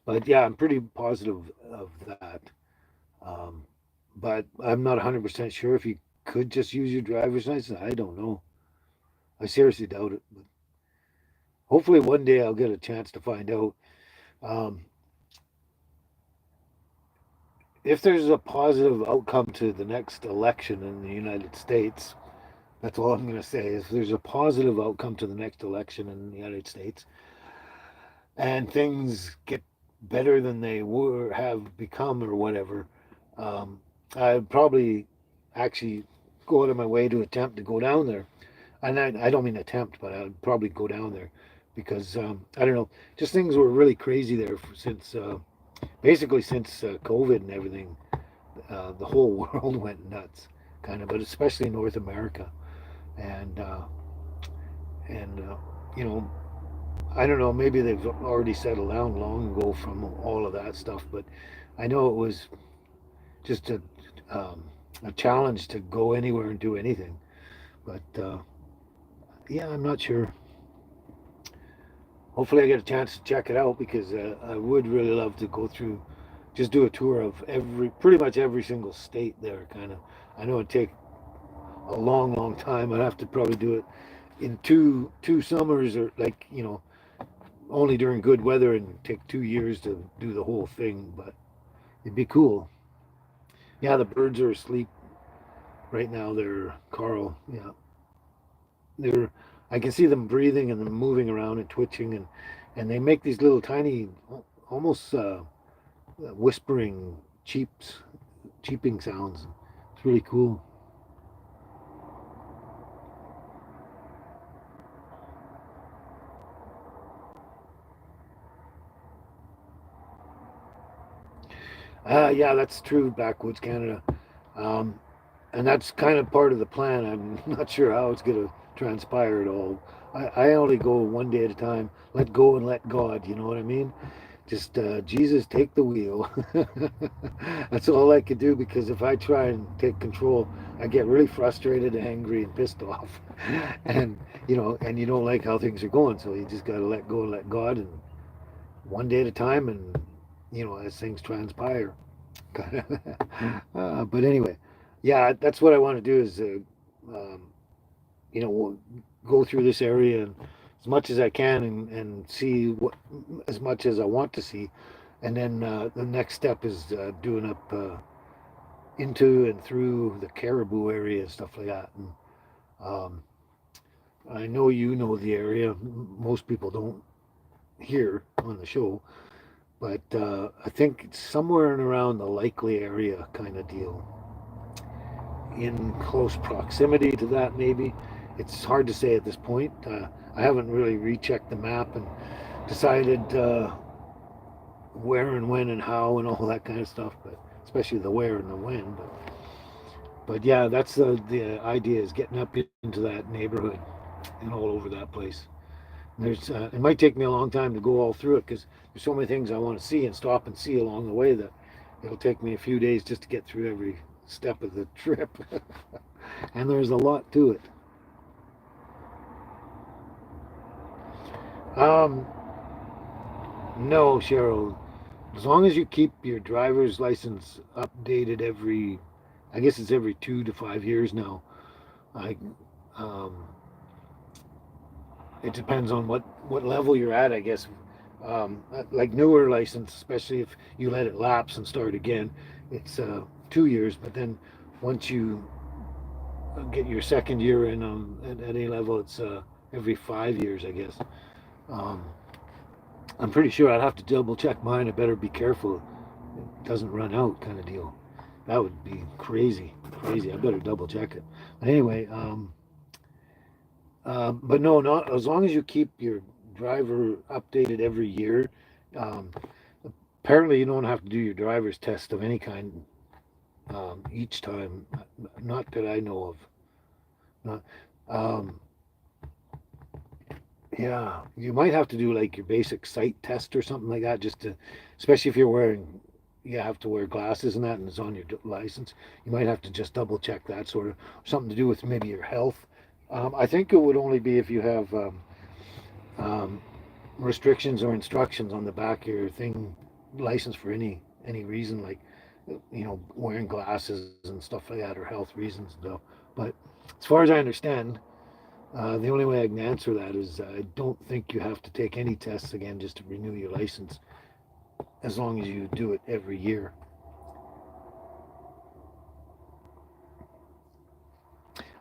But yeah, I'm pretty positive of that. Um, but I'm not 100% sure if you could just use your driver's license. I don't know. I seriously doubt it. But hopefully one day I'll get a chance to find out. Um, if there's a positive outcome to the next election in the United States, that's all I'm going to say. If there's a positive outcome to the next election in the United States, and things get better than they were have become or whatever, um, I'd probably actually go out of my way to attempt to go down there. And I don't mean attempt, but I'd probably go down there because I don't know, just things were really crazy there since basically since COVID and everything. The whole world went nuts, kind of, but especially in North America, and and you know, I don't know, maybe they've already settled down long ago from all of that stuff, but I know it was just um, a challenge to go anywhere and do anything. But yeah, I'm not sure. Hopefully, I get a chance to check it out because I would really love to go through, just do a tour of pretty much every single state there. Kind of. I know it'd take a long, long time. I'd have to probably do it in two summers, or like only during good weather, and take 2 years to do the whole thing. But it'd be cool. Yeah, the birds are asleep right now. They're Carl. Yeah, they're. I can see them breathing and them moving around and twitching, and they make these little tiny, almost whispering cheeping sounds. It's really cool. Yeah, that's true. Backwoods Canada. Um, and that's kind of part of the plan. I'm not sure how it's going to transpire at all. I only go one day at a time. Let go and let God. You know what I mean? Just Jesus, take the wheel. That's all I could do because if I try and take control, I get really frustrated, angry, and pissed off. And and you don't like how things are going, so you just got to let go and let God, and one day at a time, and as things transpire. But anyway, yeah, that's what I want to do is, um, we'll go through this area and as much as I can, and see what as much as I want to see, and then the next step is doing up into and through the Caribou area and stuff like that. And um, I know you know the area. Most people don't here on the show, but I think it's somewhere in around the Likely area kind of deal, in close proximity to that, maybe. It's hard to say at this point. I haven't really rechecked the map and decided where and when and how and all that kind of stuff, but especially the where and the when. But yeah, that's the idea, is getting up into that neighborhood and all over that place. There's it might take me a long time to go all through it because there's so many things I want to see and stop and see along the way that it'll take me a few days just to get through every step of the trip. And there's a lot to it. Um, no, Cheryl. As long as you keep your driver's license updated I guess it's every 2 to 5 years now. I, um, it depends on what level you're at, I guess. Like newer license, especially if you let it lapse and start again, it's 2 years. But then once you get your second year in at any level, it's every 5 years, I guess. Um, I'm pretty sure I'd have to double check mine. I better be careful it doesn't run out, kind of deal. That would be crazy, crazy. I better double check it. But anyway, but no, not as long as you keep your driver updated every year. Um, Apparently, you don't have to do your driver's test of any kind each time. Not that I know of. Not, um, yeah, you might have to do like your basic sight test or something like that, just to, especially if you have to wear glasses and that, and it's on your license. You might have to just double check that sort of, something to do with maybe your health. I think it would only be if you have um, restrictions or instructions on the back of your thing, license for any reason, like wearing glasses and stuff like that, or health reasons though. But as far as I understand, the only way I can answer that is I don't think you have to take any tests again just to renew your license, as long as you do it every year.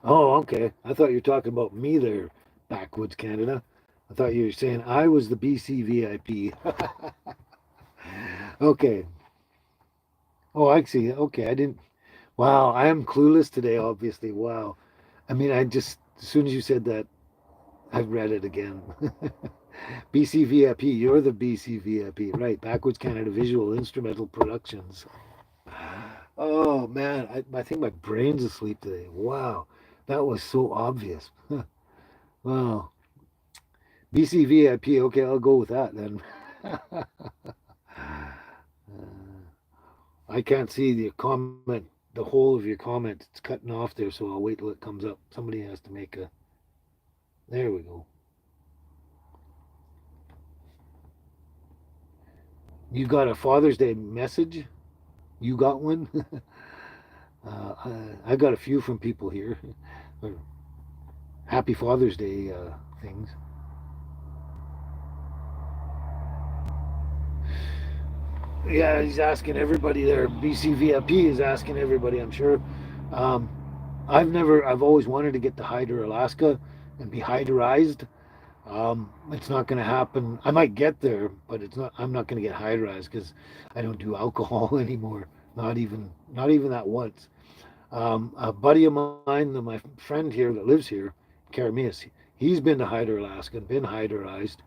Oh, okay. I thought you were talking about me there, Backwoods Canada. I thought you were saying I was the BC VIP. Okay. Oh, I see. Okay, I didn't. Wow, I am clueless today, obviously. Wow. I mean, as soon as you said that, I've read it again. BC VIP, you're the BC VIP, right? Backwoods Canada Visual Instrumental Productions. Oh man, I think my brain's asleep today. Wow, that was so obvious. Wow, BC VIP. Okay, I'll go with that then. I can't see the comment. the whole of your comment. It's cutting off there, so I'll wait till it comes up. Somebody has to make a. There we go. You got a Father's Day message? You got one? I got a few from people here. Happy Father's Day things. Yeah, he's asking everybody there. BCVIP is asking everybody, I'm sure. Um, I've always wanted to get to Hyder, Alaska and be hyderized. It's not going to happen. I might get there, but I'm not going to get hyderized because I don't do alcohol anymore. Not even that once. A buddy of mine, my friend here that lives here, Karamias, he's been to Hyder, Alaska, and been hyderized,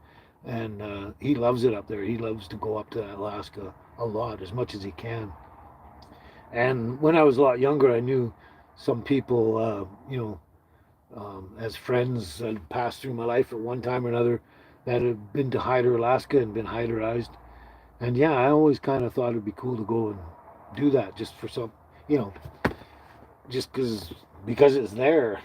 and he loves it up there. He loves to go up to Alaska a lot, as much as he can. And when I was a lot younger, I knew some people, as friends that passed through my life at one time or another that had been to Hyder, Alaska, and been hyderized. And yeah, I always kind of thought it'd be cool to go and do that just for some, you know, just because it's there.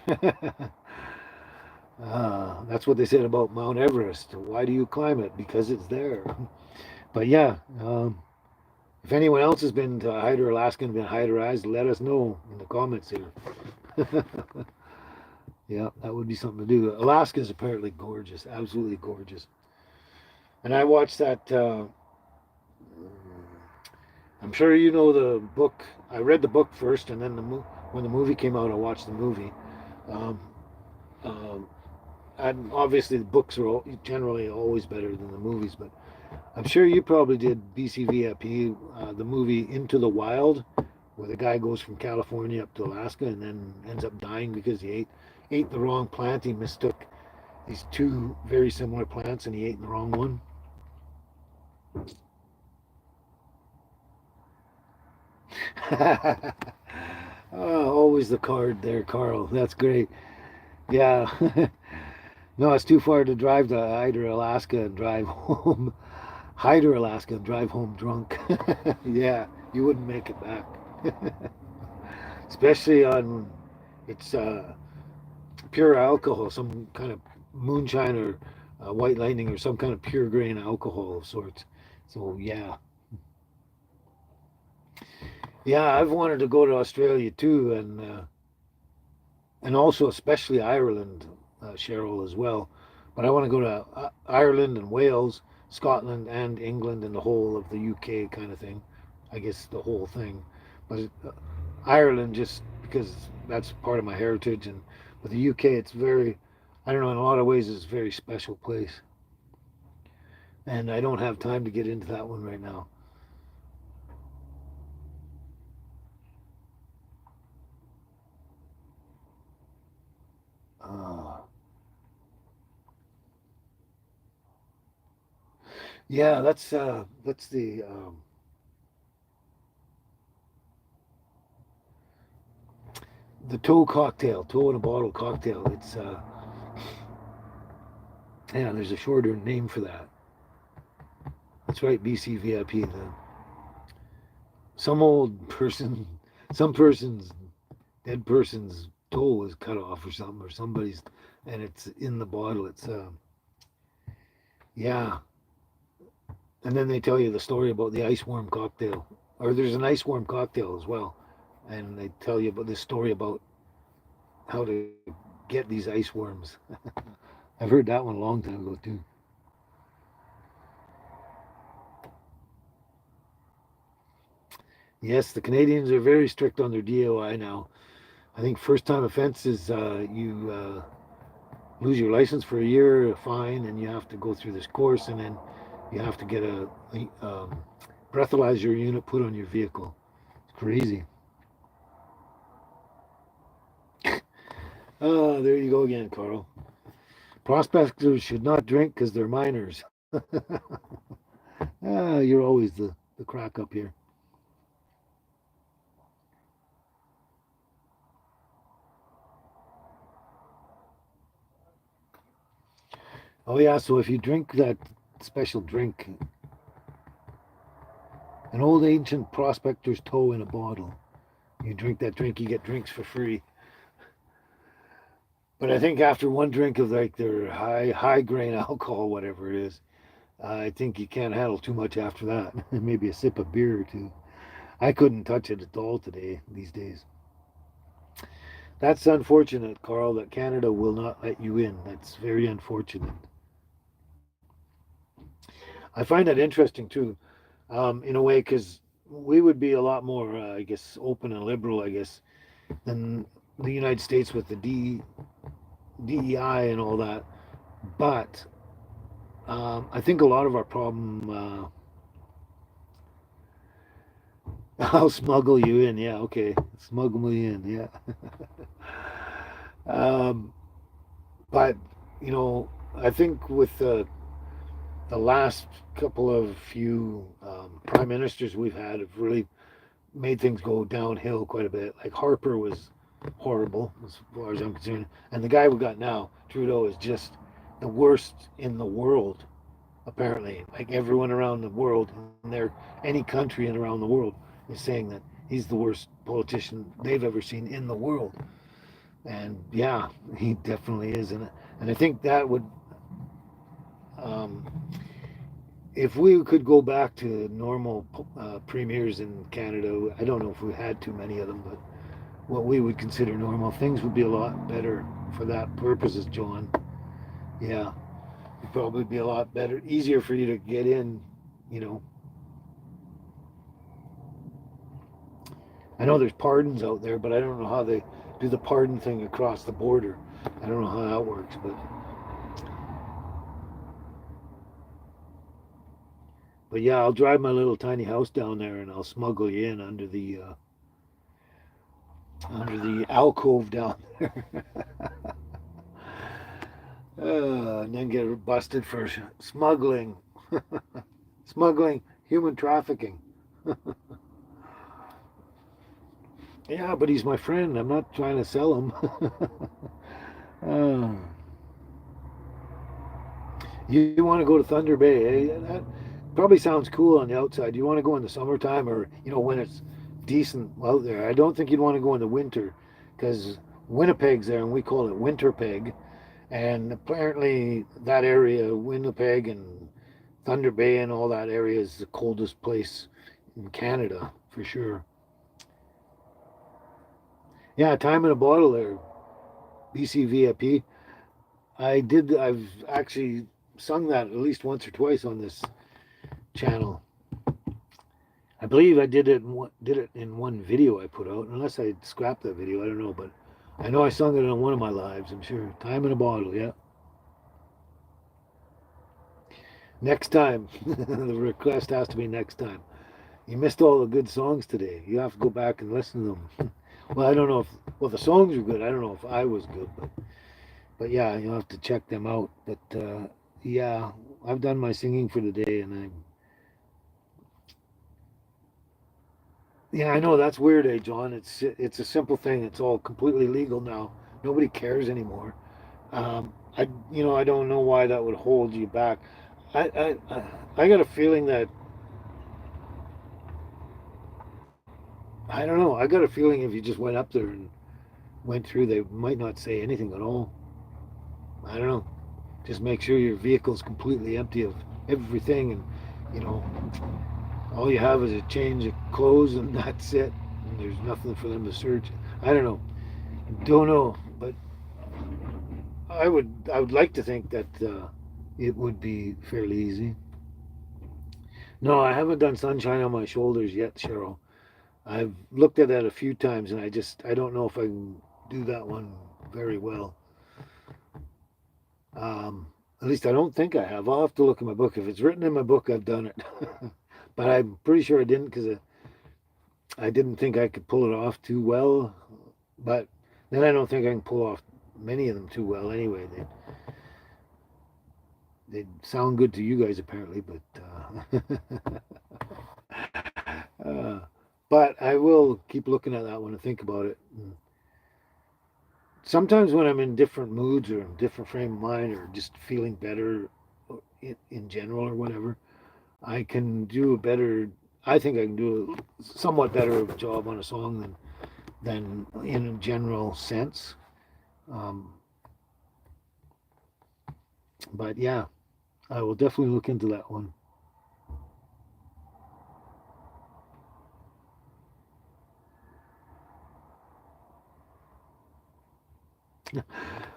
That's what they said about Mount Everest. Why do you climb it? Because it's there. But yeah, if anyone else has been to Hyder, Alaska, and been hyderized, let us know in the comments here. Yeah, that would be something to do. Alaska is apparently gorgeous, absolutely gorgeous. And I watched that. I'm sure you know the book. I read the book first, and then when the movie came out, I watched the movie. Um, um, and obviously, the books are generally always better than the movies, but I'm sure you probably did BCVIP, the movie Into the Wild, where the guy goes from California up to Alaska and then ends up dying because he ate the wrong plant. He mistook these two very similar plants and he ate the wrong one. Always the card there, Carl. That's great. Yeah. No, it's too far to drive to Hyder, Alaska and drive home. Hyder, Alaska and drive home drunk. Yeah, you wouldn't make it back. Especially on it's pure alcohol, some kind of moonshine or white lightning or some kind of pure grain alcohol of sorts. So yeah, yeah, I've wanted to go to Australia too, and also especially Ireland, Cheryl as well. But I want to go to Ireland and Wales, Scotland and England and the whole of the UK kind of thing. I guess the whole thing, but Ireland just because that's part of my heritage, and with the UK, it's very, I don't know, in a lot of ways, it's a very special place, and I don't have time to get into that one right now. Uh, yeah, that's the toe cocktail, toe in a bottle cocktail. It's yeah, there's a shorter name for that. That's right, BC VIP. Some old person, some person's dead person's toe was cut off or something, or somebody's, and it's in the bottle. It's yeah, and then they tell you the story about the ice worm cocktail, or there's an ice worm cocktail as well, and they tell you about this story about how to get these ice worms. I've heard that one a long time ago too. Yes, the Canadians are very strict on their DOI now. I think first time offenses, you lose your license for a year, a fine, and you have to go through this course, and then you have to get a breathalyzer unit put on your vehicle. It's crazy. Oh, there you go again, Carl. Prospectors should not drink because they're minors. You're always the crack up here. Oh yeah, so if you drink that special drink, an old ancient prospector's toe in a bottle. You drink that drink, you get drinks for free. But I think after one drink of like their high grain alcohol, whatever it is, I think you can't handle too much after that. Maybe a sip of beer or two. I couldn't touch it at all today these days. That's unfortunate, Carl, that Canada will not let you in. That's very unfortunate. I find that interesting too, in a way, because we would be a lot more, I guess, open and liberal, I guess, than the United States with the DEI and all that. But I think a lot of our problem, I'll smuggle you in. Yeah, okay. Smuggle me in. Yeah. um, but, I think with the last couple of few prime ministers we've had have really made things go downhill quite a bit. Like Harper was horrible as far as I'm concerned, and the guy we got now, Trudeau, is just the worst in the world. Apparently, like everyone around the world, and there any country and around the world is saying that he's the worst politician they've ever seen in the world. And yeah, he definitely is, and I think that would um, if we could go back to normal premiers in Canada, I don't know if we had too many of them, but what we would consider normal, things would be a lot better for that purposes, John. Yeah, it'd probably be a lot better, easier for you to get in. You know, I know there's pardons out there, but I don't know how they do the pardon thing across the border. I don't know how that works, but yeah, I'll drive my little tiny house down there and I'll smuggle you in under the alcove down there. And then get busted for smuggling, smuggling, human trafficking. Yeah, but he's my friend. I'm not trying to sell him. uh, you want to go to Thunder Bay? Eh? That probably sounds cool on the outside. You want to go in the summertime or when it's decent out there. I don't think you'd want to go in the winter because Winnipeg's there and we call it Winterpeg. And apparently that area, Winnipeg and Thunder Bay and all that area is the coldest place in Canada for sure. Yeah, time in a bottle there, BC VIP. I've actually sung that at least once or twice on this channel. I believe I did it in one video I put out, unless I scrapped that video. I don't know, but I know I sung it on one of my lives. I'm sure. Time in a bottle. Yeah. Next time, the request has to be next time. You missed all the good songs today. You have to go back and listen to them. Well, I don't know if the songs were good. I don't know if I was good, but yeah, you'll have to check them out. But yeah, I've done my singing for the day, and yeah, I know that's weird, eh, John. It's a simple thing. It's all completely legal now. Nobody cares anymore. I don't know why that would hold you back. I got a feeling that I don't know. I got a feeling if you just went up there and went through, they might not say anything at all. I don't know. Just make sure your vehicle's completely empty of everything, and you know, all you have is a change of clothes, and that's it. And there's nothing for them to search. I don't know. Don't know, but I would like to think that it would be fairly easy. No, I haven't done sunshine on my shoulders yet, Cheryl. I've looked at that a few times, and I don't know if I can do that one very well. At least I don't think I have. I'll have to look in my book. If it's written in my book, I've done it. But I'm pretty sure I didn't because I didn't think I could pull it off too well. But then I don't think I can pull off many of them too well anyway. They sound good to you guys apparently, uh, but I will keep looking at that one and think about it. And sometimes when I'm in different moods or in different frame of mind or just feeling better in general or whatever, I can do a better. I think I can do a somewhat better of a job on a song than in a general sense. Um, but yeah, I will definitely look into that one.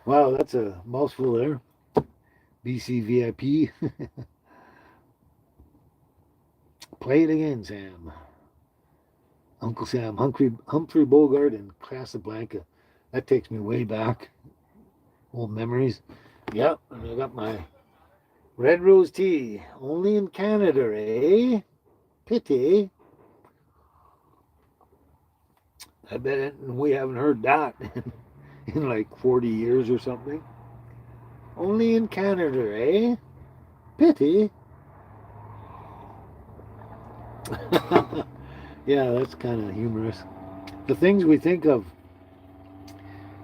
Wow, that's a mouthful there. BC VIP. Play it again, Sam. Uncle Sam, Humphrey Bogart in Casablanca. That takes me way back. Old memories. Yep, and I got my red rose tea. Only in Canada, eh? Pity. I bet we haven't heard that in like 40 years or something. Only in Canada, eh? Pity. Yeah, that's kind of humorous. The things we think of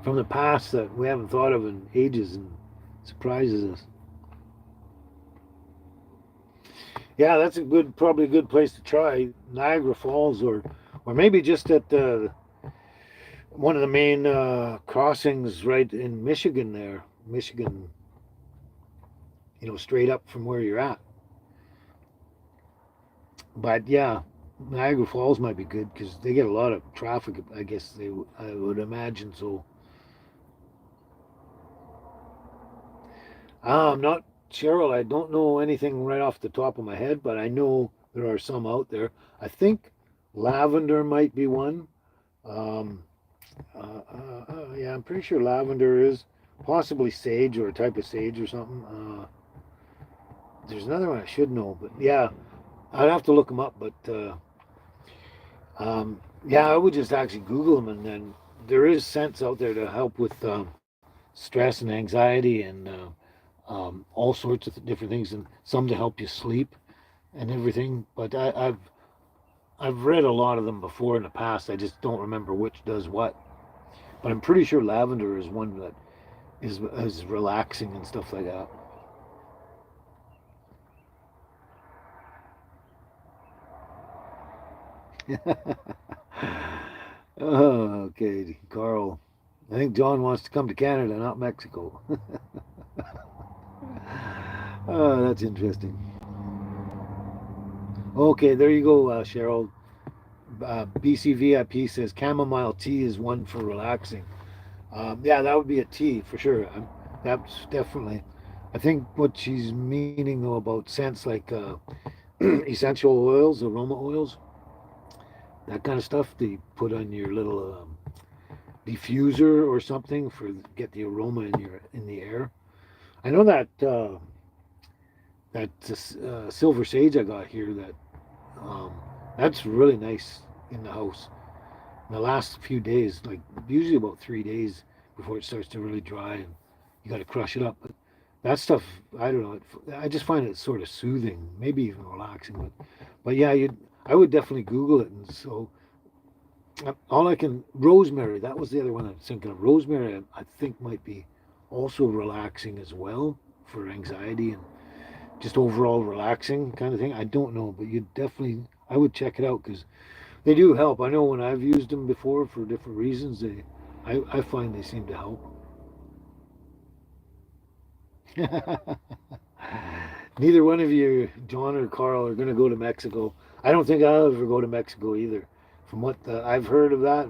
from the past that we haven't thought of in ages and surprises us. Yeah, that's probably a good place to try Niagara Falls, or maybe just at one of the main crossings right in Michigan. There, Michigan, straight up from where you're at. But yeah, Niagara Falls might be good because they get a lot of traffic. I guess I would imagine so. I'm not Cheryl. I don't know anything right off the top of my head, but I know there are some out there. I think lavender might be one. Um, yeah, I'm pretty sure lavender is possibly sage or a type of sage or something. There's another one I should know, but yeah, I'd have to look them up. But yeah, I would just actually Google them, and then there is scents out there to help with stress and anxiety and all sorts of different things, and some to help you sleep and everything. But I've read a lot of them before in the past. I just don't remember which does what. But I'm pretty sure lavender is one that is relaxing and stuff like that. Oh, okay, Carl. I think John wants to come to Canada, not Mexico. Oh, that's interesting. Okay, there you go, Cheryl. BC VIP says chamomile tea is one for relaxing. Yeah, that would be a tea for sure. That's definitely. I think what she's meaning though about scents like essential oils, aroma oils, that kind of stuff that you put on your little diffuser or something for get the aroma in the air. I know that silver sage I got here um, that's really nice in the house. In the last few days, like usually about 3 days before it starts to really dry, and you got to crush it up. But that stuff, I don't know. I just find it sort of soothing, maybe even relaxing. But yeah, I would definitely Google it. And so all I can rosemary. That was the other one I was thinking of. Rosemary, I think might be also relaxing as well for anxiety and just overall relaxing kind of thing. I don't know, but you definitely I would check it out because they do help. I know when I've used them before for different reasons, I find they seem to help. Neither one of you, John or Carl, are going to go to Mexico. I don't think I'll ever go to Mexico either. From what I've heard of that,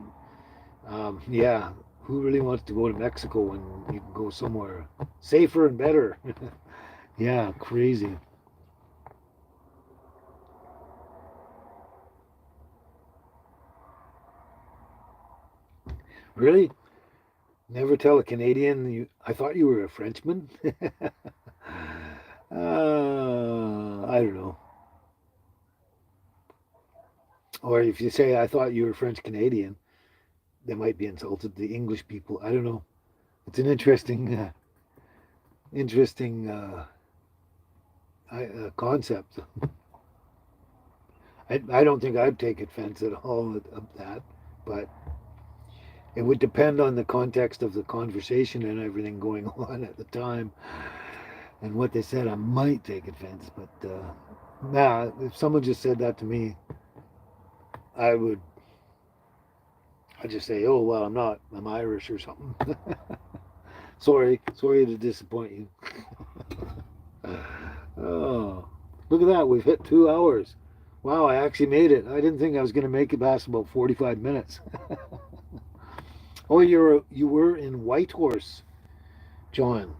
yeah, who really wants to go to Mexico when you can go somewhere safer and better? Yeah, crazy. Really? Never tell a Canadian you. I thought you were a Frenchman. I don't know. Or if you say I thought you were French Canadian, they might be insulted. The English people. I don't know. It's an interesting concept. I don't think I'd take offense at all of that, but it would depend on the context of the conversation and everything going on at the time and what they said. I might take offense, but nah, if someone just said that to me, I would I just say, oh well, I'm not. I'm Irish or something. Sorry to disappoint you. Oh, look at that. We've hit 2 hours. Wow, I actually made it. I didn't think I was going to make it past about 45 minutes. Oh, you were in Whitehorse, John.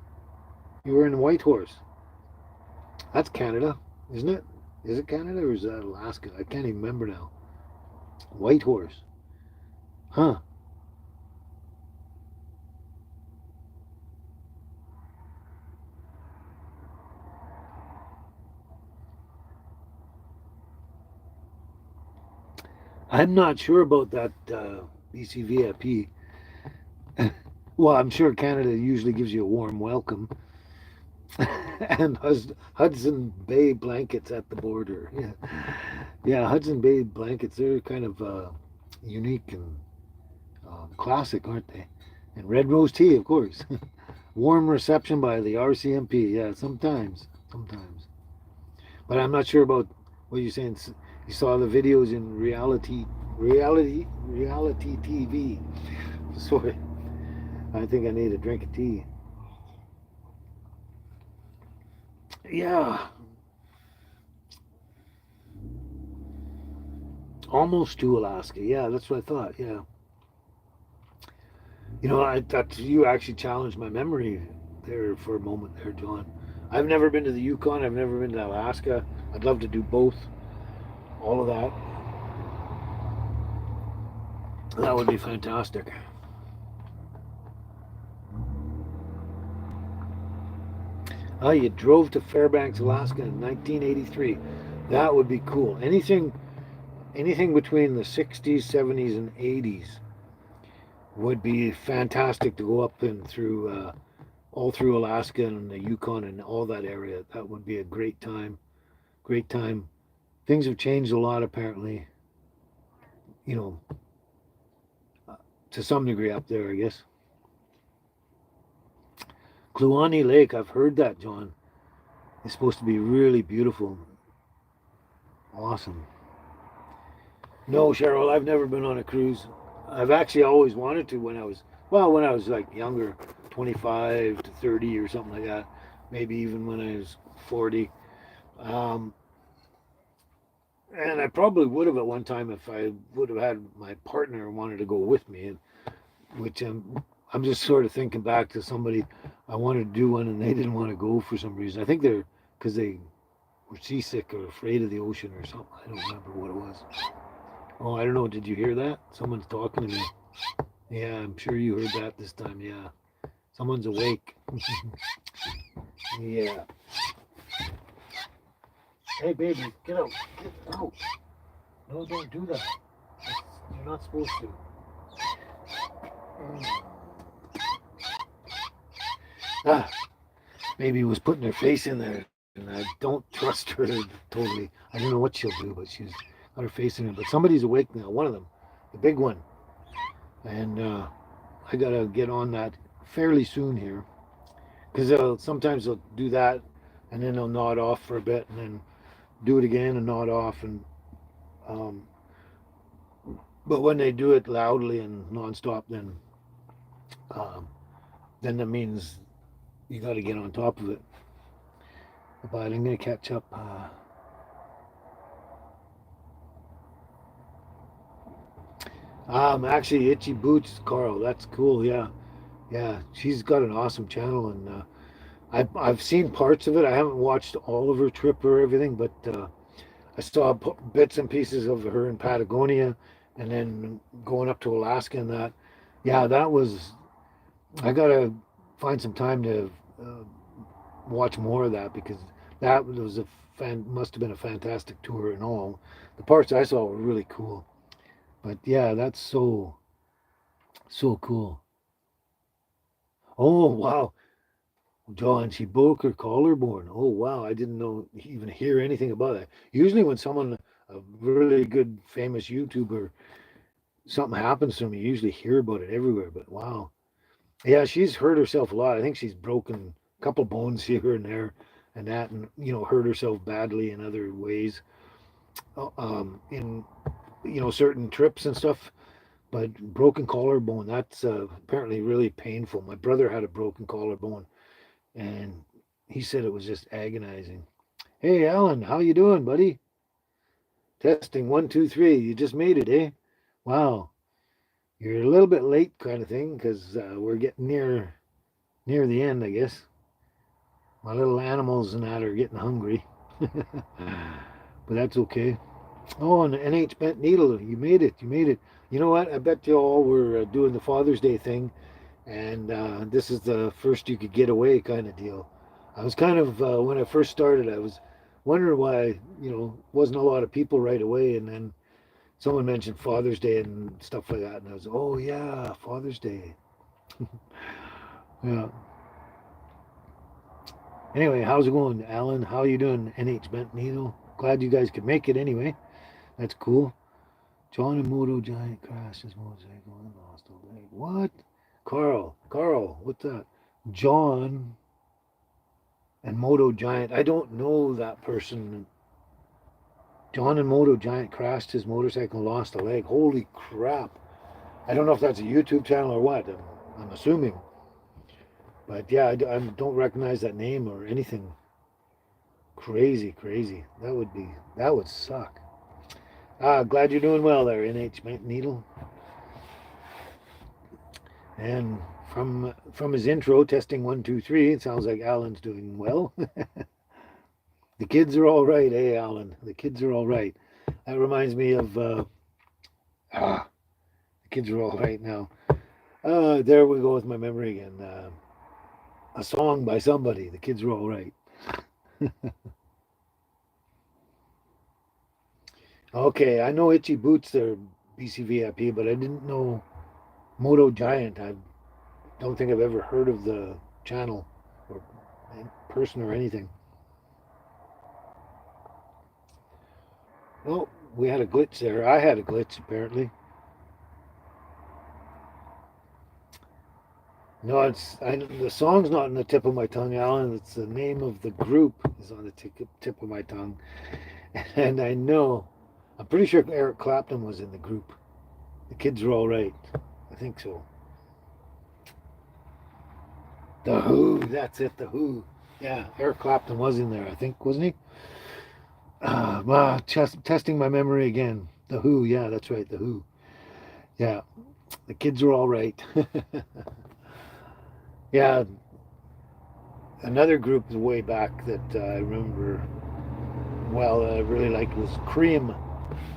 You were in Whitehorse. That's Canada, isn't it? Is it Canada or is that Alaska? I can't even remember now. Whitehorse. Huh. I'm not sure about that BCVIP. Well, I'm sure Canada usually gives you a warm welcome. And Hudson Bay blankets at the border. Yeah, yeah. Hudson Bay blankets. They're kind of unique and classic, aren't they? And red rose tea, of course. Warm reception by the RCMP. Yeah, sometimes. But I'm not sure about what you're saying. You saw the videos in reality TV. Sorry, I think I need a drink of tea. Yeah, almost to Alaska. Yeah, that's what I thought. Yeah, that you actually challenged my memory there for a moment there, John. I've never been to the Yukon. I've never been to Alaska. I'd love to do both. All of that. That would be fantastic. Oh, you drove to Fairbanks, Alaska in 1983. That would be cool. Anything between the 60s, 70s, and 80s would be fantastic to go up and through all through Alaska and the Yukon and all that area. That would be a great time. Great time. Things have changed a lot apparently. You know, to some degree up there, I guess. Kluane Lake, I've heard that, John. It's supposed to be really beautiful. Awesome. No, Cheryl, I've never been on a cruise. I've actually always wanted to when I was like younger, 25 to 30 or something like that. Maybe even when I was 40. Um, and I probably would have at one time if I would have had my partner wanted to go with me, and which I'm just sort of thinking back to somebody I wanted to do one and they didn't want to go for some reason. I think they're because they were seasick or afraid of the ocean or something. I don't remember what it was. Oh, I don't know. Did you hear that? Someone's talking to me. Yeah, I'm sure you heard that this time. Yeah. Someone's awake. Yeah. Hey, baby, get out. Get out. No, don't do that. You're not supposed to. Ah, baby was putting her face in there, and I don't trust her totally. I don't know what she'll do, but she's got her face in it. But somebody's awake now. One of them, the big one, and I gotta get on that fairly soon here because sometimes they'll do that, and then they'll nod off for a bit, and then do it again and nod off, and um, but when they do it loudly and nonstop, um, then that means you got to get on top of it. But I'm gonna catch up. Actually, Itchy Boots, Carl. That's cool. Yeah, yeah. She's got an awesome channel, and I've seen parts of it. I haven't watched all of her trip or everything, but I saw bits and pieces of her in Patagonia, and then going up to Alaska and that. Yeah, that was. I gotta find some time to uh, watch more of that because that was must have been a fantastic tour and all. The parts I saw were really cool. But yeah, that's so cool. Oh wow, John, she broke her collarbone. Oh wow, I didn't know even hear anything about that. Usually when someone a really good famous YouTuber something happens to them, you usually hear about it everywhere. But wow, yeah, she's hurt herself a lot. I think she's broken a couple bones here and there, and that, and hurt herself badly in other ways. In certain trips and stuff. But broken collarbone, that's apparently really painful. My brother had a broken collarbone, and he said it was just agonizing. Hey, Alan, how you doing, buddy? Testing one, two, three. You just made it, eh? Wow, you're a little bit late, kind of thing, because we're getting near the end, I guess. My little animals and that are getting hungry, but that's okay. Oh, an NH bent needle. You made it. You made it. You know what? I bet you all were doing the Father's Day thing, and this is the first you could get away kind of deal. I was kind of when I first started, I was wondering why wasn't a lot of people right away, and then someone mentioned Father's Day and stuff like that, and I was, oh yeah, Father's Day. Yeah. Anyway, how's it going, Alan? How you doing, NH Bent Needle? Glad you guys could make it anyway. That's cool. John and Moto Giant crashed his motorcycle and lost a leg. What? Carl, what's that? John and Moto Giant. I don't know that person. John and Moto Giant crashed his motorcycle and lost a leg. Holy crap. I don't know if that's a YouTube channel or what. I'm assuming. But yeah, I don't recognize that name or anything. Crazy, crazy. That would suck. Glad you're doing well there, NH Needle. And from his intro, testing one, two, three, it sounds like Alan's doing well. The kids are all right, eh, Alan? The kids are all right. That reminds me of the kids are all right now. There we go with my memory again. A song by somebody. The kids are all right. Okay, I know Itchy Boots there, BCVIP, but I didn't know Moto Giant. I don't think I've ever heard of the channel or person or anything. Oh, we had a glitch there. I had a glitch apparently. No, the song's not on the tip of my tongue, Alan. It's the name of the group is on the tip of my tongue, and I'm pretty sure Eric Clapton was in the group. The kids are all right. I think so. The Who, that's it. The Who. Yeah, Eric Clapton was in there. I think, wasn't he? Testing my memory again. The Who. Yeah, that's right. The Who. Yeah, the kids are all right. Yeah, another group way back that I remember well, I really liked was Cream.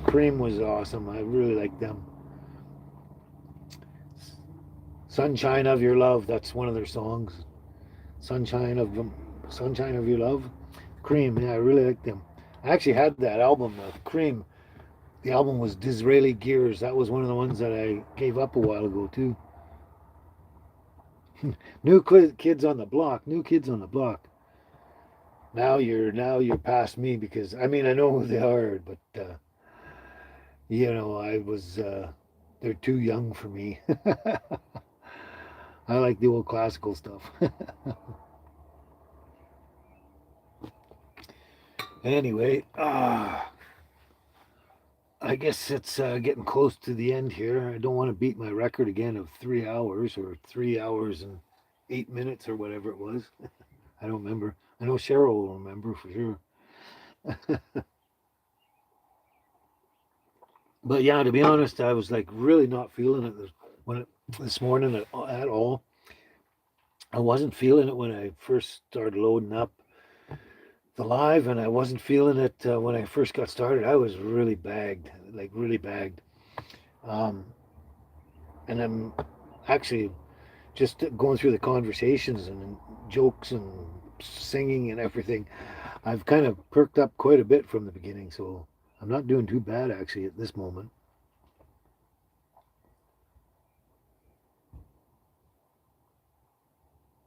Cream was awesome. I really liked them. Sunshine of Your Love. That's one of their songs. Sunshine of Sunshine of Your Love. Cream. Yeah, I really liked them. I actually had that album of Cream. The album was Disraeli Gears. That was one of the ones that I gave up a while ago too. New kids on the block. New kids on the block. Now you're past me because I mean I know who they are, but I was they're too young for me. I like the old classical stuff. Anyway, I guess it's getting close to the end here. I don't want to beat my record again of 3 hours or 3 hours and 8 minutes or whatever it was. I don't remember. I know Cheryl will remember for sure. But yeah, to be honest, I was like really not feeling it this morning at all. I wasn't feeling it when I first started loading up the live, and I wasn't feeling it when I first got started. I was really bagged, like really bagged. Um, and I'm actually just going through the conversations and jokes and singing and everything. I've kind of perked up quite a bit from the beginning, so I'm not doing too bad actually at this moment.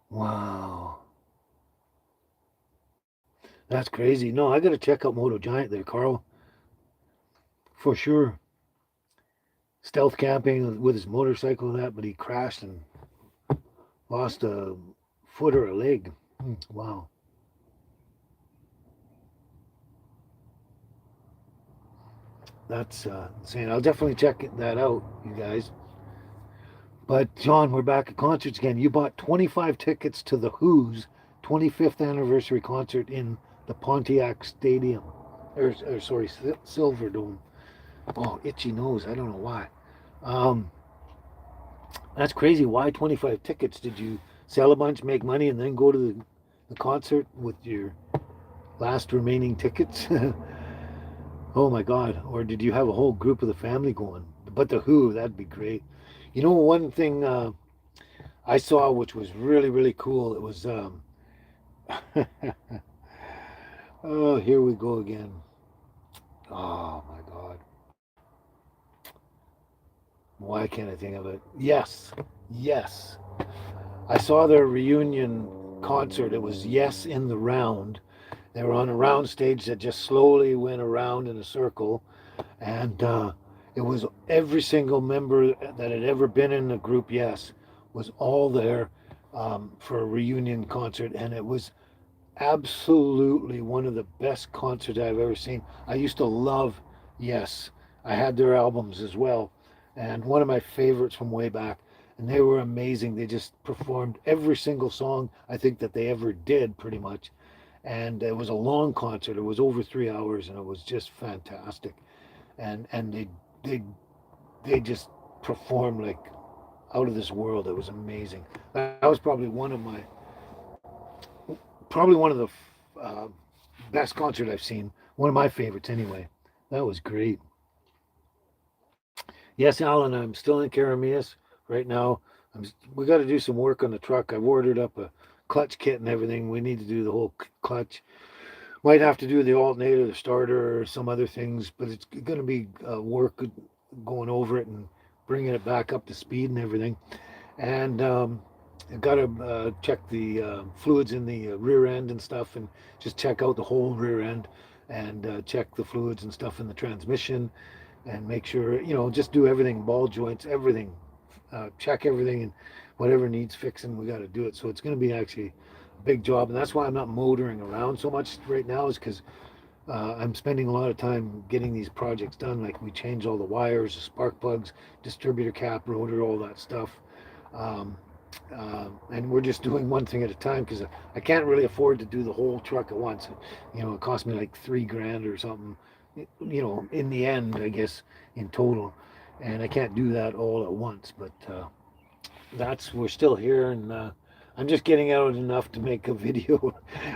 Wow, that's crazy. No, I got to check out Moto Giant there, Carl, for sure. Stealth camping with his motorcycle and that, but he crashed and lost a foot or a leg. Wow. That's insane. I'll definitely check that out, you guys. But John, we're back at concerts again. You bought 25 tickets to the Who's 25th anniversary concert in the Pontiac Stadium, or sorry, Silver Dome. Oh, itchy nose. I don't know why. Um, that's crazy. Why 25 tickets? Did you sell a bunch, make money, and then go to the concert with your last remaining tickets? Oh my God. Or did you have a whole group of the family going? But the Who, that'd be great. You know, one thing I saw which was really, really cool, it was, oh, here we go again. Oh my God. Why can't I think of it? Yes. Yes. I saw their reunion concert. It was Yes in the Round. They were on a round stage that just slowly went around in a circle, and it was every single member that had ever been in the group Yes was all there for a reunion concert, and it was absolutely one of the best concerts I've ever seen. I used to love Yes. I had their albums as well, and one of my favorites from way back. And they were amazing. They just performed every single song I think that they ever did, pretty much. And it was a long concert. It was over 3 hours, and it was just fantastic. And they they just performed like out of this world. It was amazing. That was probably one of the uh, best concert I've seen. One of my favorites, anyway. That was great. Yes, Alan, I'm still in Karamias right now. We got to do some work on the truck. I've ordered up a clutch kit and everything. We need to do the whole clutch. Might have to do the alternator, the starter, or some other things, but it's going to be work going over it and bringing it back up to speed and everything. And I've got to check the fluids in the rear end and stuff, and just check out the whole rear end, and check the fluids and stuff in the transmission, and make sure, just do everything, ball joints, everything, check everything, and whatever needs fixing, we got to do it. So it's going to be actually a big job, and that's why I'm not motoring around so much right now, is because I'm spending a lot of time getting these projects done. Like we change all the wires, the spark plugs, distributor cap, rotor, all that stuff. Um, and we're just doing one thing at a time because I can't really afford to do the whole truck at once. It cost me like 3 grand or something. In the end, I guess in total, and I can't do that all at once. But that's we're still here, and I'm just getting out enough to make a video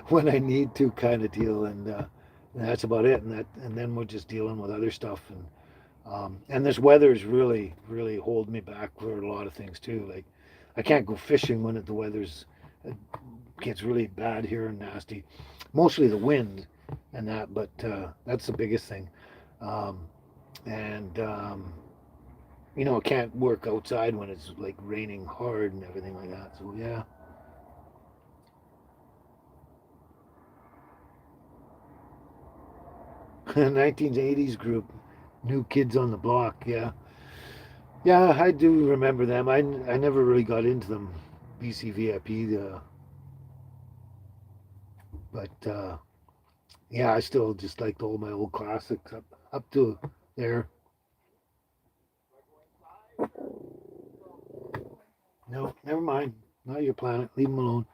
when I need to, kind of deal, and that's about it. And then we're just dealing with other stuff, and this weather's really, really holding me back for a lot of things too. Like I can't go fishing when the weather's it gets really bad here and nasty. Mostly the wind and that, but that's the biggest thing. Um, and I can't work outside when it's like raining hard and everything like that. So yeah, 1980s group, New Kids on the Block. Yeah, yeah, I do remember them. I never really got into them, BCVIP, but yeah, I still just liked all my old classics up to there. No, never mind. Not your planet. Leave them alone.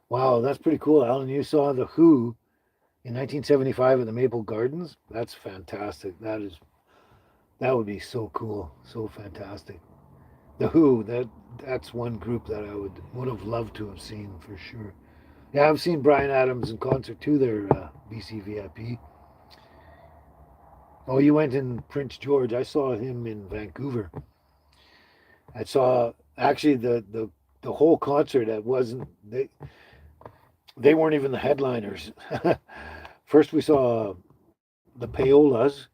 Wow, that's pretty cool, Alan. You saw the Who in 1975 at the Maple Gardens. That's fantastic. That would be so cool, so fantastic. The Who, that's one group that I would have loved to have seen for sure. Yeah, I've seen Brian Adams in concert too. There, BC VIP. Oh, you went in Prince George. I saw him in Vancouver. I saw actually the whole concert. It wasn't they weren't even the headliners. First we saw the Payolas,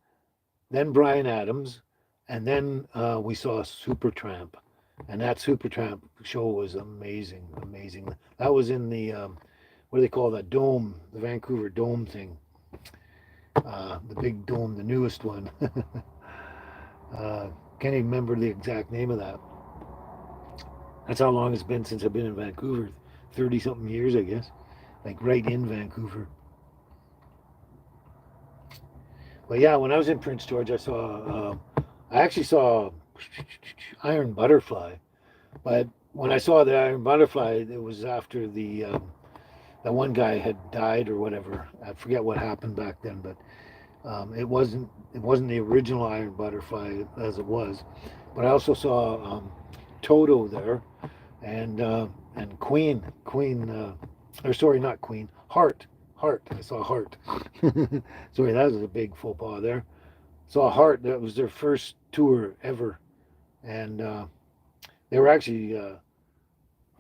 then Brian Adams, and then we saw Supertramp, and that Supertramp show was amazing, amazing. That was in the what do they call that dome, the Vancouver Dome thing, the big dome, the newest one. Can't even remember the exact name of that. That's how long it's been since I've been in Vancouver, 30 something years, I guess. like right in Vancouver. But yeah, when I was in Prince George, I actually saw iron butterfly. But when I saw the iron butterfly, it was after that one guy had died or whatever. I forget what happened back then, but it wasn't the original iron butterfly as it was. But I also saw Toto there, and or sorry, not Queen, Heart. I saw Heart. Sorry, that was a big faux pas there. Saw Heart. That was their first tour ever, and they were actually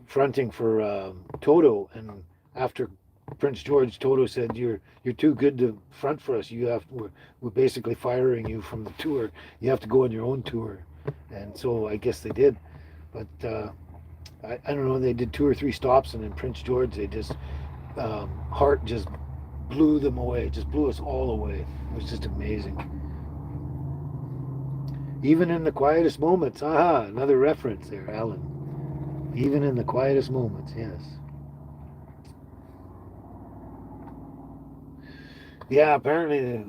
fronting for Toto. And after Prince George, Toto said, "You're too good to front for us. We're basically firing you from the tour. You have to go on your own tour." And so I guess they did, but I don't know. They did 2 or 3 stops, and then Prince George, they just Heart just blew them away. Just blew us all away. It was just amazing. Even in the quietest moments. Aha, another reference there, Alan. Even in the quietest moments, yes. Yeah, apparently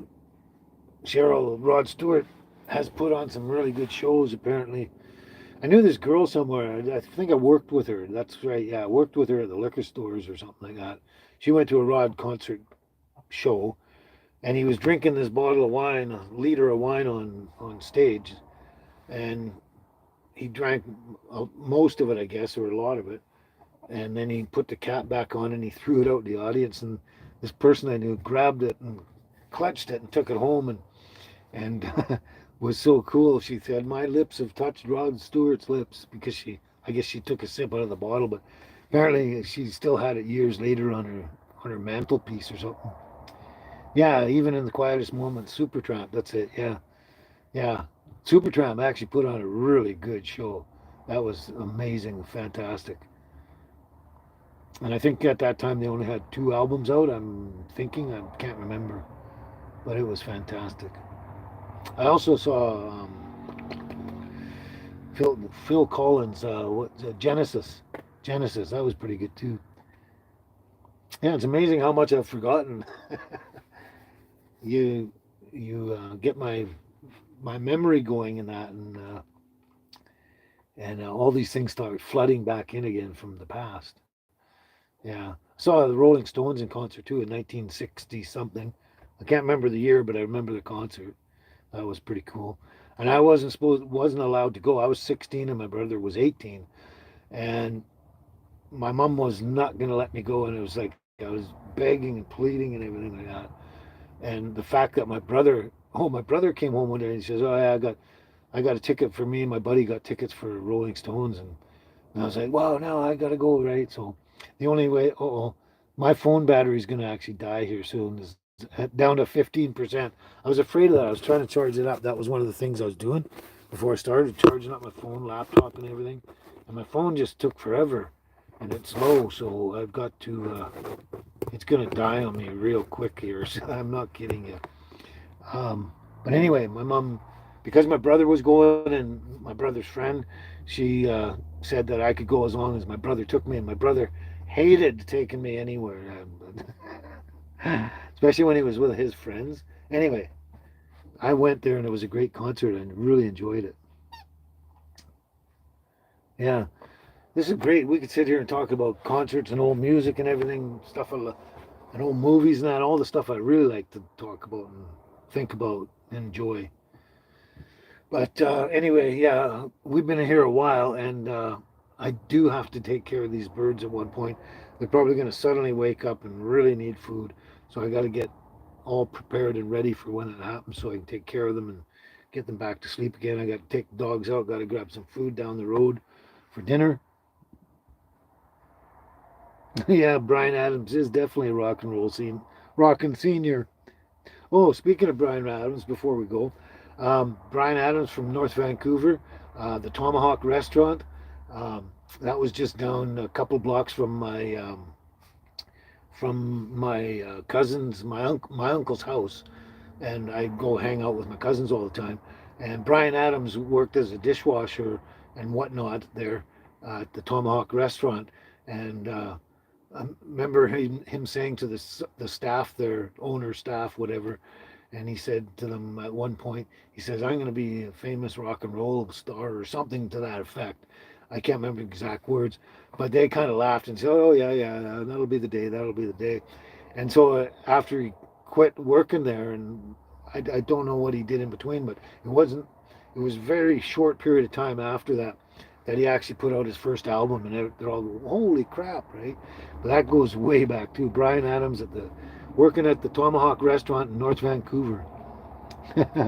Cheryl Rod Stewart has put on some really good shows. Apparently, I knew this girl somewhere. I think I worked with her. That's right. Yeah, I worked with her at the liquor stores or something like that. She went to a Rod concert show, and he was drinking this bottle of wine, a liter of wine on stage, and he drank most of it, I guess, or a lot of it. And then he put the cap back on and he threw it out in the audience. And this person I knew grabbed it and clutched it and took it home and was so cool. She said, "My lips have touched Rod Stewart's lips," because I guess she took a sip out of the bottle, but apparently she still had it years later on her mantelpiece or something. Yeah, even in the quietest moments, Supertramp. That's it. Yeah, yeah. Supertramp actually put on a really good show. That was amazing, fantastic. And I think at that time they only had 2 albums out. I can't remember, but it was fantastic. I also saw Phil Collins, Genesis. Genesis, that was pretty good too. Yeah, it's amazing how much I've forgotten. you you get my memory going in that, and all these things start flooding back in again from the past. Yeah, saw the Rolling Stones in concert too in 1960 something. I can't remember the year, but I remember the concert. That was pretty cool. And I wasn't allowed to go. I was 16 and my brother was 18, and my mom was not going to let me go. And it was like I was begging and pleading and everything like that. And the fact that my brother came home one day and he says, "Oh yeah, I got a ticket for me and my buddy got tickets for Rolling Stones," and I was like, "Wow, now I gotta go, right?" So the only way, my phone battery is gonna actually die here soon. Is down to 15%. I was afraid of that. I was trying to charge it up. That was one of the things I was doing before I started charging up my phone, laptop, and everything. And my phone just took forever, and it's low. So I've got to. It's gonna die on me real quick here. So I'm not kidding you. But anyway, my mom, because my brother was going and my brother's friend, she said that I could go as long as my brother took me, and my brother hated taking me anywhere, especially when he was with his friends. Anyway, I went there and it was a great concert and really enjoyed it. Yeah, this is great. We could sit here and talk about concerts and old music and everything, and old movies and that, all the stuff I really like to talk about and think about and enjoy. But anyway, yeah, we've been here a while, and I do have to take care of these birds at one point. They're probably going to suddenly wake up and really need food, so I got to get all prepared and ready for when it happens, so I can take care of them and get them back to sleep again. I got to take the dogs out, got to grab some food down the road for dinner. Yeah, Brian Adams is definitely a rock and roll scene, rockin' senior. Oh, speaking of Brian Adams, before we go, Brian Adams from North Vancouver, the Tomahawk Restaurant. That was just down a couple blocks from my cousin's my uncle's house, and I go hang out with my cousins all the time. And Brian Adams worked as a dishwasher and whatnot there at the Tomahawk Restaurant, and I remember him saying to the staff, their owner, staff, whatever, and he said to them at one point, he says, "I'm going to be a famous rock and roll star," or something to that effect. I can't remember the exact words, but they kind of laughed and said, "Oh yeah, yeah, that'll be the day. That'll be the day." And so after he quit working there, and I don't know what he did in between, but it wasn't. It was a very short period of time after that that he actually put out his first album, and they're all going, "Holy crap!" Right? But that goes way back too. Brian Adams at the working at the Tomahawk restaurant in North Vancouver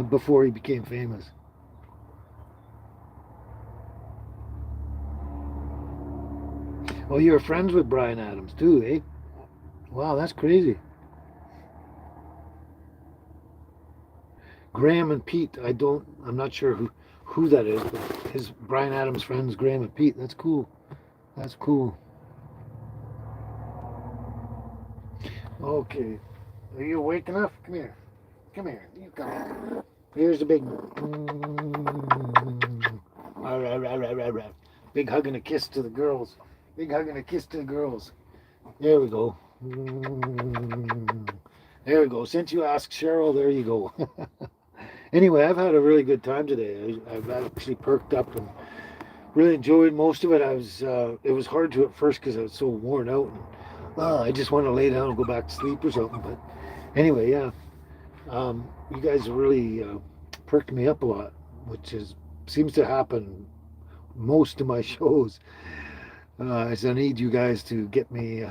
before he became famous. Oh, you were friends with Brian Adams too, eh? Wow, that's crazy. Graham and Pete. I'm not sure who that is, but his Brian Adams friends, Graham and Pete. That's cool. That's cool. Okay. Are you awake enough? Come here. Come here. You come here. Here's the big. Big hug and a kiss to the girls. Big hug and a kiss to the girls. There we go. There we go. Since you asked Cheryl, there you go. Anyway, I've had a really good time today. I've actually perked up and really enjoyed most of it. It was hard to at first because I was so worn out, and I just want to lay down and go back to sleep or something. But anyway, yeah, you guys really perked me up a lot, which seems to happen most of my shows. As I need you guys to get me,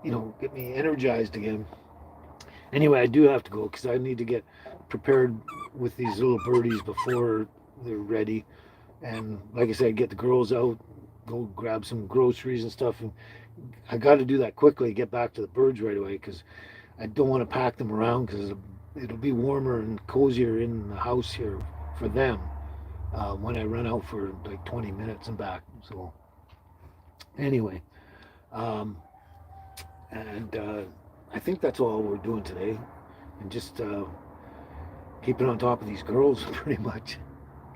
get me energized again. Anyway, I do have to go because I need to get prepared with these little birdies before they're ready. And like I said, get the girls out, go grab some groceries and stuff. And I got to do that quickly, get back to the birds right away because I don't want to pack them around because it'll be warmer and cozier in the house here for them when I run out for like 20 minutes and back. So anyway, um, and I think that's all we're doing today, and just keeping on top of these girls pretty much,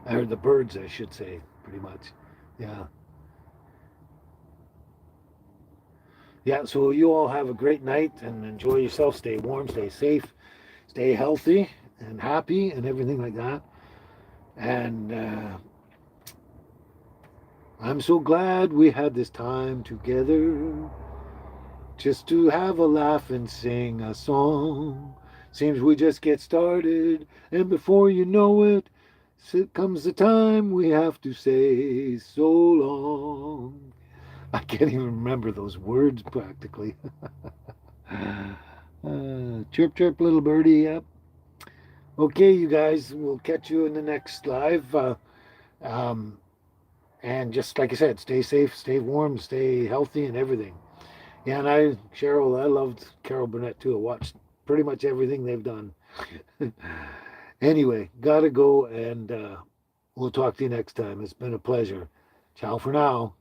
or the birds, I should say, pretty much. Yeah, yeah. So you all have a great night and enjoy yourself. Stay warm, stay safe, stay healthy and happy, and everything like that. And I'm so glad we had this time together. Just to have a laugh and sing a song. Seems we just get started, and before you know it, comes the time we have to say so long. I can't even remember those words practically. Chirp, chirp, little birdie. Yep. Okay, you guys, we'll catch you in the next live. Um, and just like I said, stay safe, stay warm, stay healthy, and everything. Yeah, and Cheryl, I loved Carol Burnett too. I watched pretty much everything they've done. Anyway, gotta go, and we'll talk to you next time. It's been a pleasure. Ciao for now.